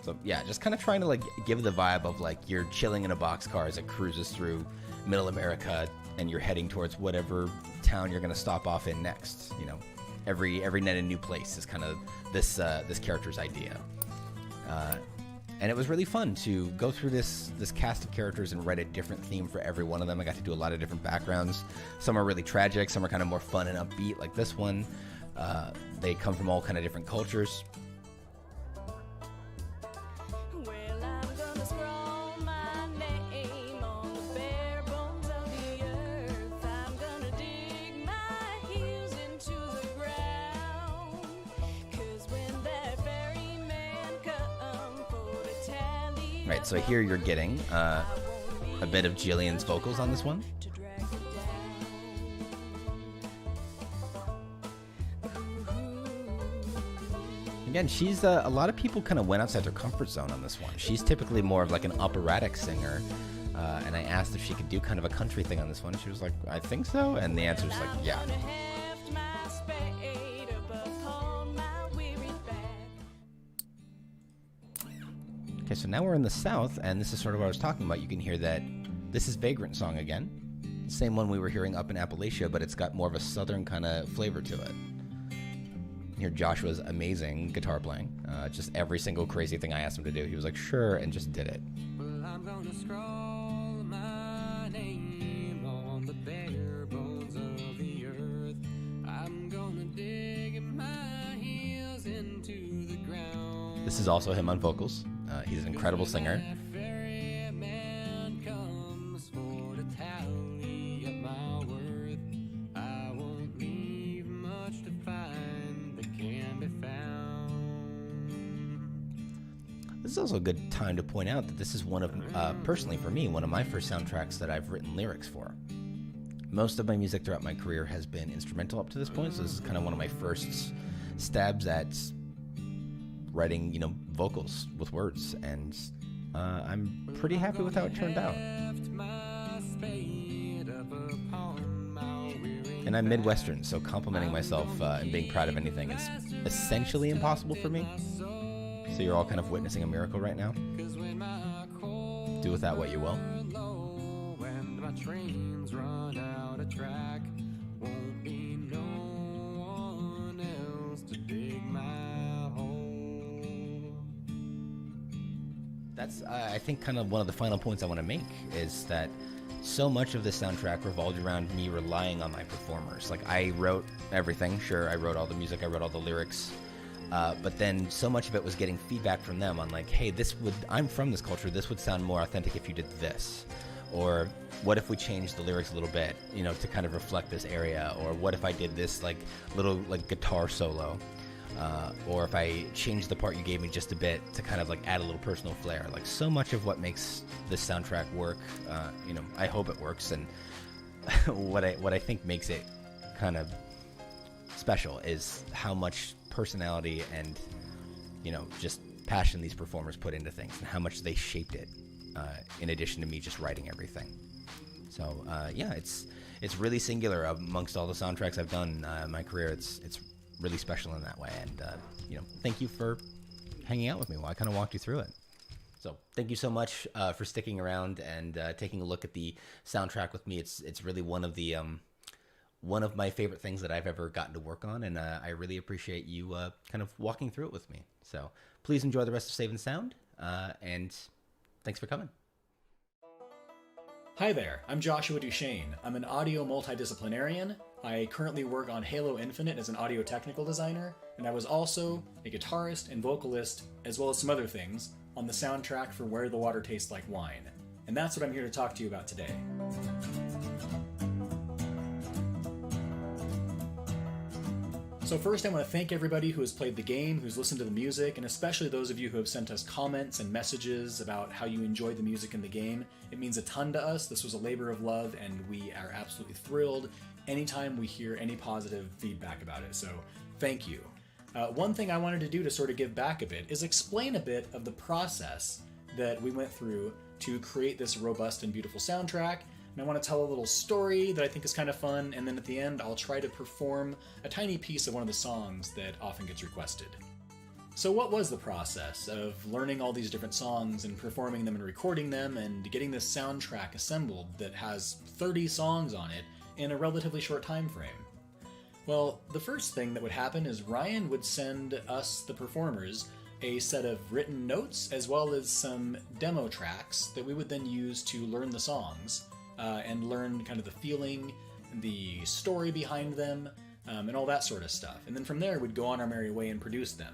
So yeah, just kind of trying to like give the vibe of like you're chilling in a boxcar as it cruises through middle America and you're heading towards whatever town you're going to stop off in next. You know, every night a new place is kind of this character's idea. And it was really fun to go through this cast of characters and write a different theme for every one of them. I got to do a lot of different backgrounds. Some are really tragic, some are kind of more fun and upbeat, like this one. They come from all kind of different cultures. Right, so here you're getting a bit of Jillian's vocals on this one. Again, she's a lot of people kind of went outside their comfort zone on this one. She's typically more of like an operatic singer, and I asked if she could do kind of a country thing on this one. She was like, I think so, and the answer is like, yeah. Okay, so now we're in the south, and this is sort of what I was talking about. You can hear that this is Vagrant Song again. Same one we were hearing up in Appalachia, but it's got more of a southern kind of flavor to it. Hear Joshua's amazing guitar playing. Just every single crazy thing I asked him to do, he was like, sure, and just did it. Well, I'm gonna scroll my name on the bare bones of the earth. I'm gonna dig my heels into the ground. This is also him on vocals. He's an incredible singer. This is also a good time to point out that this is one of, personally for me, one of my first soundtracks that I've written lyrics for. Most of my music throughout my career has been instrumental up to this point, so this is kind of one of my first stabs at writing, vocals with words, and I'm pretty happy with how it turned out. And I'm Midwestern, so complimenting myself and being proud of anything is essentially impossible for me. So you're all kind of witnessing a miracle right now. Do with that what you will. That's, I think, kind of one of the final points I want to make is that so much of the soundtrack revolved around me relying on my performers. Like, I wrote everything. Sure, I wrote all the music, I wrote all the lyrics. But then so much of it was getting feedback from them on like, hey, I'm from this culture, this would sound more authentic if you did this. Or what if we changed the lyrics a little bit, to kind of reflect this area? Or what if I did this like little like guitar solo? Or if I changed the part you gave me just a bit to kind of like add a little personal flair. Like so much of what makes this soundtrack work, I hope it works. And what I think makes it kind of special is how much personality and just passion these performers put into things and how much they shaped it, in addition to me just writing everything. So yeah, it's really singular amongst all the soundtracks I've done in my career. It's really special in that way, and thank you for hanging out with me while I kind of walked you through it. So thank you so much for sticking around and taking a look at the soundtrack with me. It's really one of my favorite things that I've ever gotten to work on, and I really appreciate you kind of walking through it with me. So please enjoy the rest of Save and Sound, and thanks for coming. Hi there, I'm Joshua Duchesne. I'm an audio multidisciplinarian. I currently work on Halo Infinite as an audio technical designer, and I was also a guitarist and vocalist, as well as some other things, on the soundtrack for Where the Water Tastes Like Wine. And that's what I'm here to talk to you about today. So first I want to thank everybody who has played the game, who's listened to the music, and especially those of you who have sent us comments and messages about how you enjoyed the music in the game. It means a ton to us. This was a labor of love, and we are absolutely thrilled anytime we hear any positive feedback about it, so thank you. One thing I wanted to do to sort of give back a bit is explain a bit of the process that we went through to create this robust and beautiful soundtrack. And I want to tell a little story that I think is kind of fun, and then at the end I'll try to perform a tiny piece of one of the songs that often gets requested. So what was the process of learning all these different songs and performing them and recording them and getting this soundtrack assembled that has 30 songs on it in a relatively short time frame? Well, the first thing that would happen is Ryan would send us, the performers, a set of written notes as well as some demo tracks that we would then use to learn the songs and learn kind of the feeling, the story behind them, and all that sort of stuff. And then from there, we'd go on our merry way and produce them.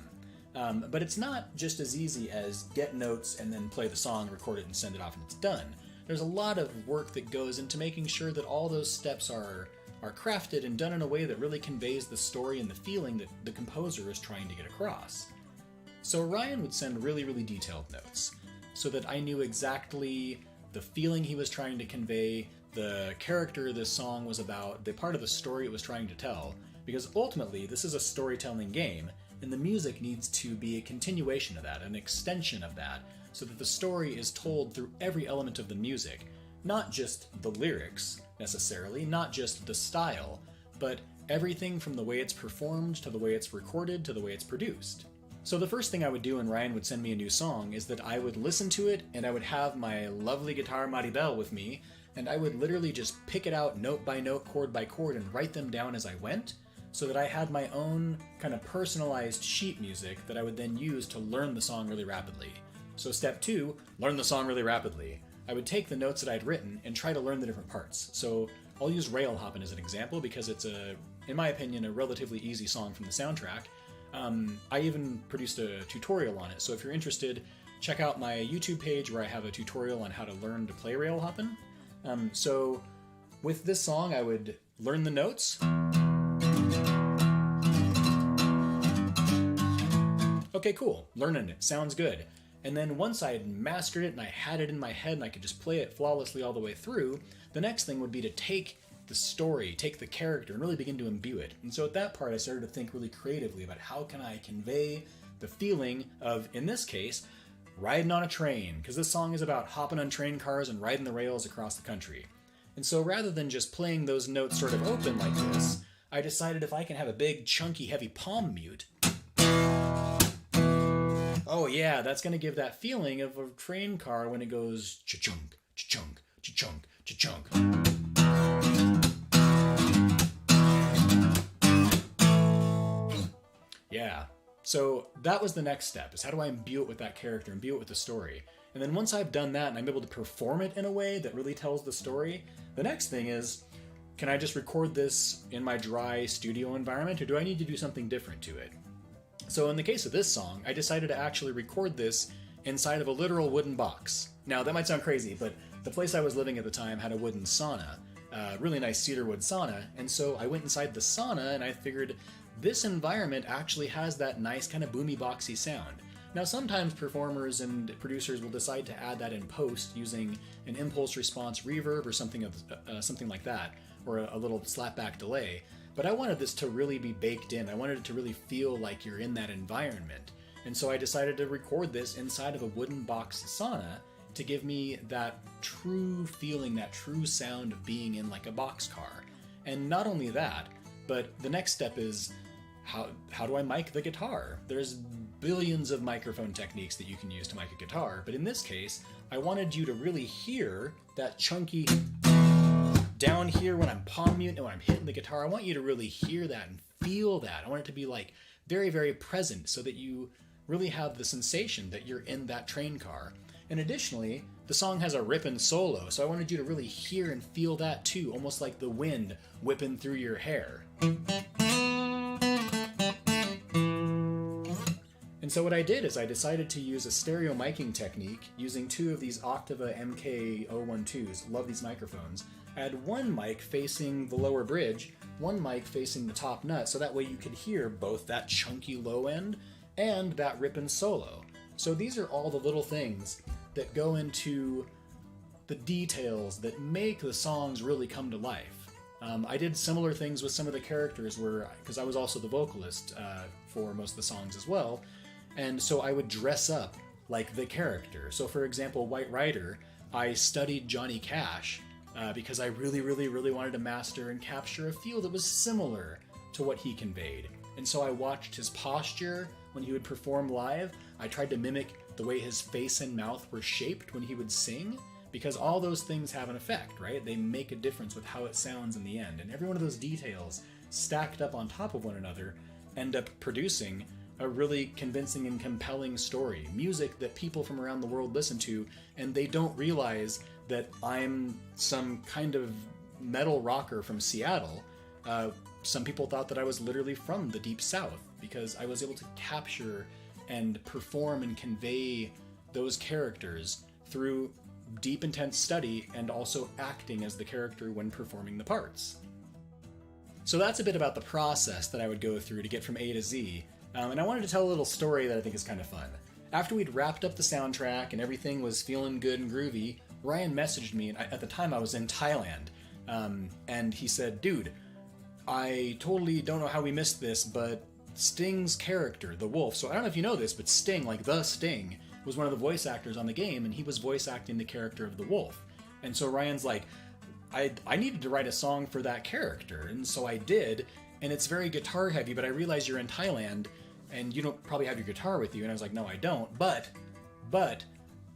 But it's not just as easy as get notes and then play the song, record it, and send it off and it's done. There's a lot of work that goes into making sure that all those steps are crafted and done in a way that really conveys the story and the feeling that the composer is trying to get across. So Ryan would send really, really detailed notes. so that I knew exactly the feeling he was trying to convey, the character this song was about, the part of the story it was trying to tell. Because ultimately, this is a storytelling game, and the music needs to be a continuation of that, an extension of that, so that the story is told through every element of the music. Not just the lyrics, necessarily, not just the style, but everything from the way it's performed, to the way it's recorded, to the way it's produced. So the first thing I would do when Ryan would send me a new song is that I would listen to it, and I would have my lovely guitar Maribel with me, and I would literally just pick it out note by note, chord by chord, and write them down as I went, so that I had my own kind of personalized sheet music that I would then use to learn the song really rapidly. So step 2, learn the song really rapidly. I would take the notes that I'd written and try to learn the different parts. So I'll use Rail Hoppin' as an example because it's in my opinion, a relatively easy song from the soundtrack. I even produced a tutorial on it, so if you're interested, check out my YouTube page where I have a tutorial on how to learn to play Rail Hoppin'. So with this song, I would learn the notes. Okay, cool. Learning it. Sounds good. And then once I had mastered it and I had it in my head and I could just play it flawlessly all the way through, the next thing would be to take the story, take the character, and really begin to imbue it. And so at that part, I started to think really creatively about how can I convey the feeling of, in this case, riding on a train, because this song is about hopping on train cars and riding the rails across the country. And so rather than just playing those notes sort of open like this, I decided if I can have a big, chunky, heavy palm mute, oh yeah, that's going to give that feeling of a train car when it goes cha-chunk, cha-chunk, cha-chunk, cha-chunk. Yeah. So that was the next step, is how do I imbue it with that character, imbue it with the story? And then once I've done that and I'm able to perform it in a way that really tells the story, the next thing is, can I just record this in my dry studio environment, or do I need to do something different to it? So in the case of this song, I decided to actually record this inside of a literal wooden box. Now that might sound crazy, but the place I was living at the time had a wooden sauna, a really nice cedarwood sauna, and so I went inside the sauna and I figured this environment actually has that nice kind of boomy boxy sound. Now sometimes performers and producers will decide to add that in post using an impulse response reverb or something like that, or a little slapback delay. But I wanted this to really be baked in. I wanted it to really feel like you're in that environment. And so I decided to record this inside of a wooden box sauna to give me that true feeling, that true sound of being in like a boxcar. And not only that, but the next step is how do I mic the guitar? There's billions of microphone techniques that you can use to mic a guitar, but in this case, I wanted you to really hear that chunky down here when I'm palm mute and when I'm hitting the guitar. I want you to really hear that and feel that. I want it to be like very, very present so that you really have the sensation that you're in that train car. And additionally, the song has a ripping solo, so I wanted you to really hear and feel that too, almost like the wind whipping through your hair. And so what I did is I decided to use a stereo miking technique using two of these Octava MK012s. Love these microphones. I had one mic facing the lower bridge, one mic facing the top nut, so that way you could hear both that chunky low end and that ripping solo. So these are all the little things that go into the details that make the songs really come to life. I did similar things with some of the characters because I was also the vocalist for most of the songs as well, and so I would dress up like the character. So for example, White Rider, I studied Johnny Cash because I really, really, really wanted to master and capture a feel that was similar to what he conveyed. And so I watched his posture when he would perform live. I tried to mimic the way his face and mouth were shaped when he would sing, because all those things have an effect, right? They make a difference with how it sounds in the end. And every one of those details stacked up on top of one another end up producing a really convincing and compelling story. Music that people from around the world listen to, and they don't realize that I'm some kind of metal rocker from Seattle. Some people thought that I was literally from the Deep South because I was able to capture and perform and convey those characters through deep, intense study and also acting as the character when performing the parts. So that's a bit about the process that I would go through to get from A to Z. And I wanted to tell a little story that I think is kind of fun. after we'd wrapped up the soundtrack and everything was feeling good and groovy, Ryan messaged me, and at the time I was in Thailand, and he said, dude, I totally don't know how we missed this, but Sting's character, the wolf, so I don't know if you know this, but Sting, like the Sting, was one of the voice actors on the game, and he was voice acting the character of the wolf. And so Ryan's like, I needed to write a song for that character, and so I did, and it's very guitar heavy, but I realize you're in Thailand, and you don't probably have your guitar with you. And I was like, no, I don't, but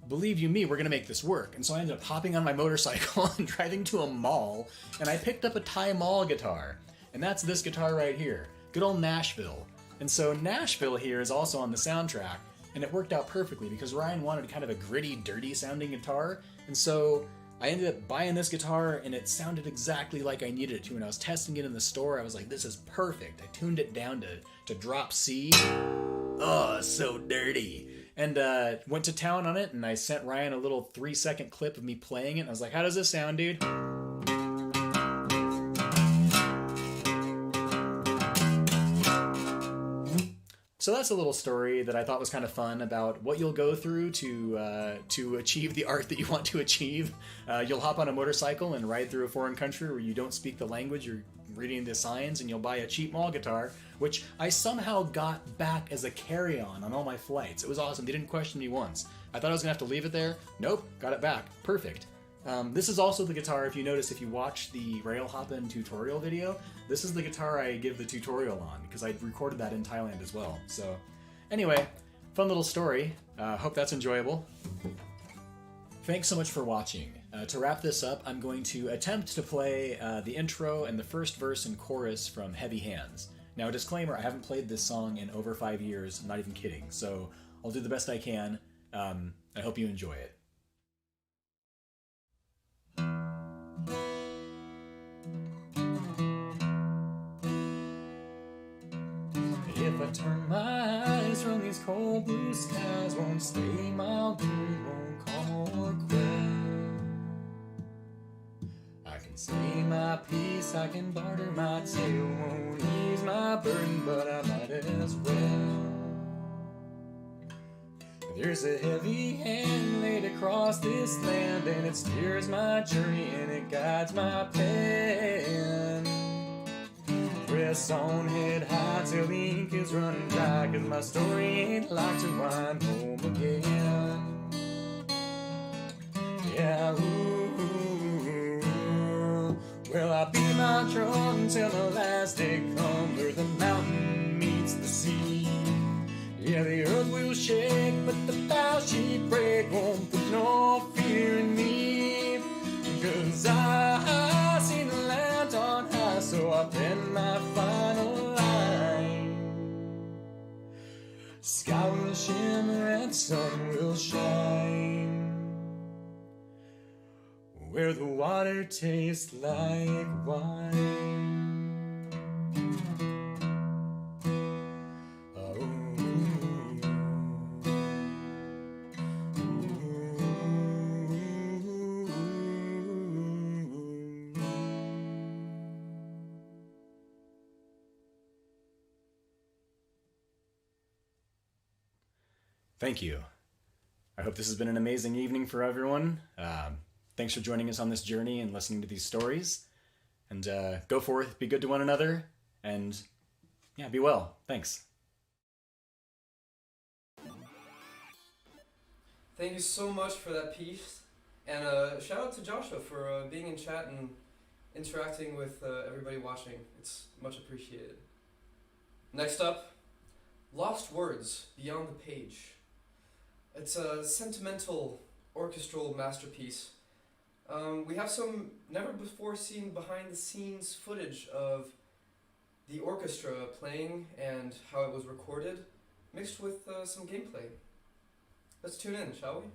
believe you me, we're gonna make this work. And so I ended up hopping on my motorcycle and driving to a mall, and I picked up a Thai mall guitar, and that's this guitar right here, good old Nashville. And so Nashville here is also on the soundtrack, and it worked out perfectly because Ryan wanted kind of a gritty, dirty sounding guitar, and so I ended up buying this guitar, and it sounded exactly like I needed it to. When I was testing it in the store, I was like, this is perfect. I tuned it down to drop C. Oh, so dirty. And went to town on it, and I sent Ryan a little 3-second clip of me playing it. And I was like, how does this sound, dude? So that's a little story that I thought was kind of fun about what you'll go through to achieve the art that you want to achieve. You'll hop on a motorcycle and ride through a foreign country where you don't speak the language, you're reading the signs, and you'll buy a cheap mall guitar, which I somehow got back as a carry-on on all my flights. It was awesome. They didn't question me once. I thought I was going to have to leave it there. Nope, got it back. Perfect. This is also the guitar, if you notice, if you watch the rail hoppin' tutorial video, this is the guitar I give the tutorial on, because I recorded that in Thailand as well. So, anyway, fun little story. Hope that's enjoyable. Thanks so much for watching. To wrap this up, I'm going to attempt to play the intro and the first verse and chorus from Heavy Hands. Now, disclaimer, I haven't played this song in over 5 years, I'm not even kidding, so I'll do the best I can. I hope you enjoy it. If I turn my eyes from these cold blue skies, won't stay mild, breeze won't come or quell. I can say my piece, I can barter my tale, won't ease my burden, but I might as well. There's a heavy hand laid across this land, and it steers my journey and it guides my pen. Press on head high till the ink is running dry, 'cause my story ain't like to wind home again. Yeah, ooh, well, I'll beat my drum till the last day comes, where the mountain meets the sea. Yeah, the earth will shake, but the bow she break won't put no fear in me. 'Cause I seen the land on high, so I pen my final line. Sky will shimmer and sun will shine, where the water tastes like wine. Thank you. I hope this has been an amazing evening for everyone. Thanks for joining us on this journey and listening to these stories. And go forth, be good to one another, and yeah, be well. Thanks. Thank you so much for that piece. And shout out to Joshua for being in chat and interacting with everybody watching. It's much appreciated. Next up, Lost Words Beyond the Page. It's a sentimental orchestral masterpiece. We have some never before seen behind the scenes footage of the orchestra playing and how it was recorded, mixed with some gameplay. Let's tune in, shall we?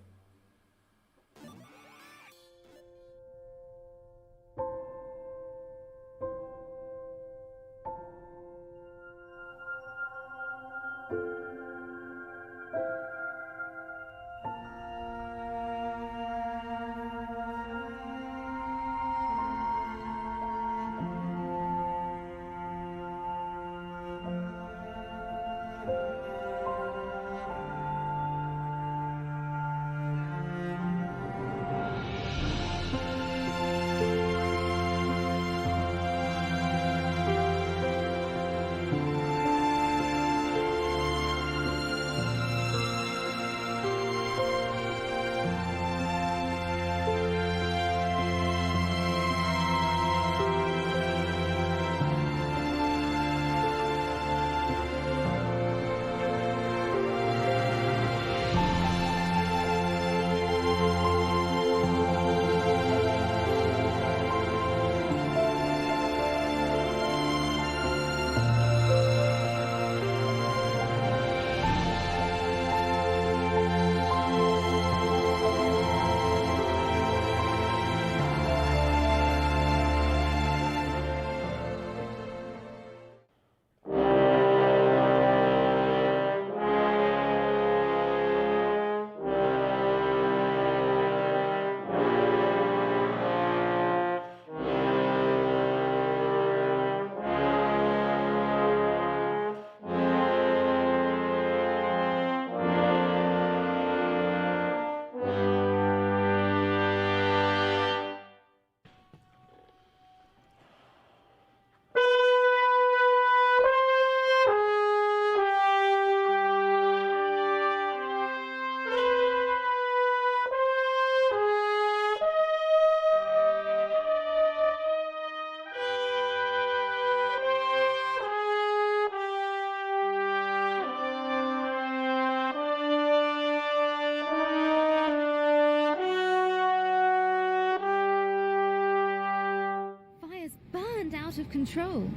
of control.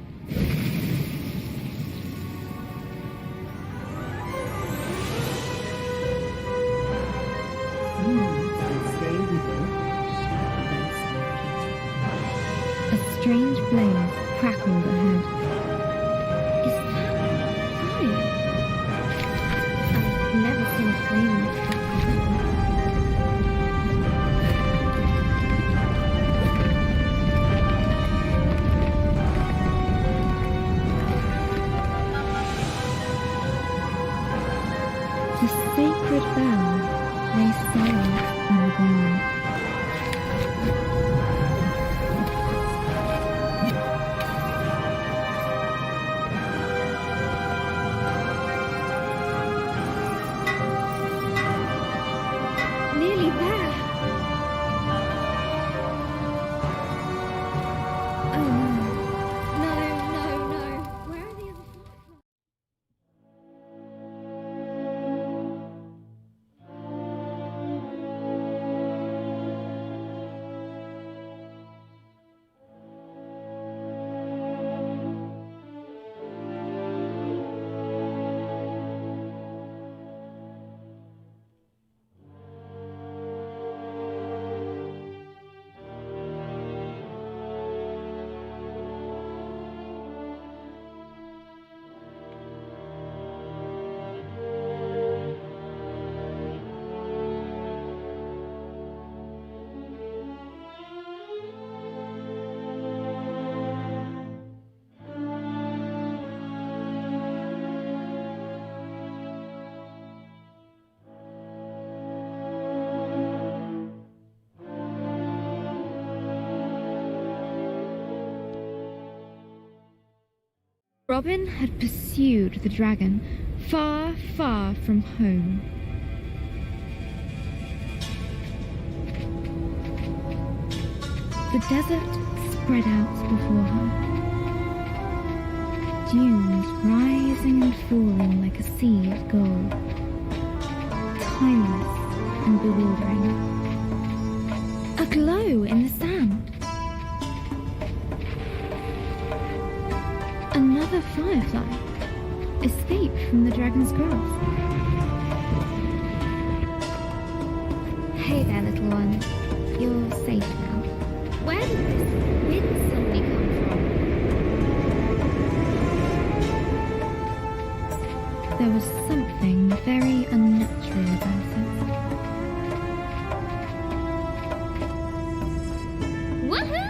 A strange blaze crackled ahead. Is that fire? I've never seen a flame like that before. The sacred bell lay silent on the ground. Nearly there. Oh no. No. Where are the other fireflies? Robin had pursued the dragon far, far from home. The desert spread out before her. Dunes rising and falling like a sea of gold. Timeless and bewildering. A glow in the sand. Another firefly, escaped from the dragon's grasp. Hey there, little one. You're safe now. Where did this wind suddenly come from? There was something very unnatural about it. Woohoo!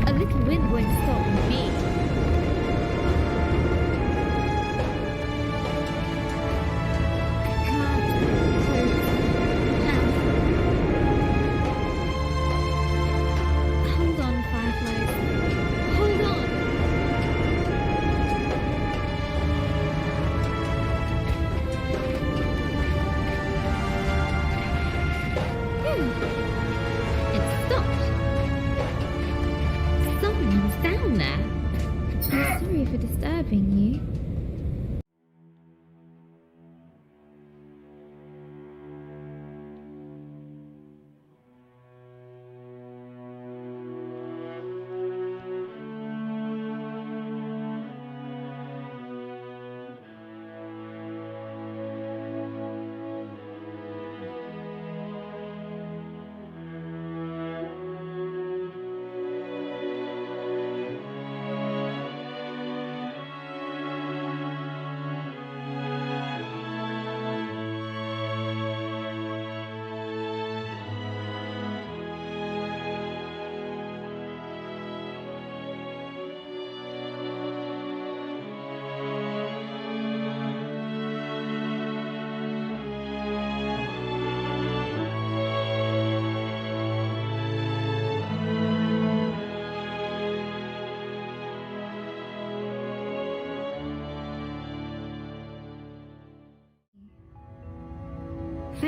A little wind won't stop me. Can't close now. Hold on, fireflies. Hold on. Phew. It stopped. Someone's down there. I'm sorry for disturbing you.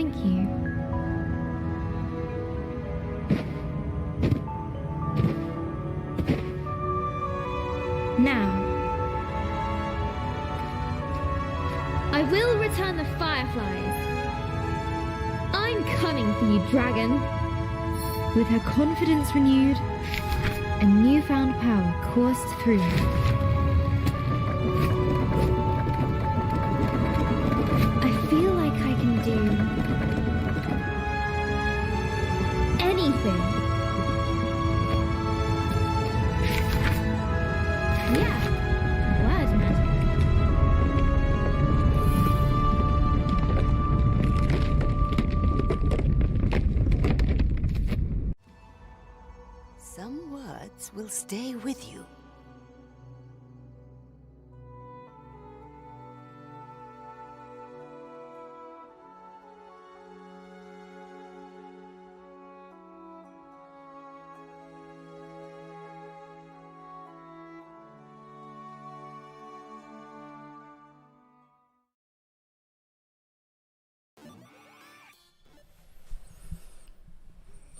Thank you. Now, I will return the fireflies. I'm coming for you, dragon. With her confidence renewed, a newfound power coursed through her. I feel like I can do anything. Yeah, word magic. Some words will stay with you.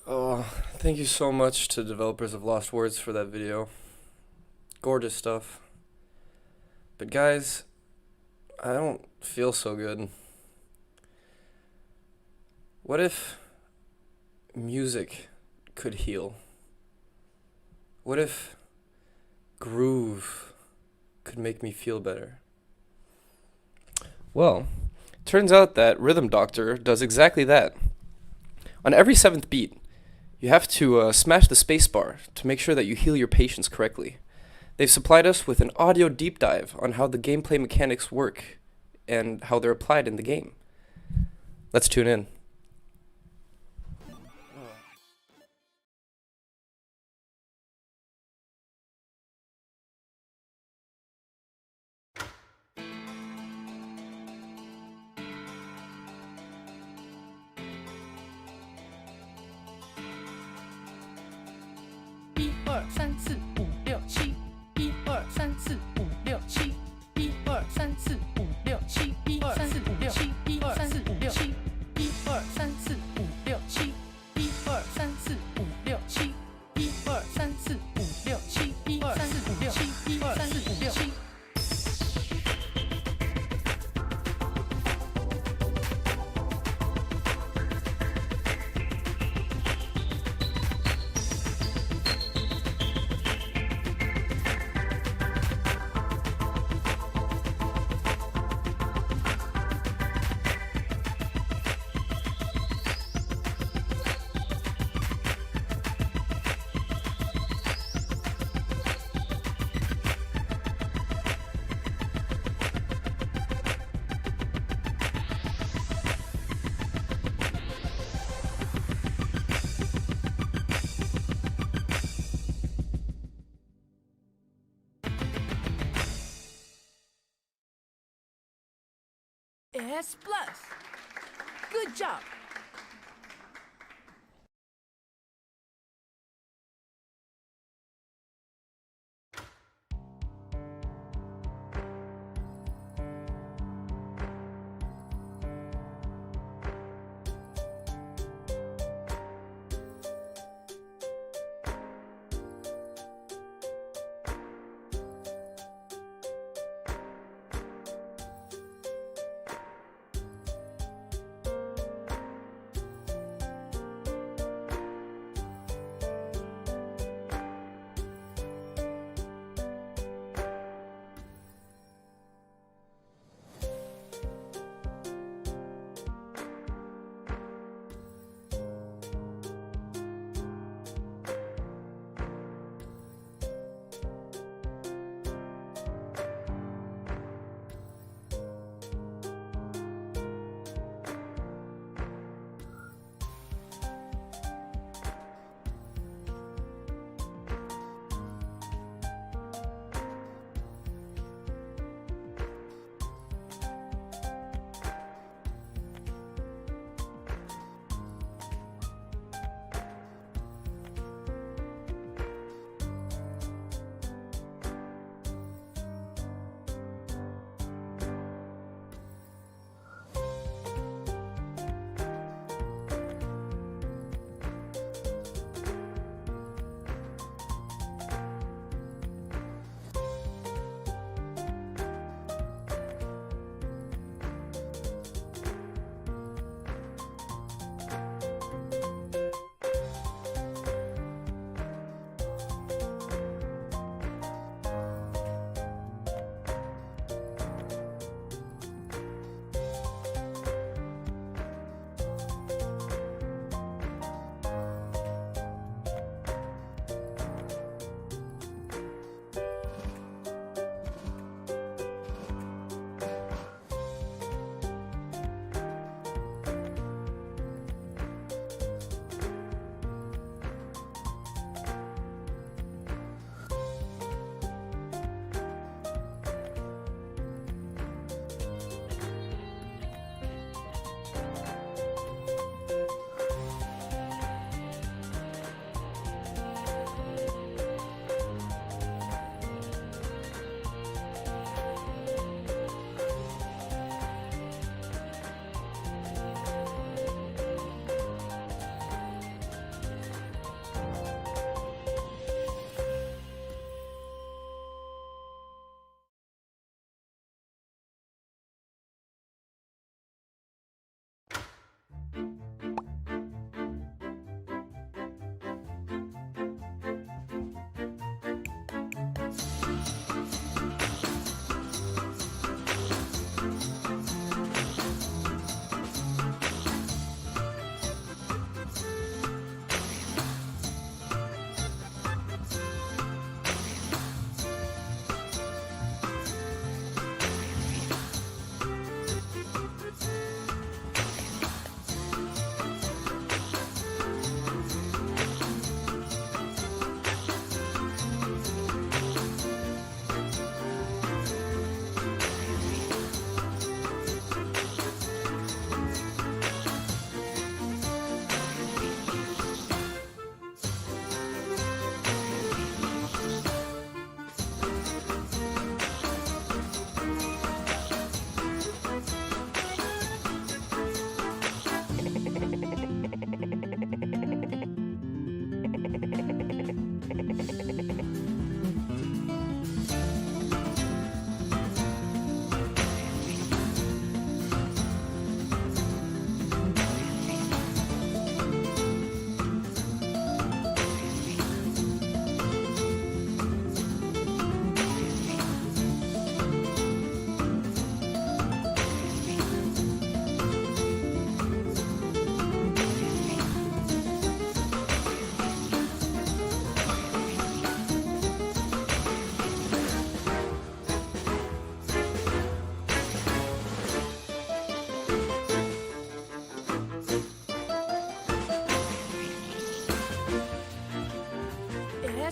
Oh, thank you so much to developers of Lost Words for that video. Gorgeous stuff. But guys, I don't feel so good. What if music could heal? What if groove could make me feel better? Well, turns out that Rhythm Doctor does exactly that. On every 7th beat, you have to smash the spacebar to make sure that you heal your patients correctly. They've supplied us with an audio deep dive on how the gameplay mechanics work and how they're applied in the game. Let's tune in. S plus. Good job.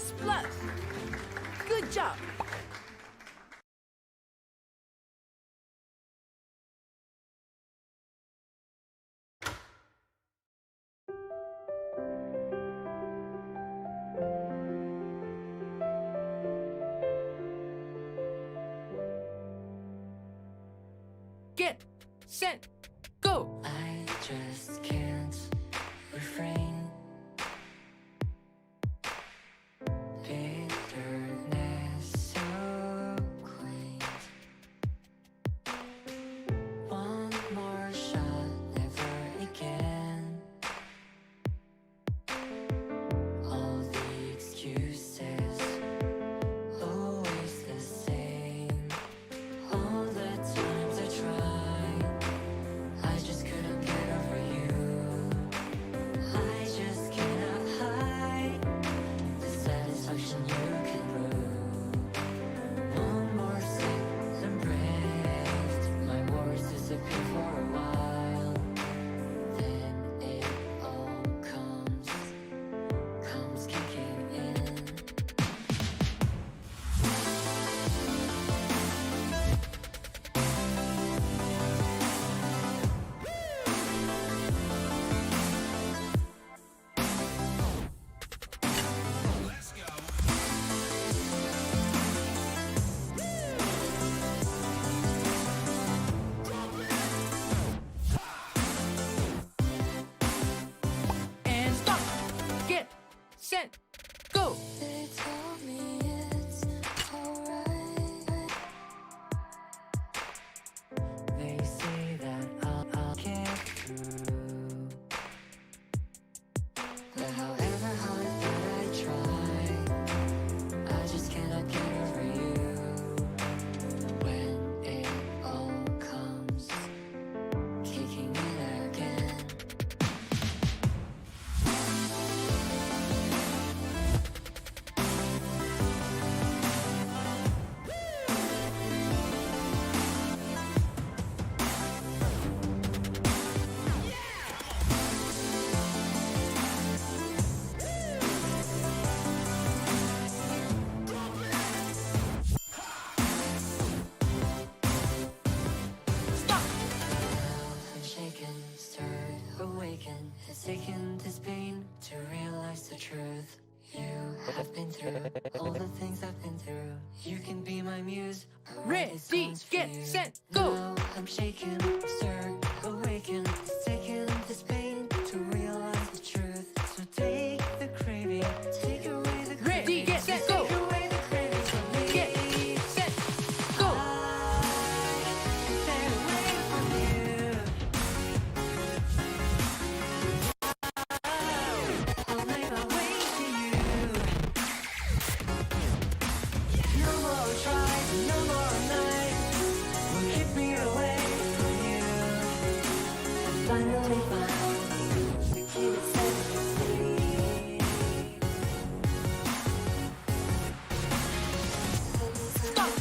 S plus. Good job. Get set, go. I just can't refrain. Bitterness so quaint. One more shot, never again. All the excuses, always the same. All the times I tried, I just couldn't get over you. I just cannot hide the satisfaction you can prove. One more sip and breathe. My worries disappear for a while. Then it all comes kicking in. And stop. Get set, go. They told me it's alright. They say that I'll get through. But however hard that I try, I just cannot get over you. When it all comes kicking in again. Stop. I'm shaken, stirred, awakened, has taken this pain to realize the truth. You have been through all the things I've been through. You can be my muse. I'll write these Ready, songs for get you. set, go. Now I'm shaken, stirred, awakened, has taken this pain to realize the truth. So take the craving, take away the craving. Ready, get set, go. Take away the craving from me. Get set, go. Stay away from you. I'll make my way to you. No more tries, no more nights will keep me away from you. I finally found the key to set me free. Stop.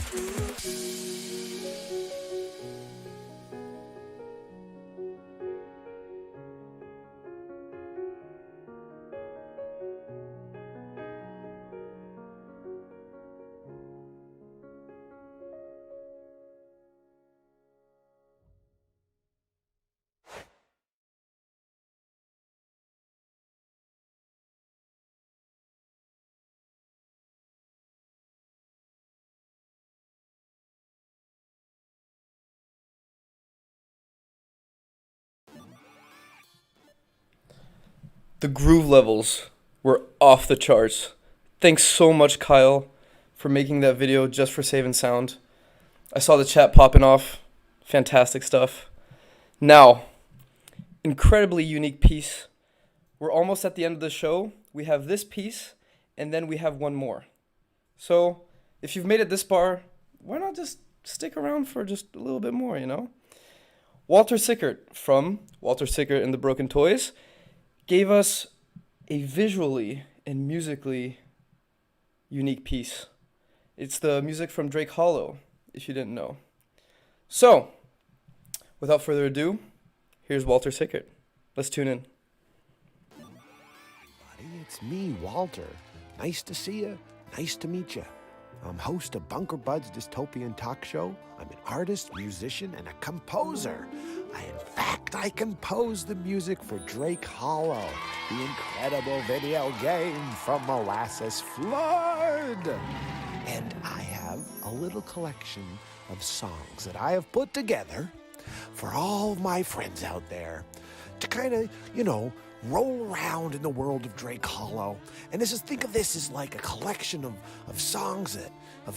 The groove levels were off the charts. Thanks so much, Kyle, for making that video just for Save and Sound. I saw the chat popping off. Fantastic stuff. Now, incredibly unique piece. We're almost at the end of the show. We have this piece, and then we have one more. So, if you've made it this far, why not just stick around for just a little bit more, you know? Walter Sickert from Walter Sickert and the Broken Toys gave us a visually and musically unique piece. It's the music from Drake Hollow, if you didn't know. So, without further ado, here's Walter Sickert. Let's tune in. It's me, Walter. Nice to see you. Nice to meet you. I'm host of Bunker Bud's Dystopian Talk Show. I'm an artist, musician, and a composer. I composed the music for Drake Hollow, the incredible video game from Molasses Flood. And I have a little collection of songs that I have put together for all of my friends out there to kind of, roll around in the world of Drake Hollow. And think of this as like a collection of songs that are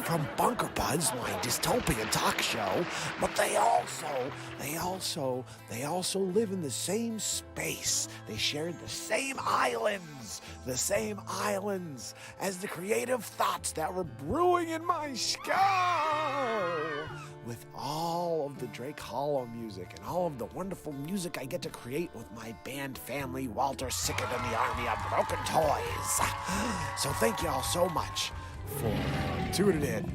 from Bunker Buds, my dystopian talk show, but they also live in the same space. They share the same islands as the creative thoughts that were brewing in my skull. With all of the Drake Hollow music and all of the wonderful music I get to create with my band family, Walter Sickert and the Army of Broken Toys. So thank you all so much for tuning in.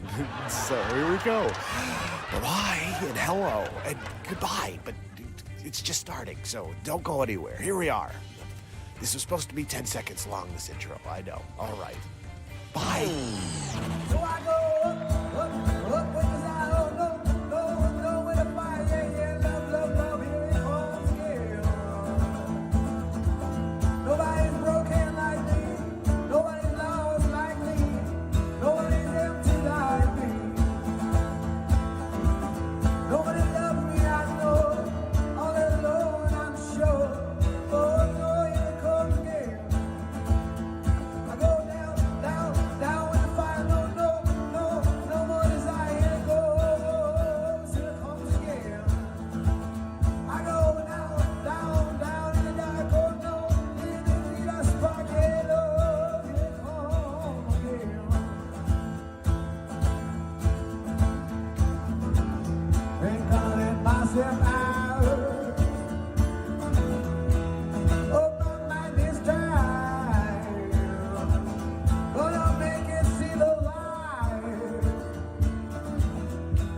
So here we go. Bye and hello and goodbye, but it's just starting, so don't go anywhere. Here we are. This was supposed to be 10 seconds long, this intro, I know. All right. Bye. So I go up with the sound, no, with a fire, yeah, love, here it comes again. Nobody's broken like me, nobody's lost like me, nobody's empty like me. Nobody loves me, I know, all alone I'm sure. Oh no, here it comes again. I go down with the fire, no more desire, here it goes, here it comes again. I go down in the dark, oh no, need a spark, hey love, here it comes again. Ain't gonna let myself out. Oh, my mind is tired. Gonna make it see the light.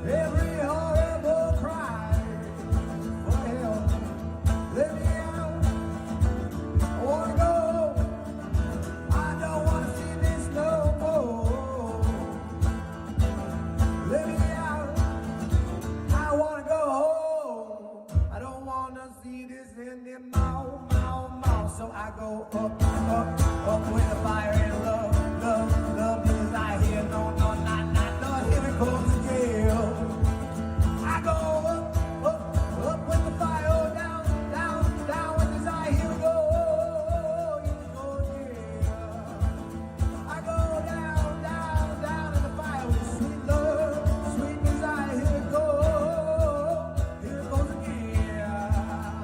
Every horrible cry for help. Let me out. I wanna go. I don't wanna see this no more. Let me out. I wanna go home. I don't wanna see this anymore. So I go up with the fire and love, desire here. No, here it comes again. I go up with the fire, oh, down with desire. Here we go, again. I go down in the fire with sweet love, sweet desire. Here it goes again. Yeah.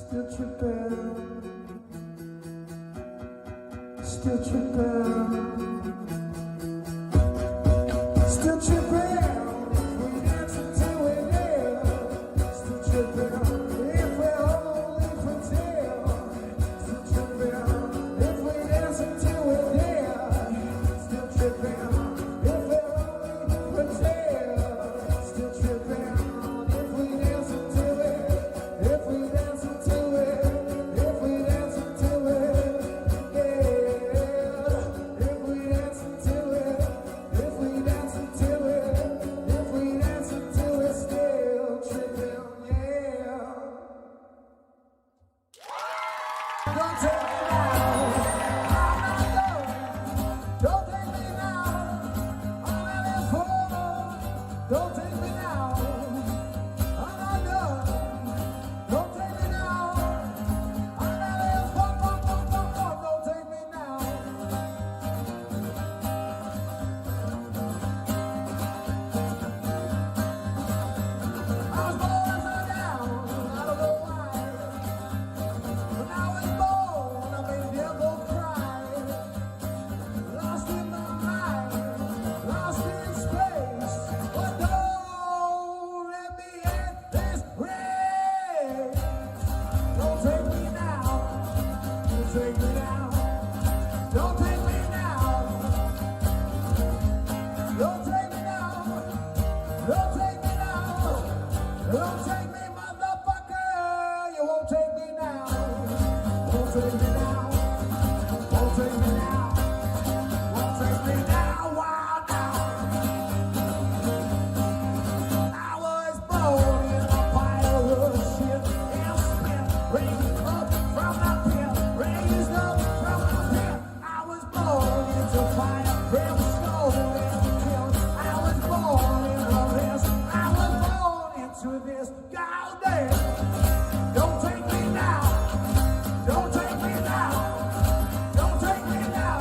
Still tripping. Still tripping. Still tripping. We dance until we're there. Still tripping. If we only pretend. Still tripping. If we dance until we're there. Still tripping. If we only pretend. Still tripping. If we dance until we're. If we dance until we're. If we dance until we're. Don't take me now. I'm not done. Don't take me now. I'm having fun. Don't take me now. I'm not done. Don't take me now. I'm having fun. Don't take me now. I was born so down. I don't know why. When I was born, I made devil cry. Lost in my mind, lost in space. But don't let me end this race. Don't take me now. Don't take me now. Don't take me now. Don't take me now. Don't take me now. Don't take me, motherfucker. You won't take me now. Won't take me now. Won't take me now. Won't take me now. Wow, now. I was born in a pile of shit and spit, raised up from the pit, raised up from the pit. I was born into fire, brimstone and kill. I was born into this. I was born into this. Goddamn. Don't take me now. Don't take me now. Don't take me now.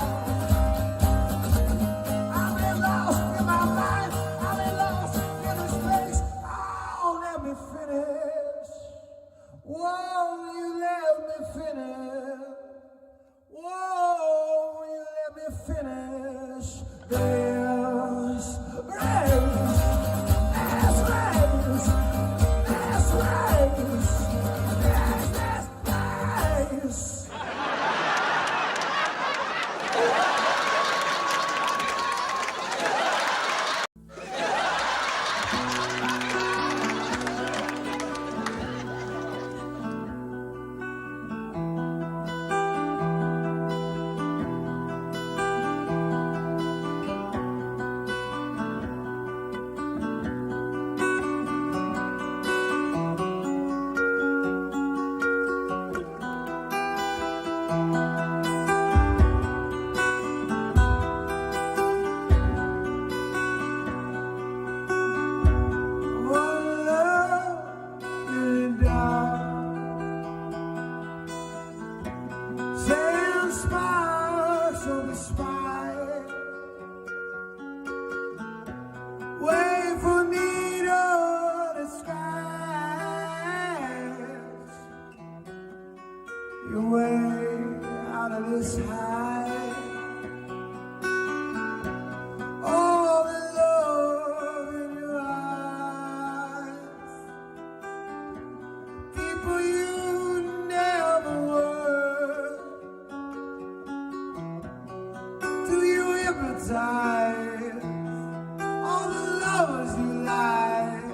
I'm been lost in my mind. I'm been lost in the space. Oh, let me finish. Whoa, you let me finish. Whoa, you let me finish. There's race. There's race. There's race. There's race. One love in the dark. Sand sparks on the spine. Wait for me to the skies. You're way out of this high. All the love in your eyes. People you never were. Do you hypnotize all the lovers you like?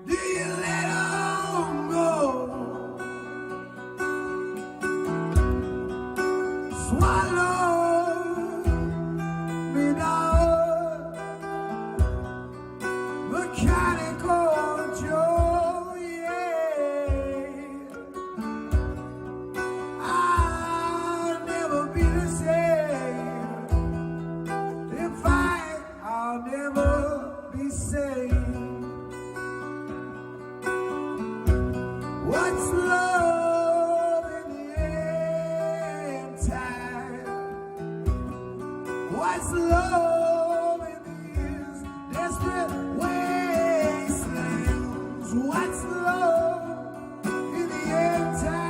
Do you let them go? Swallow me down. Mechanical Joe, yeah. I'll never be the same. In fact, I'll never be sane. What's love in the end time? What's love in these desperate wastelands? What's love in the end time?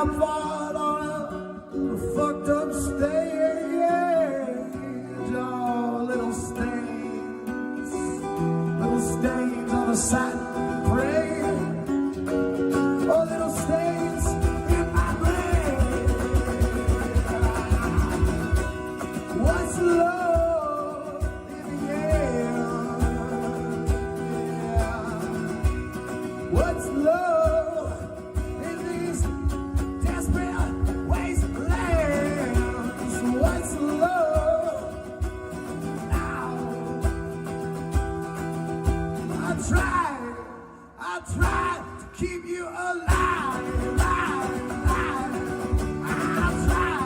I'm falling on a fucked up stage. Oh, little stains on a satin parade. Oh, little stains in my brain. What's love in the air? Yeah. What's love in these desperate wastelands? What's love now? I tried to keep you alive, alive, alive. I tried.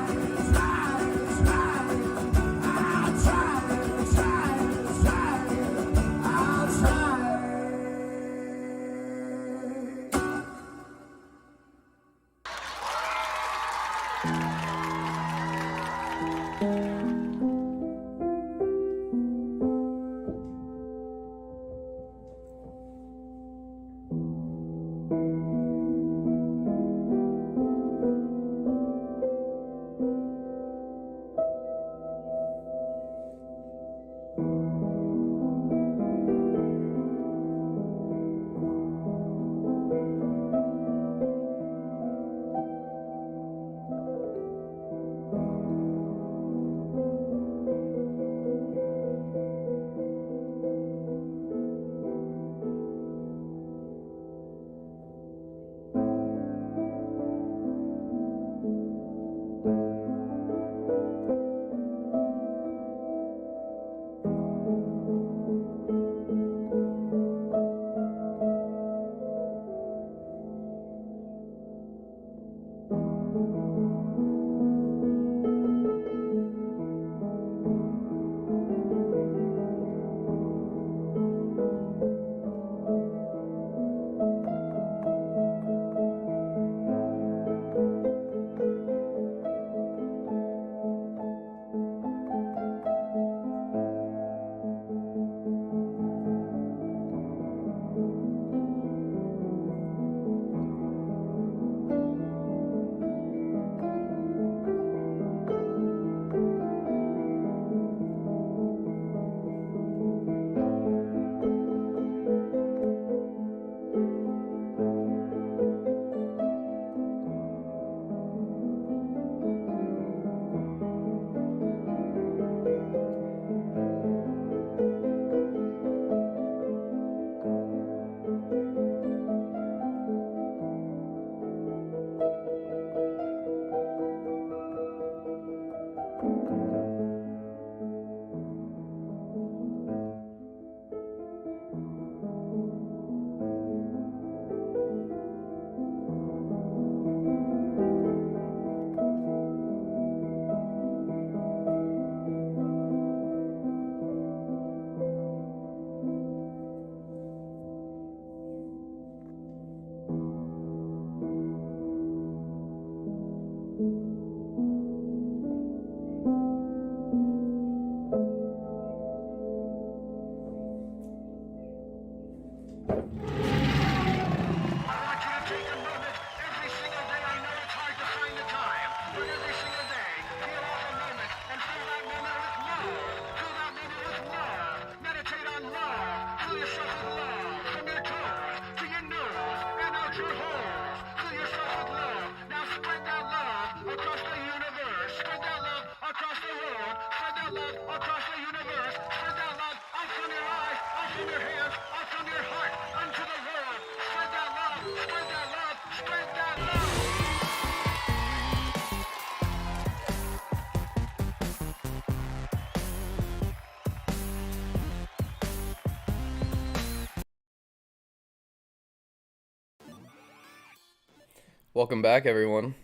Welcome back, everyone.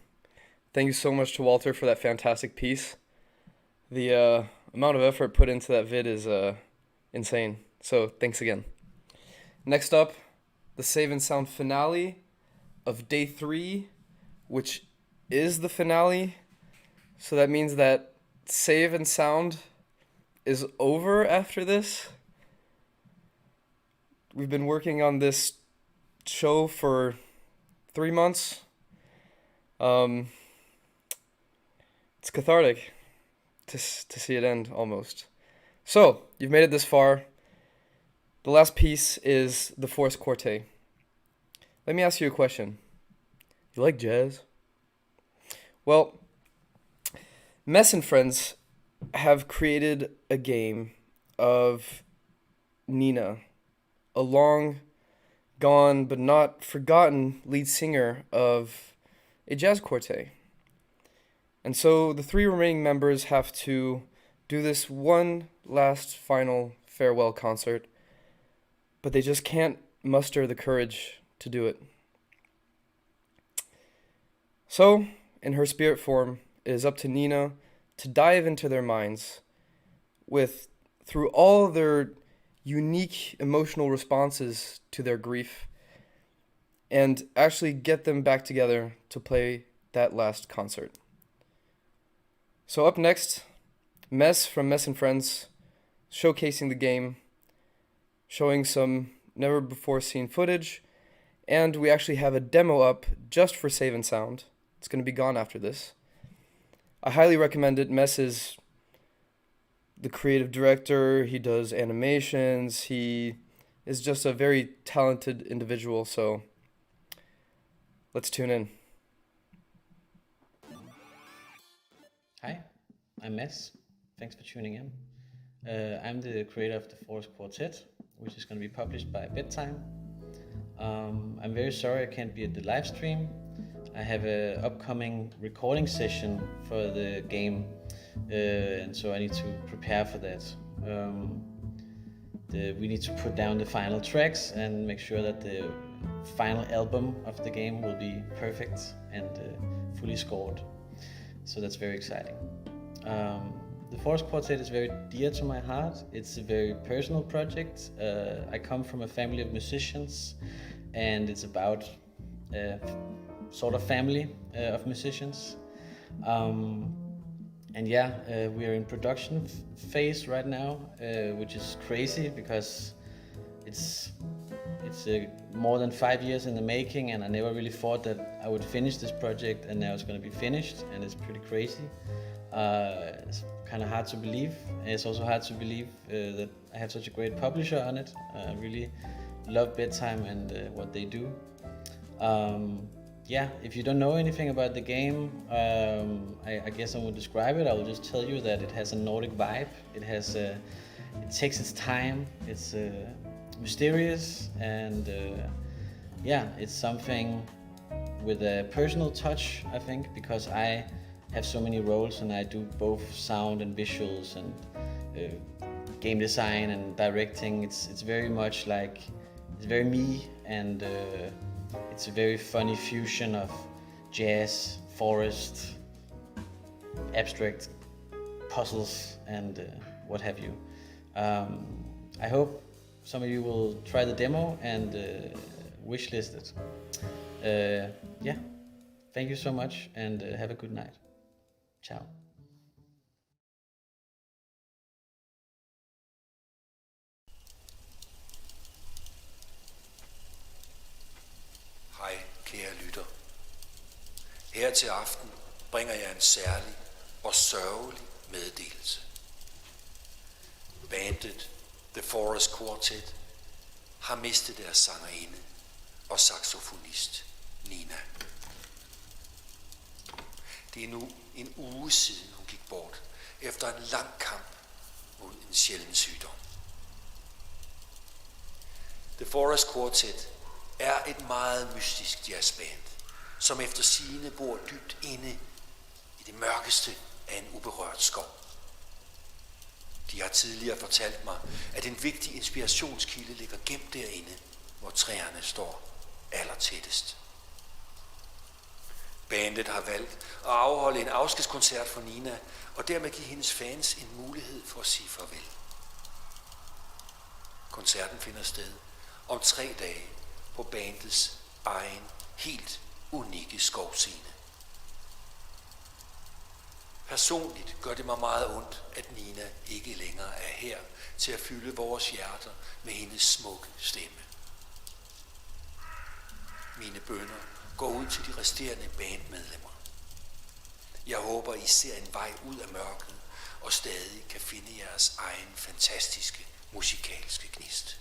Thank you so much to Walter for that fantastic piece. The amount of effort put into that vid is insane. So thanks again. Next up, the Save and Sound finale of day 3, which is the finale. So that means that Save and Sound is over after this. We've been working on this show for 3 months. It's cathartic to see it end almost. So, you've made it this far. The last piece is the Forest Quartet. Let me ask you a question. You like jazz? Well, Mess and Friends have created a game of Nina, a long gone but not forgotten lead singer of a jazz quartet. And so the 3 remaining members have to do this one last final farewell concert, but they just can't muster the courage to do it. So, in her spirit form, it is up to Nina to dive into their minds through all their unique emotional responses to their grief and actually get them back together to play that last concert. So up next, Mess from Mess and Friends, showcasing the game, showing some never before seen footage, and we actually have a demo up just for Save and Sound. It's going to be gone after this. I highly recommend it. Mess is the creative director. He does animations. He is just a very talented individual, so let's tune in. Hi, I'm Mads. Thanks for tuning in. I'm the creator of the Forest Quartet, which is going to be published by Bedtime. I'm very sorry I can't be at the live stream. I have an upcoming recording session for the game, and so I need to prepare for that. We need to put down the final tracks and make sure that the final album of the game will be perfect and fully scored. So that's very exciting. The Forest Quartet is very dear to my heart. It's a very personal project. I come from a family of musicians, and it's about sort of family of musicians. And yeah, we are in production phase right now, which is crazy because it's more than 5 years in the making, and I never really thought that I would finish this project, and now it's going to be finished, and it's pretty crazy. It's kind of hard to believe. It's also hard to believe that I have such a great publisher on it. I really love Bedtime and what they do. Yeah, if you don't know anything about the game, I guess I will describe it. I will just tell you that it has a Nordic vibe. It takes its time. It's mysterious, and yeah, it's something with a personal touch, I think, because I have so many roles and I do both sound and visuals and game design and directing. It's very much like, it's very me, and it's a very funny fusion of jazz, forest, abstract puzzles, and what have you. I hope some of you will try the demo and wishlist it. Yeah, thank you so much, and have a good night. Ciao. Hej, kære lytter. Her til aften bringer jeg en særlig og sørgelig meddelelse. Bandet The Forest Quartet har mistet deres sangerinde og saxofonist Nina. Det er nu en uge siden hun gik bort efter en lang kamp mod en sjælden sygdom. The Forest Quartet er et meget mystisk jazzband, som efter sigende bor dybt inde i det mørkeste af en uberørt skov. De har tidligere fortalt mig, at en vigtig inspirationskilde ligger gemt derinde, hvor træerne står allertættest. Bandet har valgt at afholde en afskedskoncert for Nina, og dermed give hendes fans en mulighed for at sige farvel. Koncerten finder sted om 3 dage på bandets egen, helt unikke skovscene. Personligt gør det mig meget ondt, at Nina ikke længere er her til at fylde vores hjerter med hendes smukke stemme. Mine bønner går ud til de resterende bandmedlemmer. Jeg håber, I ser en vej ud af mørket og stadig kan finde jeres egen fantastiske musikalske gnist.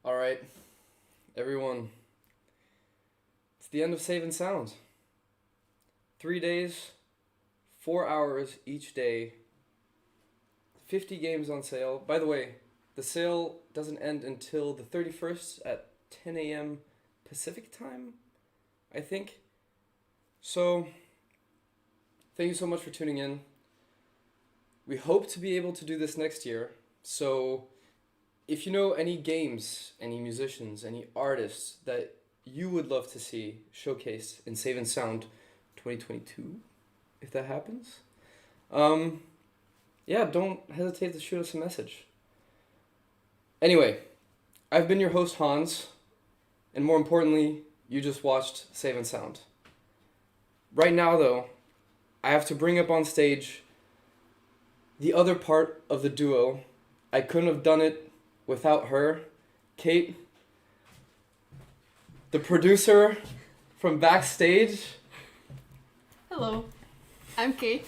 Alright, everyone. It's the end of Save and Sound. 3 days, 4 hours each day, 50 games on sale. By the way, the sale doesn't end until the 31st at 10 a.m. Pacific time, I think. So, thank you so much for tuning in. We hope to be able to do this next year. So, if you know any games, any musicians, any artists that you would love to see showcased in Save and Sound 2022, if that happens, yeah, don't hesitate to shoot us a message. Anyway, I've been your host, Hans, and more importantly, you just watched Save and Sound. Right now, though, I have to bring up on stage the other part of the duo. I couldn't have done it without her. Kate, the producer from backstage. Hello, I'm Kate.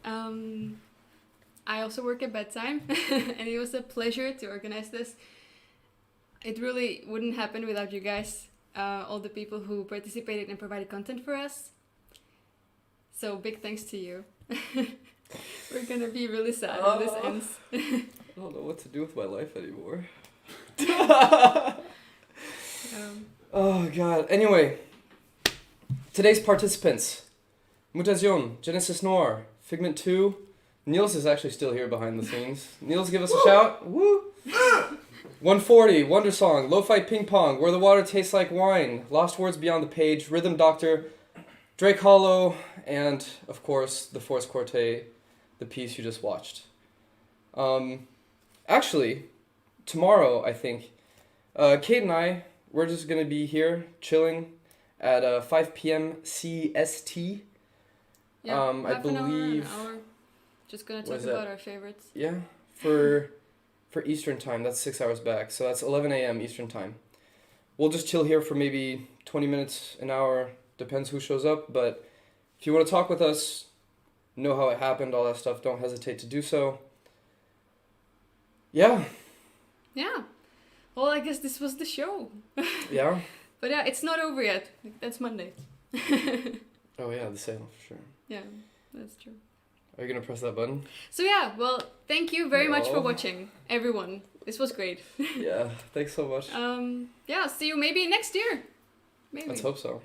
I also work at Bedtime, and it was a pleasure to organize this. It really wouldn't happen without you guys, all the people who participated and provided content for us. So big thanks to you. We're gonna be really sad when this ends. I don't know what to do with my life anymore. Oh god. Anyway, today's participants: Mutation, Genesis Noir, Figment 2. Niels is actually still here behind the scenes. Niels, give us a shout. Woo! 140, Wonder Song, Lo-Fi Ping Pong, Where the Water Tastes Like Wine, Lost Words Beyond the Page, Rhythm Doctor, Drake Hollow, and of course the Force Corte, the piece you just watched. Actually, tomorrow I think, Kate and I, we're just gonna be here chilling at 5 p.m. CST. Yeah, I half believe. an hour. Just gonna talk about our favorites. Yeah, for Eastern time, that's 6 hours back, so that's 11 a.m. Eastern time. We'll just chill here for maybe 20 minutes, an hour, depends who shows up, but if you want to talk with us, know how it happened, all that stuff, don't hesitate to do so. Yeah. Yeah. Well, I guess this was the show. Yeah? But yeah, it's not over yet. That's Monday. Oh yeah, the sale, for sure. Yeah, that's true. Are you going to press that button? So yeah, well, thank you very much for No. watching, everyone. This was great. Yeah, thanks so much. Yeah, see you maybe next year. Maybe. Let's hope so.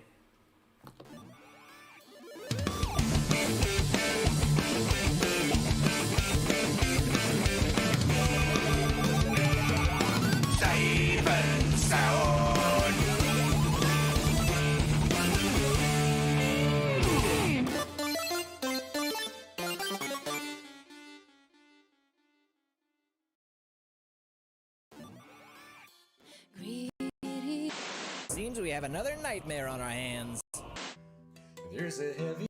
Seems we have another nightmare on our hands. There's a heavy